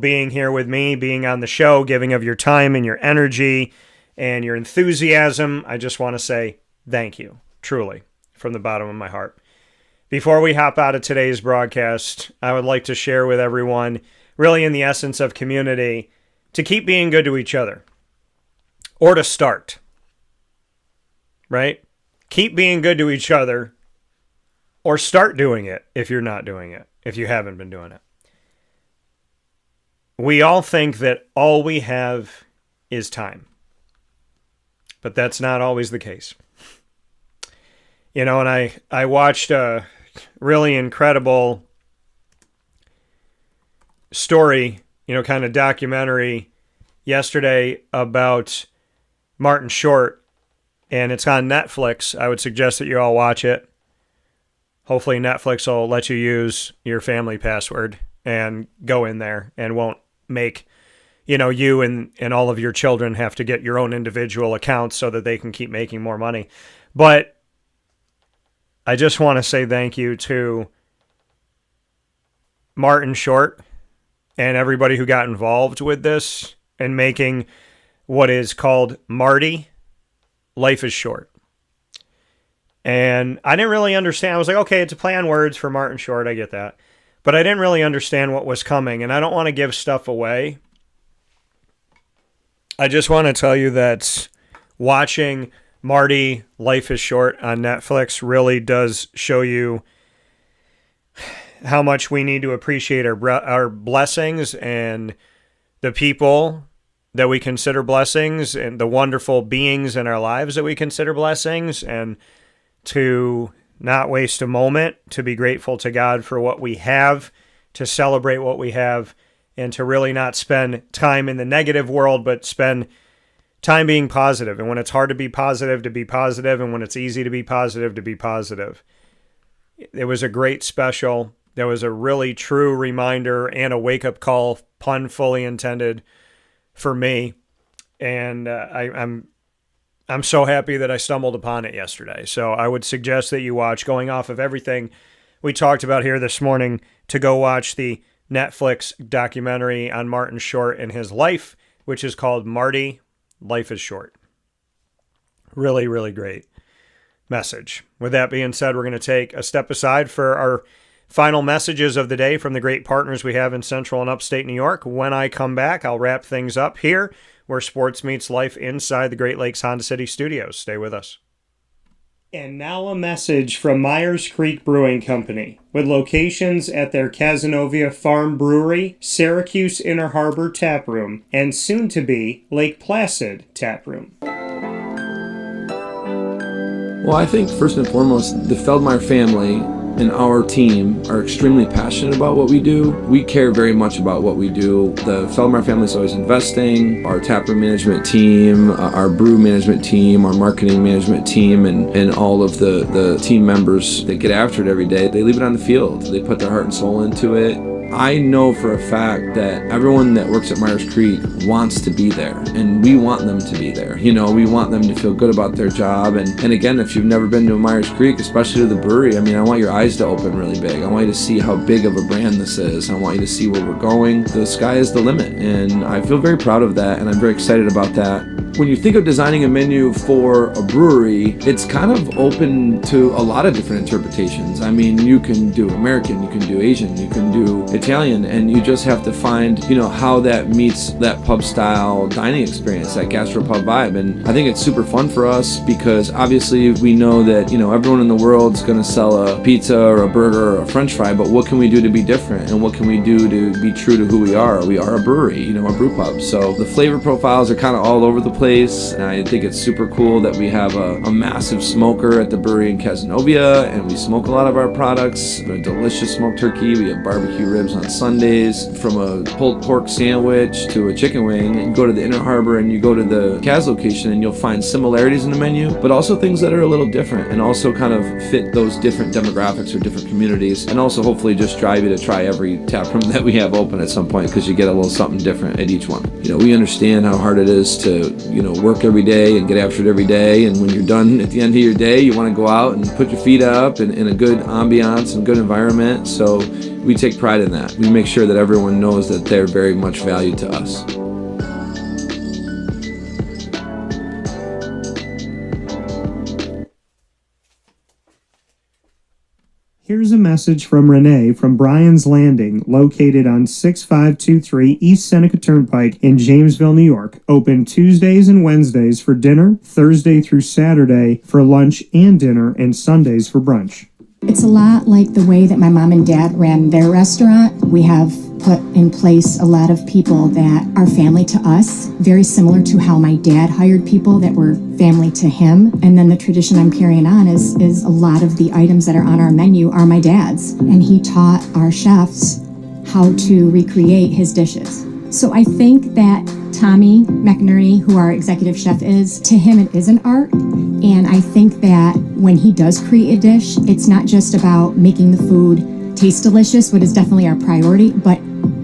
being here with me, being on the show, giving of your time and your energy and your enthusiasm. I just want to say thank you, truly, from the bottom of my heart. Before we hop out of today's broadcast, I would like to share with everyone, really in the essence of community, to keep being good to each other. Or to start. Right? Keep being good to each other, or start doing it if you're not doing it, if you haven't been doing it. We all think that all we have is time. But that's not always the case. And I watched a really incredible story, kind of documentary yesterday about Martin Short, and it's on Netflix. I would suggest that you all watch it. Hopefully Netflix will let you use your family password and go in there and won't make, you and all of your children have to get your own individual accounts so that they can keep making more money. But I just want to say thank you to Martin Short and everybody who got involved with this and making what is called Marty, Life is Short. And I didn't really understand. I was like, okay, it's a play on words for Martin Short. I get that. But I didn't really understand what was coming. And I don't want to give stuff away. I just want to tell you that watching Marty, Life is Short on Netflix really does show you how much we need to appreciate our blessings and the people that we consider blessings and the wonderful beings in our lives that we consider blessings, and to not waste a moment, to be grateful to God for what we have, to celebrate what we have, and to really not spend time in the negative world, but spend time being positive. And when it's hard to be positive, and when it's easy to be positive. It was a great special. There was a really true reminder and a wake-up call, pun fully intended, for me. And I'm so happy that I stumbled upon it yesterday. So I would suggest that you watch, going off of everything we talked about here this morning, to go watch the Netflix documentary on Martin Short and his life, which is called Marty, Life is Short. Really, really great message. With that being said, we're going to take a step aside for our final messages of the day from the great partners we have in Central and Upstate New York. When I come back, I'll wrap things up here where sports meets life inside the Great Lakes Honda City studios. Stay with us. And now a message from Myers Creek Brewing Company, with locations at their Cazenovia Farm Brewery, Syracuse Inner Harbor Tap Room, and soon-to-be Lake Placid Tap Room. Well, I think first and foremost, the Feldmeyer family and our team are extremely passionate about what we do. We care very much about what we do. The Feldmeyer family is always investing. Our taproom management team, our brew management team, our marketing management team, and all of the team members that get after it every day, they leave it on the field. They put their heart and soul into it. I know for a fact that everyone that works at Myers Creek wants to be there, and we want them to be there. We want them to feel good about their job. And again, if you've never been to Myers Creek, especially to the brewery, I want your eyes to open really big. I want you to see how big of a brand this is. I want you to see where we're going. The sky is the limit, and I feel very proud of that, and I'm very excited about that. When you think of designing a menu for a brewery, it's kind of open to a lot of different interpretations. You can do American, you can do Asian, you can do Italian, and you just have to find, how that meets that pub style dining experience, that gastropub vibe. And I think it's super fun for us because obviously we know that, everyone in the world's going to sell a pizza or a burger or a french fry, but what can we do to be different? And what can we do to be true to who we are? We are a brewery, a brew pub. So the flavor profiles are kind of all over the place, and I think it's super cool that we have a massive smoker at the brewery in Cazenovia, and we smoke a lot of our products. A delicious smoked turkey. We have barbecue ribs on Sundays. From a pulled pork sandwich to a chicken wing, and you go to the Inner Harbor and you go to the Kaz location, and you'll find similarities in the menu, but also things that are a little different and also kind of fit those different demographics or different communities, and also hopefully just drive you to try every tap room that we have open at some point, because you get a little something different at each one. We understand how hard it is to work every day and get after it every day, and when you're done at the end of your day, you want to go out and put your feet up in a good ambiance and good environment. So we take pride in that. We make sure that everyone knows that they're very much valued to us. Here's a message from Renee from Bryan's Landing, located on 6523 East Seneca Turnpike in Jamesville, New York. Open Tuesdays and Wednesdays for dinner, Thursday through Saturday for lunch and dinner, and Sundays for brunch. It's a lot like the way that my mom and dad ran their restaurant. We have put in place a lot of people that are family to us, very similar to how my dad hired people that were family to him. And then the tradition I'm carrying on is a lot of the items that are on our menu are my dad's. And he taught our chefs how to recreate his dishes. So I think that Tommy McNerney, who our executive chef is, to him it is an art. And I think that when he does create a dish, it's not just about making the food taste delicious, which is definitely our priority, but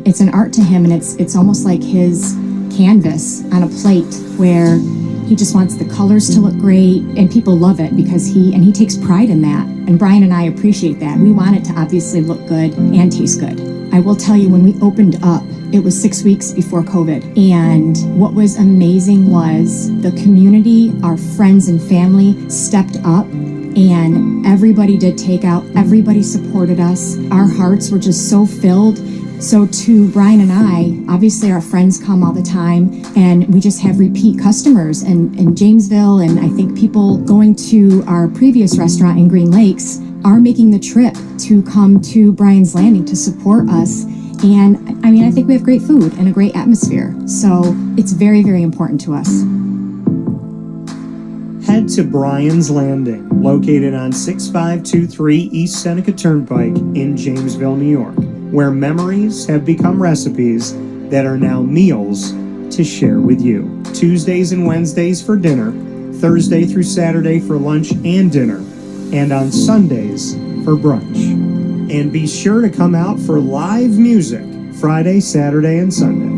it's an art to him, and it's almost like his canvas on a plate where he just wants the colors to look great, and people love it because he takes pride in that. And Bryan and I appreciate that. We want it to obviously look good and taste good. I will tell you, when we opened up, it was 6 weeks before COVID. And what was amazing was the community, our friends and family stepped up, and everybody did takeout. Everybody supported us. Our hearts were just so filled. So to Bryan and I, obviously our friends come all the time, and we just have repeat customers in Jamesville, and I think people going to our previous restaurant in Green Lakes are making the trip to come to Bryan's Landing to support us. And I mean, I think we have great food and a great atmosphere. So it's very, very important to us. Head to Bryan's Landing, located on 6523 East Seneca Turnpike in Jamesville, New York, where memories have become recipes that are now meals to share with you. Tuesdays and Wednesdays for dinner, Thursday through Saturday for lunch and dinner, and on Sundays for brunch. And be sure to come out for live music Friday, Saturday, and Sunday.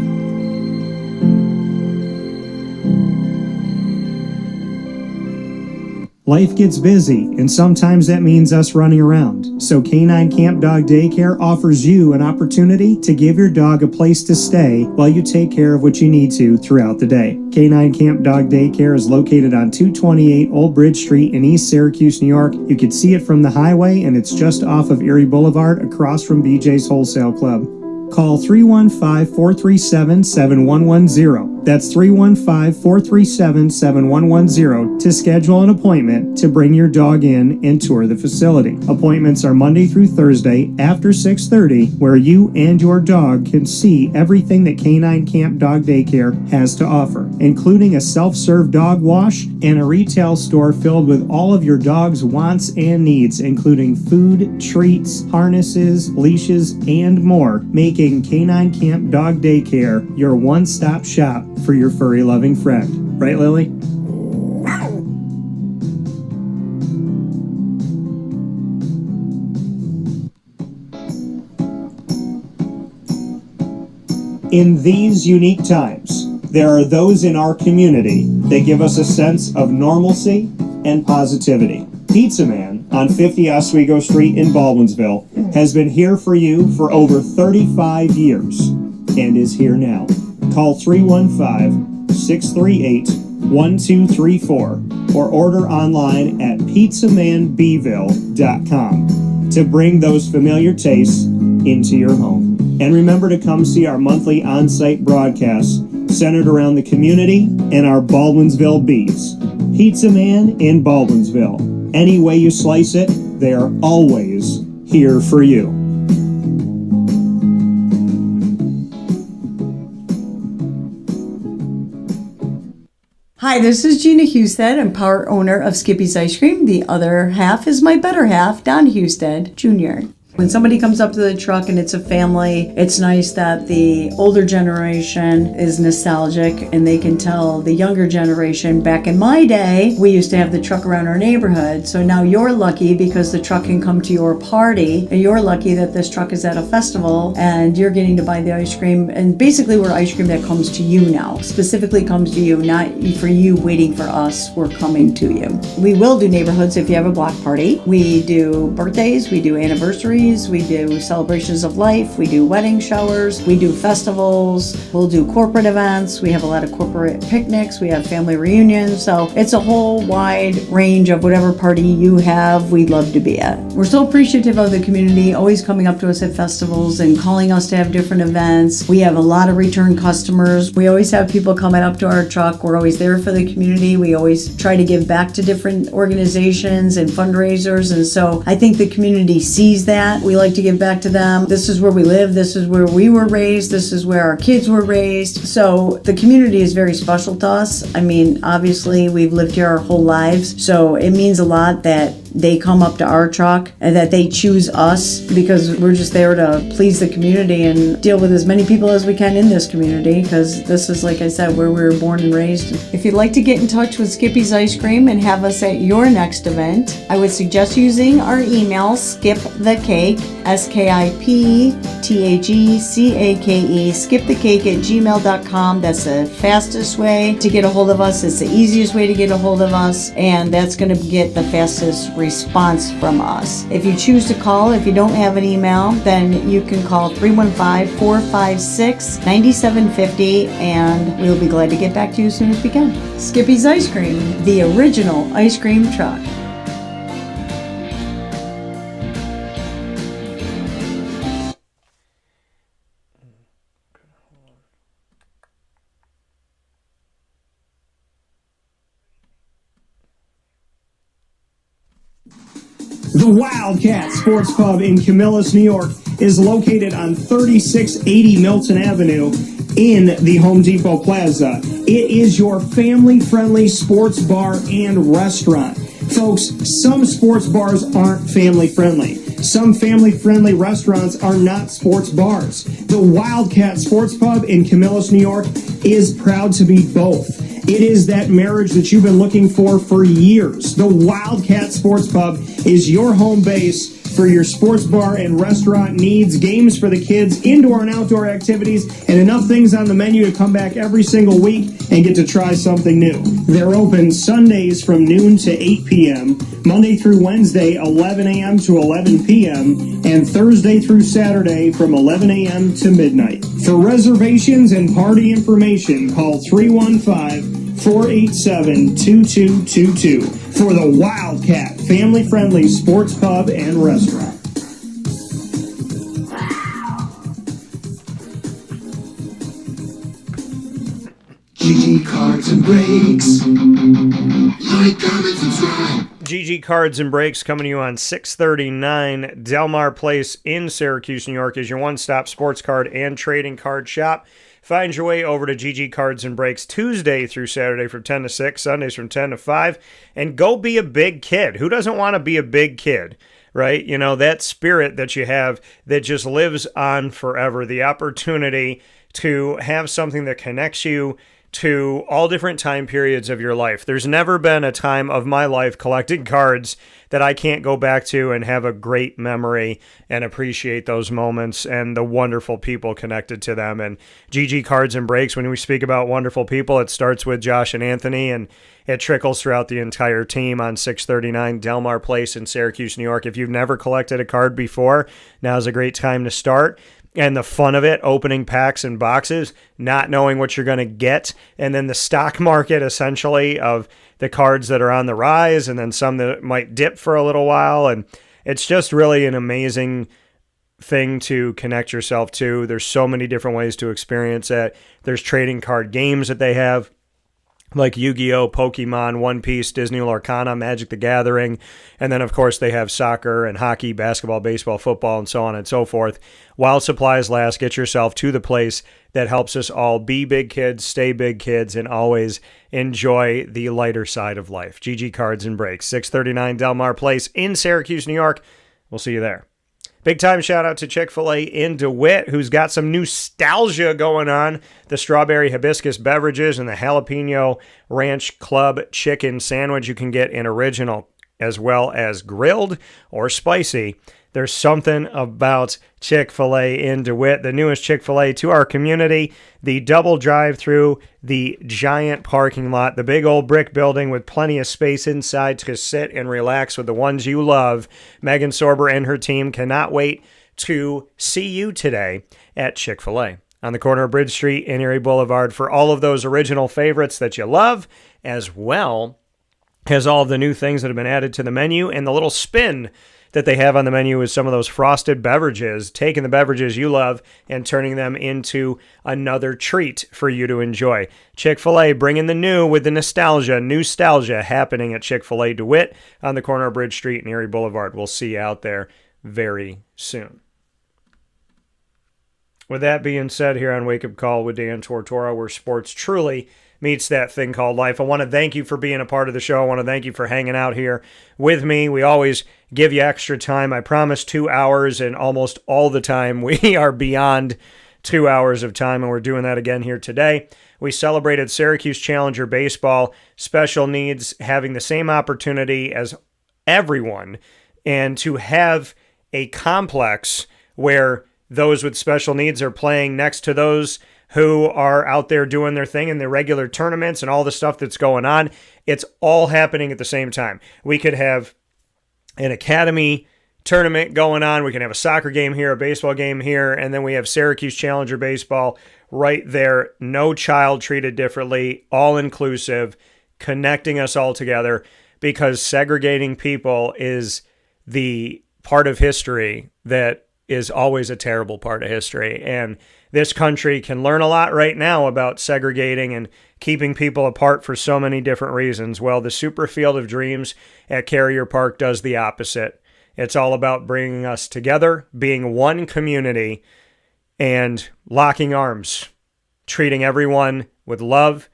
Life gets busy, and sometimes that means us running around. So Canine Camp Dog Daycare offers you an opportunity to give your dog a place to stay while you take care of what you need to throughout the day. Canine Camp Dog Daycare is located on 228 Old Bridge Street in East Syracuse, New York. You can see it from the highway, and it's just off of Erie Boulevard across from BJ's Wholesale Club. Call 315-437-7110. That's 315-437-7110 to schedule an appointment to bring your dog in and tour the facility. Appointments are Monday through Thursday after 6:30, where you and your dog can see everything that Canine Camp Dog Daycare has to offer, including a self-serve dog wash and a retail store filled with all of your dog's wants and needs, including food, treats, harnesses, leashes, and more, making Canine Camp Dog Daycare your one-stop shop for your furry-loving friend. Right, Lily? In these unique times, there are those in our community that give us a sense of normalcy and positivity. Pizza Man on 50 Oswego Street in Baldwinsville has been here for you for over 35 years and is here now. Call 315-638-1234 or order online at pizzamanbville.com to bring those familiar tastes into your home. And remember to come see our monthly on-site broadcasts centered around the community and our Baldwinsville bees. Pizza Man in Baldwinsville. Any way you slice it, they are always here for you. Hi, this is Gina Husted. I'm part owner of Skippy's Ice Cream. The other half is my better half, Don Husted Jr. When somebody comes up to the truck and it's a family, it's nice that the older generation is nostalgic and they can tell the younger generation, back in my day, we used to have the truck around our neighborhood. So now you're lucky because the truck can come to your party, and you're lucky that this truck is at a festival and you're getting to buy the ice cream. And basically we're ice cream that comes to you now, specifically comes to you, not for you waiting for us, we're coming to you. We will do neighborhoods if you have a block party. We do birthdays, we do anniversaries, ceremonies, we do celebrations of life, we do wedding showers, we do festivals, we'll do corporate events, we have a lot of corporate picnics, we have family reunions, so it's a whole wide range of whatever party you have, we'd love to be at. We're so appreciative of the community, always coming up to us at festivals and calling us to have different events. We have a lot of return customers. We always have people coming up to our truck. We're always there for the community. We always try to give back to different organizations and fundraisers, and so I think the community sees that. We like to give back to them. This is where we live. This is where we were raised. This is where our kids were raised. So the community is very special to us. I mean, obviously we've lived here our whole lives, so it means a lot that they come up to our truck and that they choose us, because we're just there to please the community and deal with as many people as we can in this community, because this is, like I said, where we were born and raised. If you'd like to get in touch with Skippy's Ice Cream and have us at your next event, I would suggest using our email, skipthecake, SKIPTHECAKE, skipthecake@gmail.com. That's the fastest way to get a hold of us. It's the easiest way to get a hold of us, and that's going to get the fastest response from us. If you choose to call, if you don't have an email, then you can call 315-456-9750, and we'll be glad to get back to you as soon as we can. Skippy's Ice Cream, the original ice cream truck. The Wildcat Sports Pub in Camillus, New York is located on 3680 Milton Avenue in the Home Depot Plaza. It is your family-friendly sports bar and restaurant. Folks, some sports bars aren't family-friendly. Some family-friendly restaurants are not sports bars. The Wildcat Sports Pub in Camillus, New York is proud to be both. It is that marriage that you've been looking for years. The Wildcat Sports Pub is your home base for your sports bar and restaurant needs, games for the kids, indoor and outdoor activities, and enough things on the menu to come back every single week and get to try something new. They're open Sundays from noon to 8 p.m., Monday through Wednesday, 11 a.m. to 11 p.m., and Thursday through Saturday from 11 a.m. to midnight. For reservations and party information, call 315-487-2222 for the Wildcat family-friendly sports pub and restaurant. GG Cards and Breaks. Like, comment, subscribe. GG Cards and Breaks coming to you on 639 Delmar Place in Syracuse, New York, is your one-stop sports card and trading card shop. Find your way over to GG Cards and Breaks Tuesday through Saturday from 10 to 6, Sundays from 10 to 5, and go be a big kid. Who doesn't want to be a big kid, right? You know, that spirit that you have that just lives on forever, the opportunity to have something that connects you to all different time periods of your life. There's never been a time of my life collecting cards that I can't go back to and have a great memory and appreciate those moments and the wonderful people connected to them. And GG Cards and Breaks, when we speak about wonderful people, it starts with Josh and Anthony, and it trickles throughout the entire team on 639 Delmar Place in Syracuse, New York. If you've never collected a card before, now's a great time to start. And the fun of it, opening packs and boxes, not knowing what you're going to get, and then the stock market, essentially, of the cards that are on the rise, and then some that might dip for a little while. And it's just really an amazing thing to connect yourself to. There's so many different ways to experience it. There's trading card games that they have, like Yu-Gi-Oh!, Pokemon, One Piece, Disney Lorcana, Magic the Gathering, and then, of course, they have soccer and hockey, basketball, baseball, football, and so on and so forth. While supplies last, get yourself to the place that helps us all be big kids, stay big kids, and always enjoy the lighter side of life. GG Cards and Breaks, 639 Delmar Place in Syracuse, New York. We'll see you there. Big time shout out to Chick-fil-A in DeWitt, who's got some nostalgia going on. The strawberry hibiscus beverages and the jalapeno ranch club chicken sandwich you can get in original as well as grilled or spicy. There's something about Chick-fil-A in DeWitt, the newest Chick-fil-A to our community, the double drive-through, the giant parking lot, the big old brick building with plenty of space inside to sit and relax with the ones you love. Megan Sorber and her team cannot wait to see you today at Chick-fil-A on the corner of Bridge Street and Erie Boulevard for all of those original favorites that you love, as well as all of the new things that have been added to the menu and the little spin that they have on the menu is some of those frosted beverages, taking the beverages you love and turning them into another treat for you to enjoy. Chick-fil-A bringing the new with the nostalgia happening at Chick-fil-A DeWitt on the corner of Bridge Street and Erie Boulevard. We'll see you out there very soon. With that being said, here on Wake Up Call with Dan Tortora, where sports truly meets that thing called life, I want to thank you for being a part of the show. I want to thank you for hanging out here with me. We always give you extra time. I promise 2 hours, and almost all the time we are beyond 2 hours of time, and we're doing that again here today. We celebrated Syracuse Challenger baseball, special needs having the same opportunity as everyone, and to have a complex where those with special needs are playing next to those who are out there doing their thing in their regular tournaments and all the stuff that's going on. It's all happening at the same time. We could have an academy tournament going on. We can have a soccer game here, a baseball game here, and then we have Syracuse Challenger baseball right there. No child treated differently, all inclusive, connecting us all together, because segregating people is the part of history that is always a terrible part of history. And this country can learn a lot right now about segregating and keeping people apart for so many different reasons. Well, the Superfield of Dreams at Carrier Park does the opposite. It's all about bringing us together, being one community, and locking arms, treating everyone with love,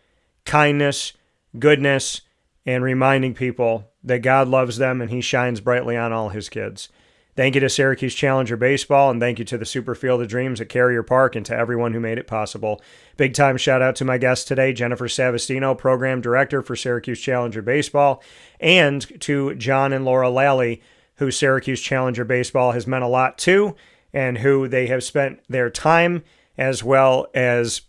kindness, goodness, and reminding people that God loves them and He shines brightly on all His kids. Thank you to Syracuse Challenger Baseball, and thank you to the Superfield of Dreams at Carrier Park, and to everyone who made it possible. Big time shout out to my guest today, Jennifer Savastino, Program Director for Syracuse Challenger Baseball, and to John and Laura Lally, who Syracuse Challenger Baseball has meant a lot to, and who they have spent their time as well as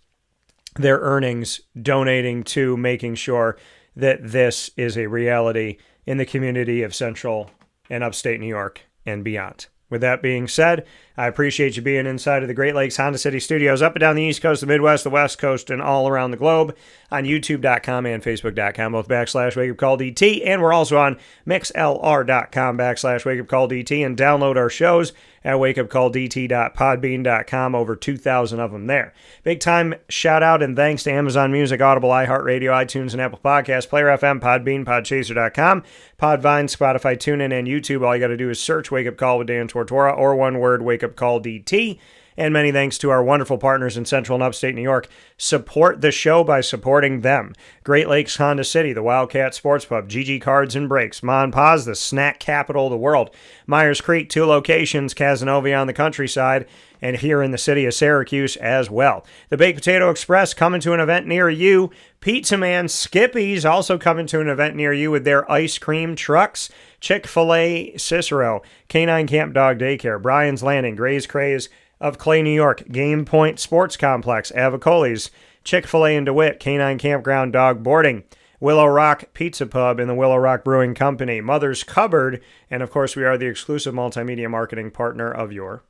their earnings donating to making sure that this is a reality in the community of Central and Upstate New York and beyond. With that being said, I appreciate you being inside of the Great Lakes Honda City Studios, up and down the East Coast, the Midwest, the West Coast, and all around the globe on YouTube.com and Facebook.com, both /WakeUpCallDT, and we're also on MixLR.com /WakeUpCallDT, and download our shows at wakeupcalldt.podbean.com, over 2,000 of them there. Big time shout out and thanks to Amazon Music, Audible, iHeartRadio, iTunes, and Apple Podcasts, Player FM, Podbean, Podchaser.com, Podvine, Spotify, TuneIn, and YouTube. All you got to do is search Wake Up Call with Dan Tortora, or one word, Wake Up Call DT. And many thanks to our wonderful partners in Central and Upstate New York. Support the show by supporting them. Great Lakes Honda City, the Wildcat Sports Pub, GG Cards and Brakes, Mon Paz, the snack capital of the world, Myers Creek, 2 locations, Casanova on the countryside, and here in the city of Syracuse as well. The Baked Potato Express coming to an event near you. Pizza Man Skippy's also coming to an event near you with their ice cream trucks. Chick-fil-A Cicero, Canine Camp Dog Daycare, Brian's Landing, Gray's Craze of Clay, New York, Game Point Sports Complex, Avicoli's, Chick-fil-A in DeWitt, Canine Campground Dog Boarding, Willow Rock Pizza Pub and the Willow Rock Brewing Company, Mother's Cupboard, and of course we are the exclusive multimedia marketing partner of your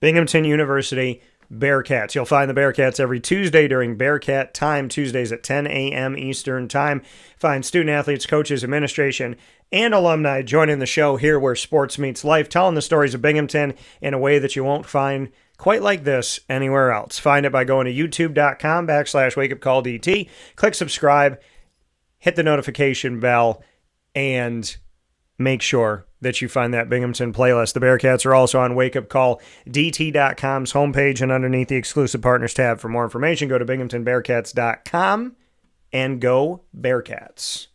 Binghamton University Bearcats. You'll find the Bearcats every Tuesday during Bearcat Time, Tuesdays at 10 a.m. Eastern Time. Find student athletes, coaches, administration, and alumni joining the show here where sports meets life, telling the stories of Binghamton in a way that you won't find quite like this anywhere else. Find it by going to youtube.com /wakeupcalldt. Click subscribe, hit the notification bell, and make sure that you find that Binghamton playlist. The Bearcats are also on wakeupcalldt.com's homepage, and underneath the exclusive partners tab. For more information, go to binghamtonbearcats.com and go Bearcats.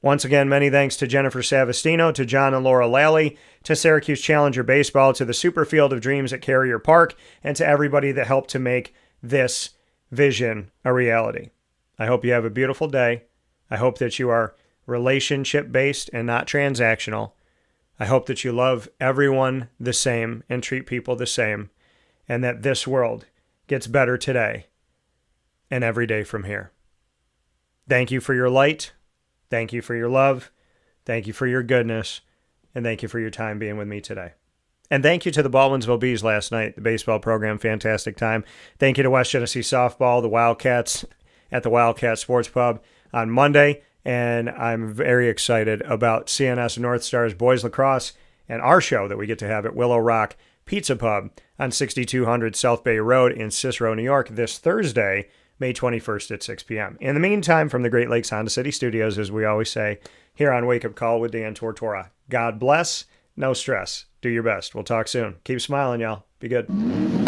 Once again, many thanks to Jennifer Savastino, to John and Laura Lally, to Syracuse Challenger Baseball, to the Superfield of Dreams at Carrier Park, and to everybody that helped to make this vision a reality. I hope you have a beautiful day. I hope that you are relationship-based and not transactional. I hope that you love everyone the same and treat people the same, and that this world gets better today and every day from here. Thank you for your light. Thank you for your love. Thank you for your goodness. And thank you for your time being with me today. And thank you to the Baldwinsville Bees last night, the baseball program, fantastic time. Thank you to West Genesee Softball, the Wildcats at the Wildcat Sports Pub on Monday. And I'm very excited about CNS North Stars Boys Lacrosse and our show that we get to have at Willow Rock Pizza Pub on 6200 South Bay Road in Cicero, New York this Thursday, May 21st at 6 p.m. In the meantime, from the Great Lakes Honda City Studios, as we always say, here on Wake Up Call with Dan Tortora. God bless. No stress. Do your best. We'll talk soon. Keep smiling, y'all. Be good.